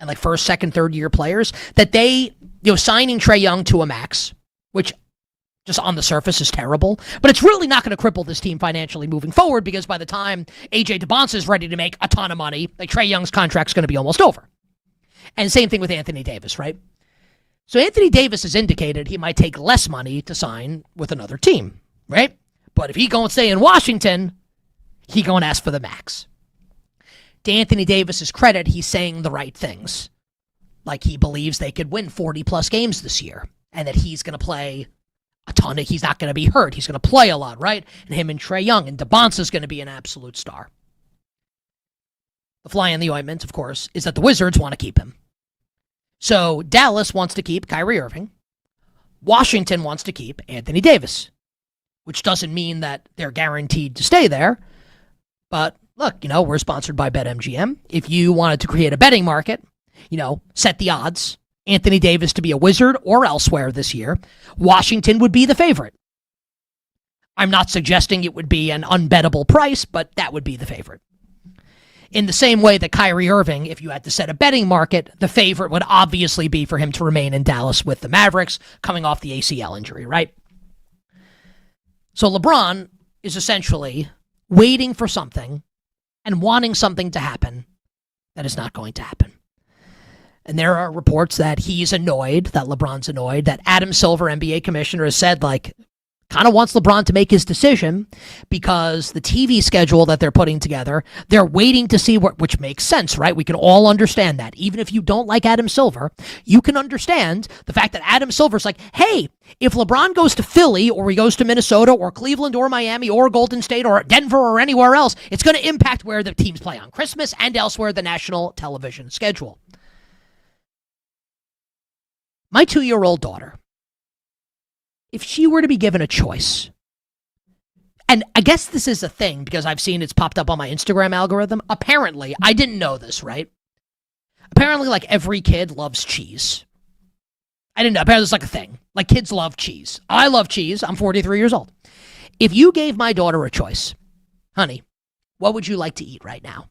and first, second, third year players, that they, signing Trae Young to a max, which just on the surface is terrible, but it's really not going to cripple this team financially moving forward because by the time AJ DeBonce is ready to make a ton of money, Trae Young's contract's going to be almost over. And same thing with Anthony Davis, right? So Anthony Davis has indicated he might take less money to sign with another team, right? But if he going to stay in Washington, he going to ask for the max. To Anthony Davis's credit, he's saying the right things. He believes they could win 40-plus games this year and that he's going to play a ton of, he's not going to be hurt. He's going to play a lot, right? And him and Trae Young and DeBonce is going to be an absolute star. The fly in the ointment, of course, is that the Wizards want to keep him. So Dallas wants to keep Kyrie Irving. Washington wants to keep Anthony Davis, which doesn't mean that they're guaranteed to stay there. But look, we're sponsored by BetMGM. If you wanted to create a betting market, set the odds, Anthony Davis to be a Wizard or elsewhere this year, Washington would be the favorite. I'm not suggesting it would be an unbettable price, but that would be the favorite. In the same way that Kyrie Irving, if you had to set a betting market, the favorite would obviously be for him to remain in Dallas with the Mavericks coming off the ACL injury, right? So LeBron is essentially waiting for something and wanting something to happen that is not going to happen. And there are reports that he's annoyed, that LeBron's annoyed, that Adam Silver, NBA commissioner, has said, like, kind of wants LeBron to make his decision because the TV schedule that they're putting together, they're waiting to see which makes sense, right? We can all understand that. Even if you don't like Adam Silver, you can understand the fact that Adam Silver's like, hey, if LeBron goes to Philly or he goes to Minnesota or Cleveland or Miami or Golden State or Denver or anywhere else, it's going to impact where the teams play on Christmas and elsewhere the national television schedule. My 2-year-old daughter, if she were to be given a choice, and I guess this is a thing because I've seen it's popped up on my Instagram algorithm. Apparently, I didn't know this, right? Apparently, like, every kid loves cheese. I didn't know. Apparently, it's like a thing. Like, kids love cheese. I love cheese. I'm 43 years old. If you gave my daughter a choice, honey, what would you like to eat right now?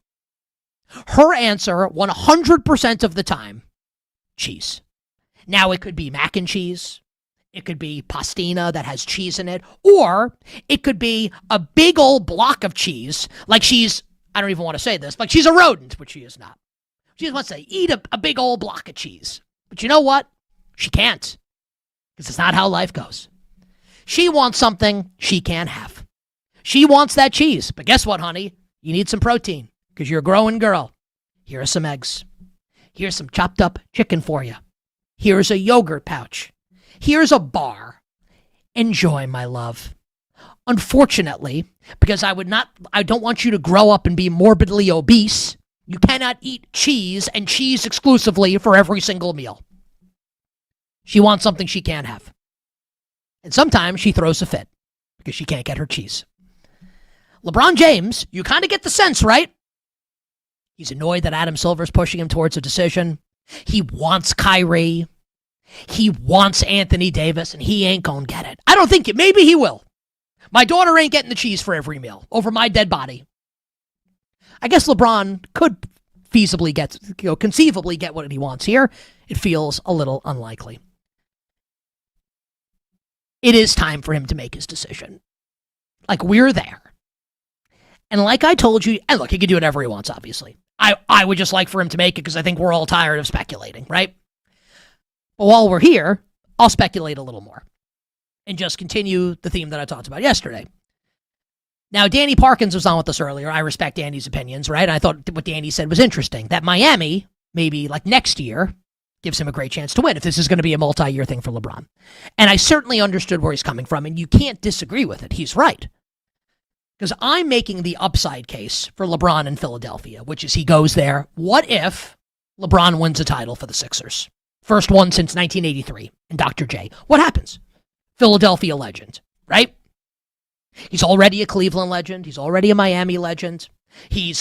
Her answer, 100% of the time, cheese. Now, it could be mac and cheese. It could be pastina that has cheese in it. Or it could be a big old block of cheese. Like she's, I don't even want to say this, like she's a rodent, which she is not. She just wants to eat a big old block of cheese. But you know what? She can't. Because it's not how life goes. She wants something she can't have. She wants that cheese. But guess what, honey? You need some protein because you're a growing girl. Here are some eggs. Here's some chopped up chicken for you. Here's a yogurt pouch. Here's a bar. Enjoy, my love. Unfortunately, because I don't want you to grow up and be morbidly obese, you cannot eat cheese and cheese exclusively for every single meal. She wants something she can't have. And sometimes she throws a fit because she can't get her cheese. LeBron James, you kind of get the sense, right? He's annoyed that Adam Silver's pushing him towards a decision. He wants Kyrie. He wants Anthony Davis, and he ain't gonna get it. I don't think it. Maybe he will. My daughter ain't getting the cheese for every meal over my dead body. I guess LeBron could feasibly conceivably get what he wants here. It feels a little unlikely. It is time for him to make his decision. Like, we're there. And like I told you, and look, he can do whatever he wants, obviously. I would just like for him to make it because I think we're all tired of speculating, right? But while we're here, I'll speculate a little more and just continue the theme that I talked about yesterday. Now, Danny Parkins was on with us earlier. I respect Danny's opinions, right? And I thought what Danny said was interesting, that Miami, maybe like next year, gives him a great chance to win if this is going to be a multi-year thing for LeBron. And I certainly understood where he's coming from, and you can't disagree with it. He's right. Because I'm making the upside case for LeBron in Philadelphia, which is he goes there. What if LeBron wins a title for the Sixers? First one since 1983 and Dr. J. What happens? Philadelphia legend, right? He's already a Cleveland legend. He's already a Miami legend. He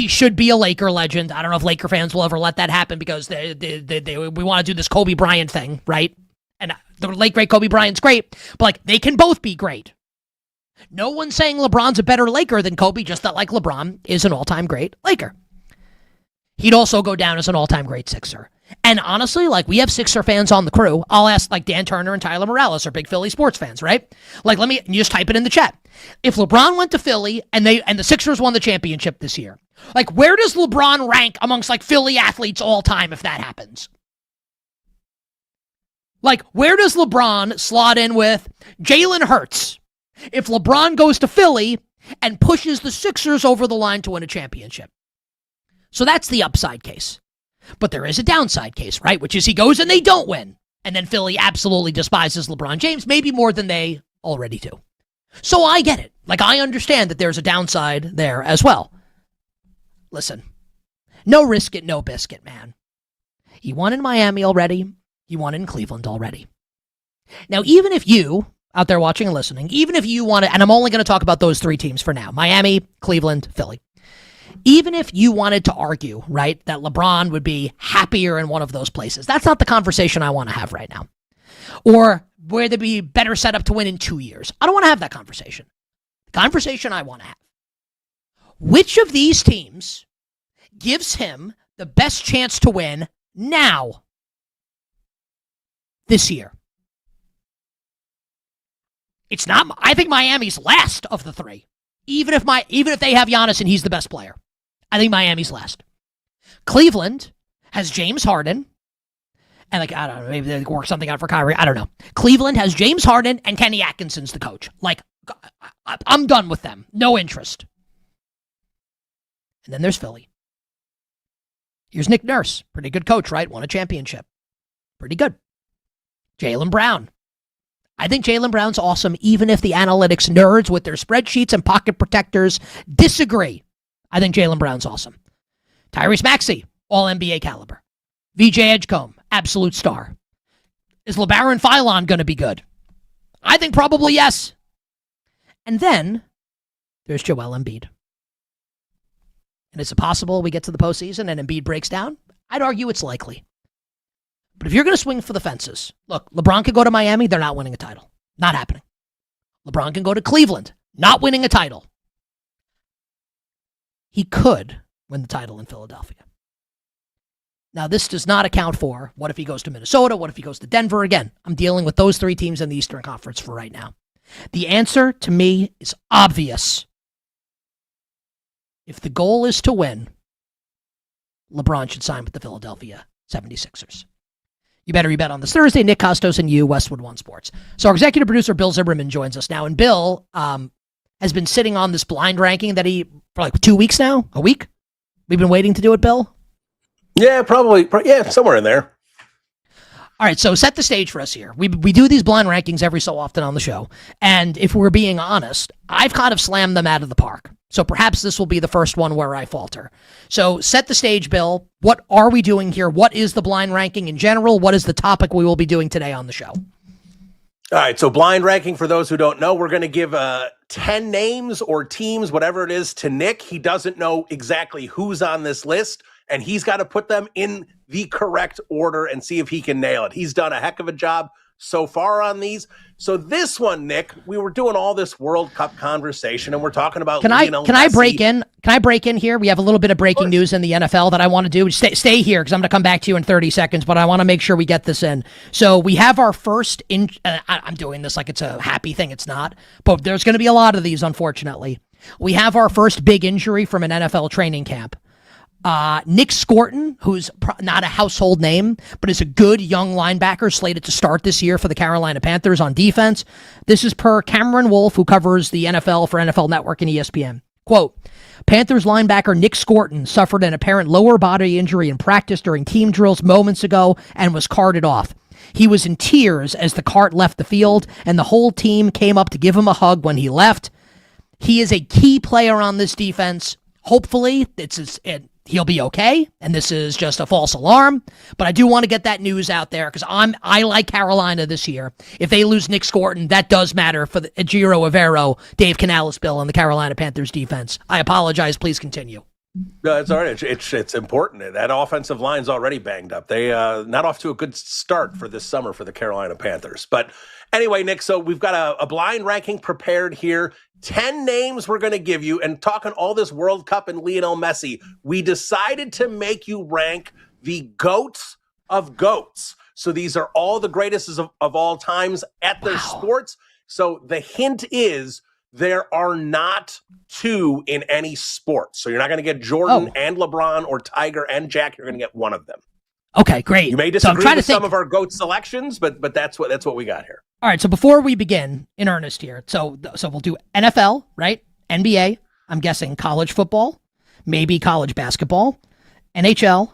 should be a Laker legend. I don't know if Laker fans will ever let that happen because we want to do this Kobe Bryant thing, right? And the late great Kobe Bryant's great, but like they can both be great. No one's saying LeBron's a better Laker than Kobe, just that like LeBron is an all-time great Laker. He'd also go down as an all-time great Sixer. And honestly, like we have Sixer fans on the crew. I'll ask like Dan Turner and Tyler Morales are big Philly sports fans, right? Like you just type it in the chat. If LeBron went to Philly and the Sixers won the championship this year, like where does LeBron rank amongst like Philly athletes all time if that happens? Like where does LeBron slot in with Jalen Hurts if LeBron goes to Philly and pushes the Sixers over the line to win a championship? So that's the upside case. But there is a downside case, right? Which is he goes and they don't win. And then Philly absolutely despises LeBron James, maybe more than they already do. So I get it. Like, I understand that there's a downside there as well. Listen, no risk it, no biscuit, man. He won in Miami already. He won in Cleveland already. Now, even if you, out there watching and listening, even if you want to, and I'm only going to talk about those three teams for now, Miami, Cleveland, Philly. Even if you wanted to argue, right, that LeBron would be happier in one of those places, that's not the conversation I want to have right now. Or where they'd be better set up to win in 2 years. I don't want to have that conversation. The conversation I want to have. Which of these teams gives him the best chance to win now? This year. It's not, I think Miami's last of the three. Even if they have Giannis and he's the best player. I think Miami's last. Cleveland, has James Harden. And I don't know, maybe they work something out for Kyrie. I don't know. Cleveland has James Harden and Kenny Atkinson's the coach. I'm done with them. No interest. And then there's Philly. Here's Nick Nurse. Pretty good coach, right? Won a championship. Pretty good. Jaylen Brown. I think Jaylen Brown's awesome, even if the analytics nerds with their spreadsheets and pocket protectors disagree. I think Jaylen Brown's awesome. Tyrese Maxey, all NBA caliber. VJ Edgecombe, absolute star. Is LeBaron Philon going to be good? I think probably yes. And then there's Joel Embiid. And is it possible we get to the postseason and Embiid breaks down? I'd argue it's likely. But if you're going to swing for the fences, look, LeBron could go to Miami, they're not winning a title. Not happening. LeBron can go to Cleveland, not winning a title. He could win the title in Philadelphia. Now, this does not account for what if he goes to Minnesota, what if he goes to Denver again. I'm dealing with those three teams in the Eastern Conference for right now. The answer to me is obvious. If the goal is to win, LeBron should sign with the Philadelphia 76ers. You better bet on this Thursday. Nick Kostos and you, Westwood One Sports. So our executive producer, Bill Zimmerman, joins us now. And Bill has been sitting on this blind ranking that for like 2 weeks now, a week. We've been waiting to do it, Bill. Yeah, probably. Yeah, somewhere in there. All right, so set the stage for us here. We do these blind rankings every so often on the show. And if we're being honest, I've kind of slammed them out of the park. So perhaps this will be the first one where I falter. So set the stage, Bill. What are we doing here? What is the blind ranking in general? What is the topic we will be doing today on the show? All right, so blind ranking, for those who don't know, we're going to give 10 names or teams, whatever it is, to Nick. He doesn't know exactly who's on this list, and he's got to put them in the correct order and see if he can nail it. He's done a heck of a job so far on these. So this one, Nick, we were doing all this World Cup conversation, and we're talking about Lionel Messi. Can I break in here? We have a little bit of breaking news in the NFL that I want to do. Stay here because I'm going to come back to you in 30 seconds, but I want to make sure we get this in. So we have our first I'm doing this like it's a happy thing. It's not, but there's going to be a lot of these, unfortunately. We have our first big injury from an NFL training camp. Nick Scorton, who's not a household name, but is a good young linebacker slated to start this year for the Carolina Panthers on defense. This is per Cameron Wolf, who covers the NFL for NFL Network and ESPN. Quote, Panthers linebacker Nick Scorton suffered an apparent lower body injury in practice during team drills moments ago and was carted off. He was in tears as the cart left the field, and the whole team came up to give him a hug when he left. He is a key player on this defense. Hopefully, he'll be okay, and this is just a false alarm. But I do want to get that news out there because I like Carolina this year. If they lose Nick Scorton, that does matter for the Ejiro Evero, Dave Canales, Bill, and the Carolina Panthers defense. I apologize. Please continue. No, it's all right. It's important. That offensive line's already banged up. They not off to a good start for this summer for the Carolina Panthers. But anyway, Nick, so we've got a blind ranking prepared here. 10 names we're going to give you, and talking all this World Cup and Lionel Messi, we decided to make you rank the GOATs of GOATs. So these are all the greatest of all times at their sports. So the hint is there are not two in any sport. So you're not going to get Jordan and LeBron or Tiger and Jack. You're going to get one of them. Okay, great. You may disagree with some of our GOAT selections, but that's what we got here. All right, so before we begin in earnest here, so we'll do NFL, right? NBA, I'm guessing college football, maybe college basketball, NHL,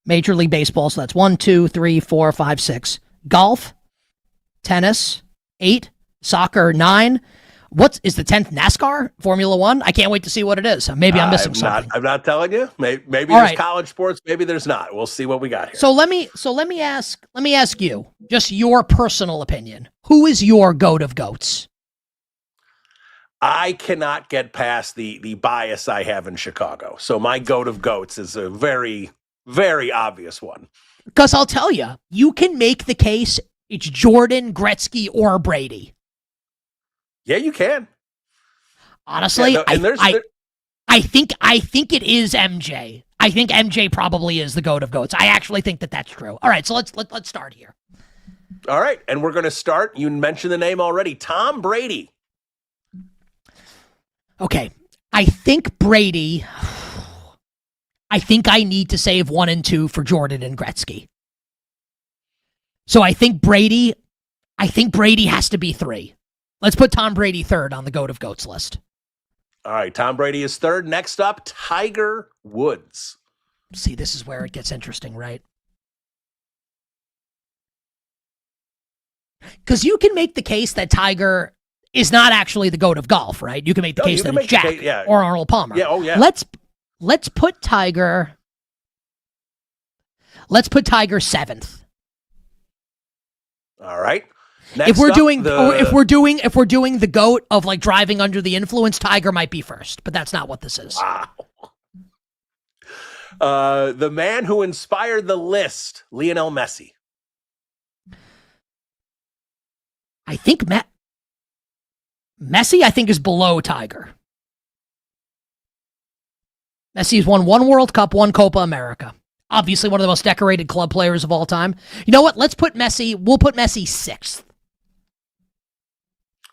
Major League Baseball, so that's 1, 2, 3, 4, 5, 6. Golf, tennis, 8, soccer, 9. What is the 10th? NASCAR? Formula One? I can't wait to see what it is. Maybe I'm missing something. I'm not telling you. Maybe there's college sports. Maybe there's not. We'll see what we got here. So let me ask you, just your personal opinion. Who is your GOAT of GOATs? I cannot get past the bias I have in Chicago. So my GOAT of GOATs is a very, very obvious one. Because I'll tell you, you can make the case it's Jordan, Gretzky, or Brady. Yeah, you can. Honestly, I think it is MJ. I think MJ probably is the GOAT of GOATs. I actually think that's true. All right, so let's start here. All right, and we're going to start. You mentioned the name already, Tom Brady. Okay, I think Brady. I think I need to save 1 and 2 for Jordan and Gretzky. So I think Brady has to be 3. Let's put Tom Brady 3rd on the GOAT of GOATs list. All right, Tom Brady is 3rd. Next up, Tiger Woods. See, this is where it gets interesting, right? Because you can make the case that Tiger is not actually the GOAT of golf, right? You can make the case that it's Jack or Arnold Palmer. Yeah, oh yeah. Let's put Tiger 7th. All right. Next if we're up, doing the GOAT of like driving under the influence, Tiger might be first, but that's not what this is. Wow. The man who inspired the list, Lionel Messi. I think Messi, I think, is below Tiger. Messi's won 1 World Cup, 1 Copa America. Obviously one of the most decorated club players of all time. You know what? We'll put Messi 6th.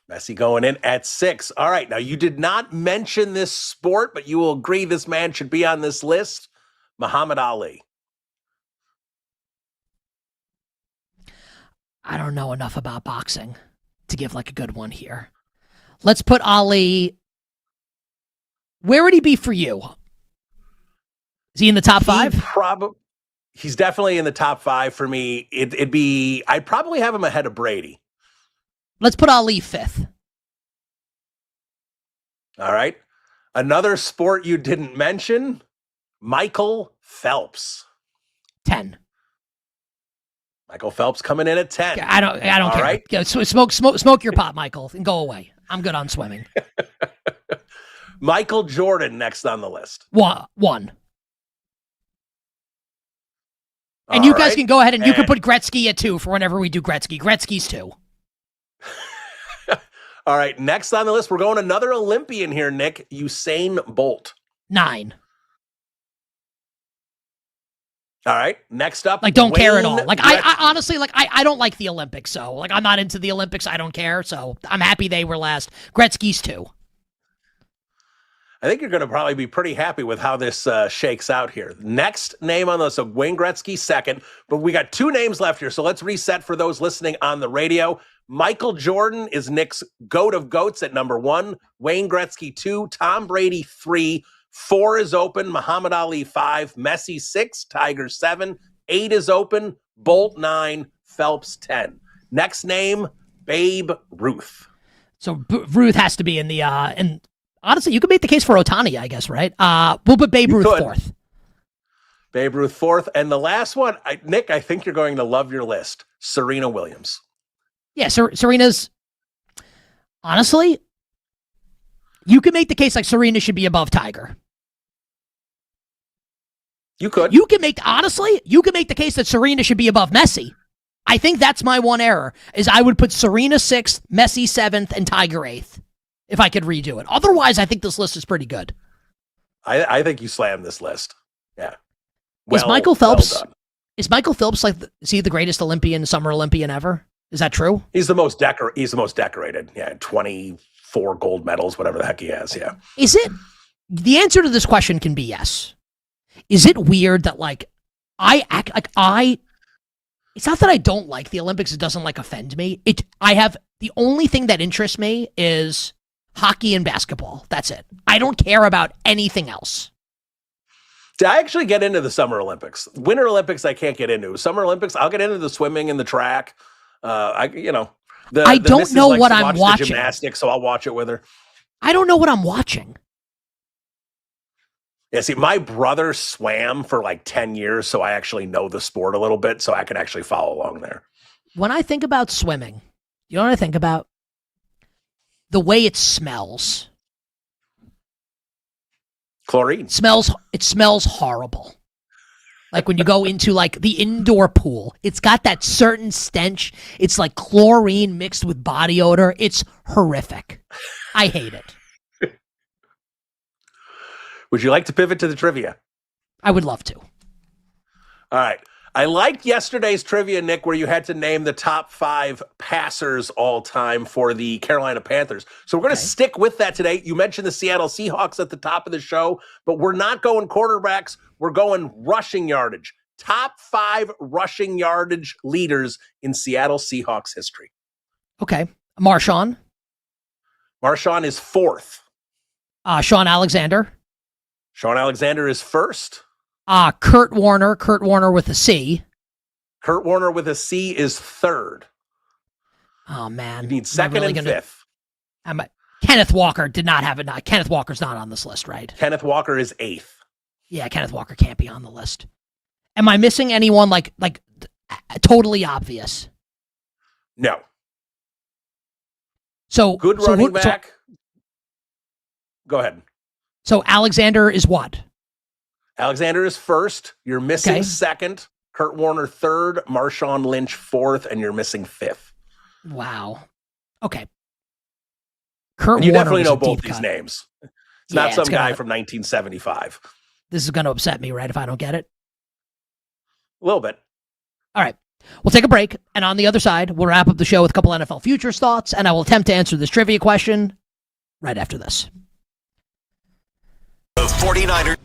Messi going in at 6. All right. Now, you did not mention this sport, but you will agree this man should be on this list. Muhammad Ali. I don't know enough about boxing to give like a good one here. Let's put Ali. Where would he be for you? Is he in the top 5? He's definitely in the top 5 for me. I'd probably have him ahead of Brady. Let's put Ali 5th. All right. Another sport you didn't mention, Michael Phelps. 10. Michael Phelps coming in at 10. I don't care. Right. Yeah, smoke your pot, Michael, and go away. I'm good on swimming. Michael Jordan next on the list. 1. And you guys can go ahead and you can put Gretzky at 2 for whenever we do Gretzky. Gretzky's 2. All right, next on the list, we're going another Olympian here, Nick. Usain Bolt. 9. All right, next up. Like, don't care at all. Like, I honestly, like, I don't like the Olympics, so, like, I'm not into the Olympics. I don't care, so I'm happy they were last. Gretzky's 2. I think you're going to probably be pretty happy with how this shakes out here. Next name on the list, so Wayne Gretzky 2nd, but we got 2 names left here, so let's reset for those listening on the radio. Michael Jordan is Nick's GOAT of GOATs at number 1. Wayne Gretzky 2. Tom Brady 3. 4 is open. Muhammad Ali 5. Messi 6. Tiger 7. 8 is open. Bolt 9. Phelps 10. Next name, Babe Ruth. So Ruth has to be in the and honestly, you could make the case for Ohtani, I guess, right? We'll put Babe Ruth 4th. Babe Ruth 4th. And the last one, Nick, I think you're going to love your list. Serena Williams. Yeah, Serena's, honestly, you can make the case like Serena should be above Tiger. You could. You can make the case that Serena should be above Messi. I think that's my one error, is I would put Serena 6th, Messi 7th, and Tiger 8th, if I could redo it. Otherwise, I think this list is pretty good. I think you slammed this list. Yeah. Is Michael Phelps like, is he the greatest summer Olympian ever? Is that true? He's the most decorated. Yeah, 24 gold medals, whatever the heck he has. Yeah. Is it? The answer to this question can be yes. Is it weird that like I act like it's not that I don't like the Olympics, it doesn't like offend me. The only thing that interests me is hockey and basketball. That's it. I don't care about anything else. I actually get into the Summer Olympics. Winter Olympics I can't get into. Summer Olympics I'll get into the swimming and the track. I don't know what I'm watching. Gymnastics, so I'll watch it with her. I don't know what I'm watching. Yeah, see, my brother swam for like 10 years, so I actually know the sport a little bit, so I can actually follow along there. When I think about swimming, you know what I think about? The way it smells. Chlorine. It smells horrible. Like when you go into like the indoor pool, it's got that certain stench. It's like chlorine mixed with body odor. It's horrific. I hate it. Would you like to pivot to the trivia? I would love to. All right. I liked yesterday's trivia, Nick, where you had to name the top 5 passers all time for the Carolina Panthers. So we're going to stick with that today. You mentioned the Seattle Seahawks at the top of the show, but we're not going quarterbacks. We're going rushing yardage. Top 5 rushing yardage leaders in Seattle Seahawks history. Okay. Marshawn. Marshawn is 4th. Sean Alexander. Sean Alexander is 1st. Kurt Warner. Kurt Warner with a C. Kurt Warner with a C is 3rd. Oh, man. You need 2nd and 5th. Kenneth Walker did not have it. Kenneth Walker's not on this list, right? Kenneth Walker is 8th. Yeah, Kenneth Walker can't be on the list. Am I missing anyone like totally obvious? No. So good running back. Go ahead. So Alexander is what? Alexander is 1st. You're missing 2nd. Kurt Warner 3rd. Marshawn Lynch 4th, and you're missing 5th. Wow. Okay. Kurt you Warner definitely know both these names. It's not some guy from 1975. This is going to upset me, right, if I don't get it? A little bit. All right. We'll take a break, and on the other side, we'll wrap up the show with a couple NFL futures thoughts, and I will attempt to answer this trivia question right after this. The 49ers.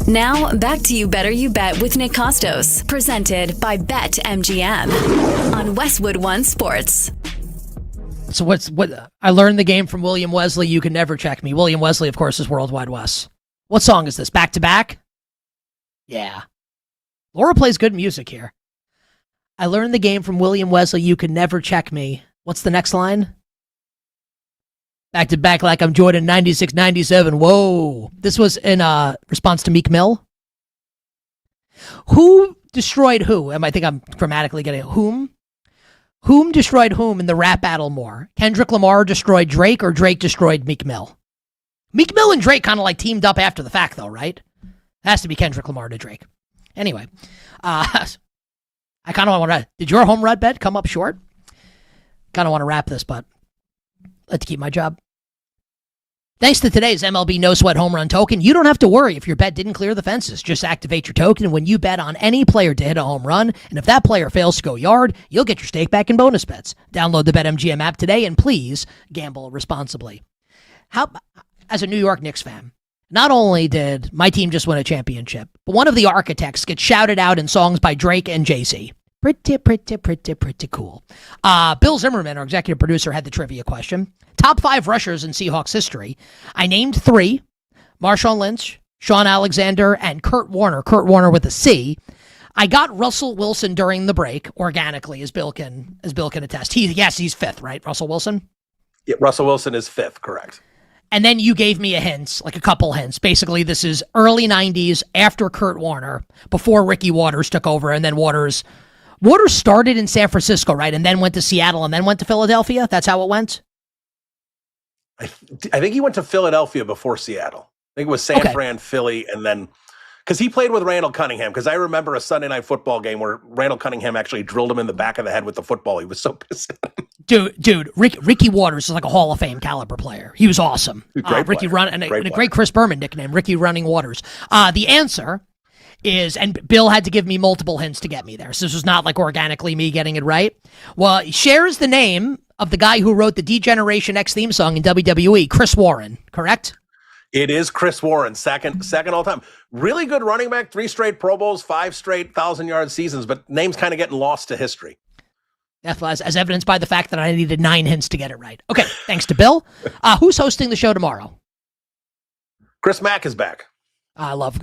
Now, back to You Better You Bet with Nick Kostos, presented by BetMGM on Westwood One Sports. So what I learned the game from William Wesley, You Can Never Check Me. William Wesley, of course, is Worldwide Wes. What song is this? Back to Back? Yeah. Laura plays good music here. I learned the game from William Wesley, You Can Never Check Me. What's the next line? Back to back like I'm Jordan 96, 97. Whoa. This was in response to Meek Mill. Who destroyed who? I think I'm grammatically getting it. Whom? Whom destroyed whom in the rap battle more? Kendrick Lamar destroyed Drake or Drake destroyed Meek Mill? Meek Mill and Drake kind of like teamed up after the fact though, right? Has to be Kendrick Lamar to Drake. Anyway, I kind of want to, did your home run bet come up short? Kind of want to wrap this, but I'd like to keep my job. Thanks to today's MLB No Sweat Home Run Token, you don't have to worry if your bet didn't clear the fences. Just activate your token, and when you bet on any player to hit a home run, and if that player fails to go yard, you'll get your stake back in bonus bets. Download the BetMGM app today, and please gamble responsibly. As a New York Knicks fan, not only did my team just win a championship, but one of the architects gets shouted out in songs by Drake and Jay-Z. Pretty cool. Bill Zimmerman, our executive producer, had the trivia question. Top 5 rushers in Seahawks history. I named 3. Marshawn Lynch, Sean Alexander, and Kurt Warner. Kurt Warner with a C. I got Russell Wilson during the break, organically, as Bill can attest. He's 5th, right? Russell Wilson? Yeah, Russell Wilson is 5th, correct. And then you gave me a hint, like a couple hints. Basically, this is early 90s, after Kurt Warner, before Ricky Waters took over, and then Waters started in San Francisco, right? And then went to Seattle and then went to Philadelphia? That's how it went? I think he went to Philadelphia before Seattle. I think it was San Fran, Philly, and then because he played with Randall Cunningham. Because I remember a Sunday night football game where Randall Cunningham actually drilled him in the back of the head with the football. He was so pissed at him. Dude, Ricky Waters is like a Hall of Fame caliber player. He was awesome. Ricky Run and a great Chris Berman nickname, Ricky Running Waters. The answer is, and Bill had to give me multiple hints to get me there, so this was not like organically me getting it right. Well, he shares the name of the guy who wrote the D-Generation X theme song in WWE, Chris Warren, correct? It is Chris Warren, second all time. Really good running back, 3 straight Pro Bowls, 5 straight 1,000-yard seasons, but name's kind of getting lost to history. As evidenced by the fact that I needed 9 hints to get it right. Okay, thanks to Bill. Who's hosting the show tomorrow? Chris Mack is back. I love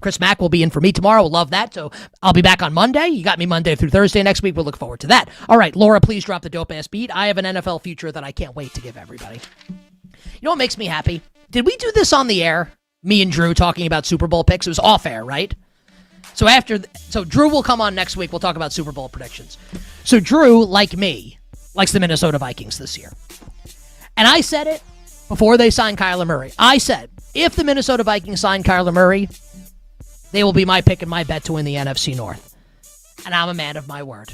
Chris Mack will be in for me tomorrow. We'll love that. So I'll be back on Monday. You got me Monday through Thursday next week. We'll look forward to that. All right, Laura, please drop the dope-ass beat. I have an NFL future that I can't wait to give everybody. You know what makes me happy? Did we do this on the air? Me and Drew talking about Super Bowl picks. It was off air, right? So Drew will come on next week. We'll talk about Super Bowl predictions. So Drew, like me, likes the Minnesota Vikings this year. And I said it before they signed Kyler Murray. I said, if the Minnesota Vikings sign Kyler Murray, they will be my pick and my bet to win the NFC North. And I'm a man of my word.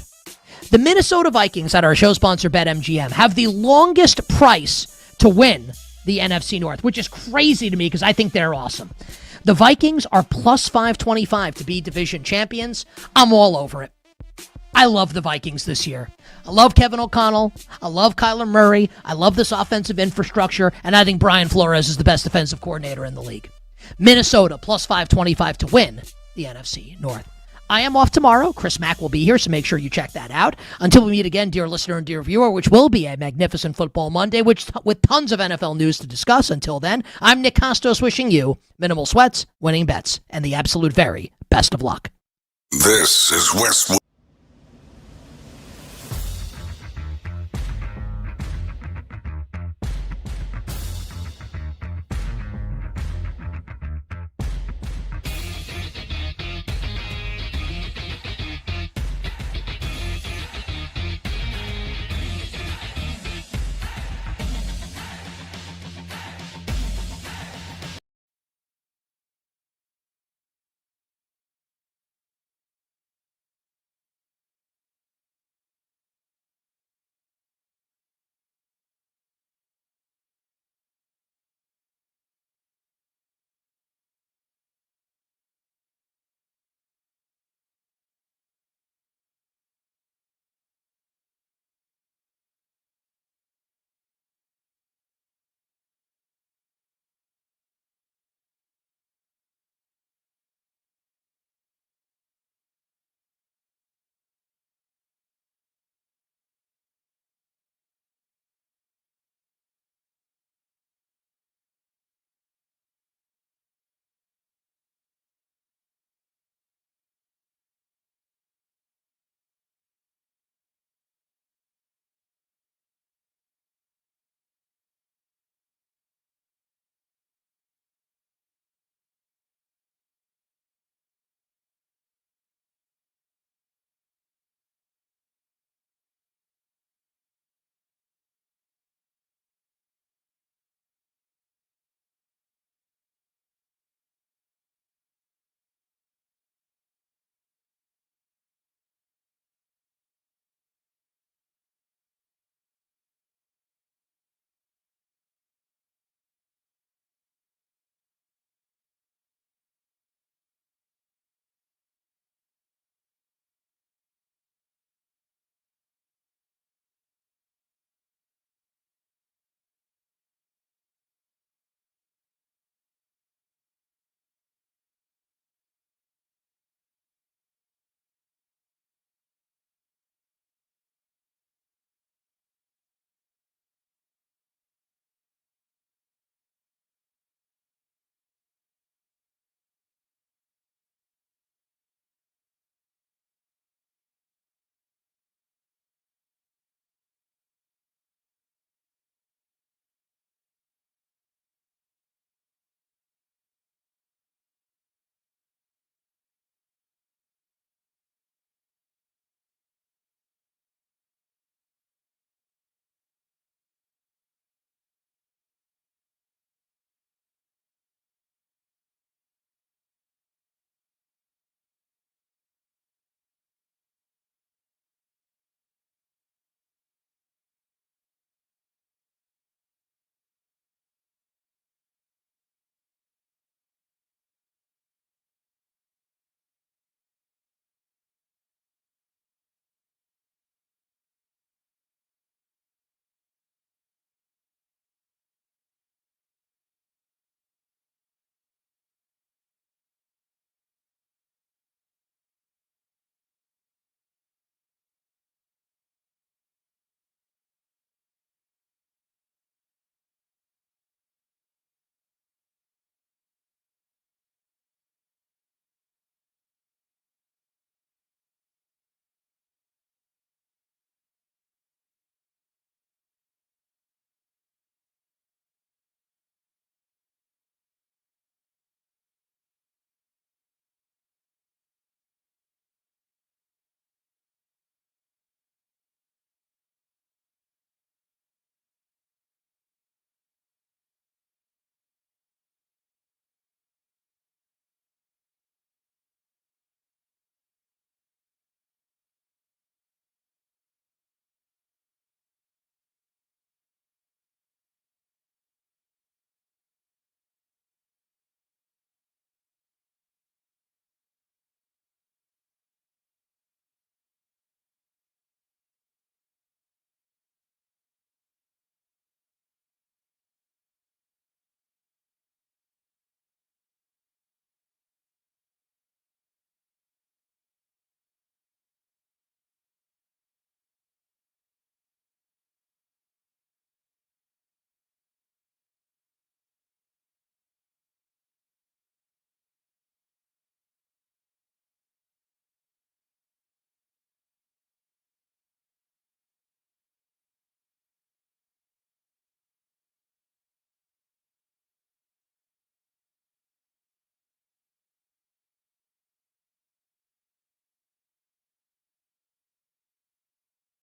The Minnesota Vikings, at our show sponsor BetMGM, have the longest price to win the NFC North, which is crazy to me because I think they're awesome. The Vikings are plus 525 to be division champions. I'm all over it. I love the Vikings this year. I love Kevin O'Connell. I love Kyler Murray. I love this offensive infrastructure. And I think Brian Flores is the best defensive coordinator in the league. Minnesota plus 525 to win the NFC North. I am off tomorrow. Chris Mack will be here, so make sure you check that out. Until we meet again, dear listener and dear viewer, which will be a magnificent football Monday, with tons of NFL news to discuss. Until then, I'm Nick Kostos wishing you minimal sweats, winning bets, and the absolute very best of luck. This is Westwood.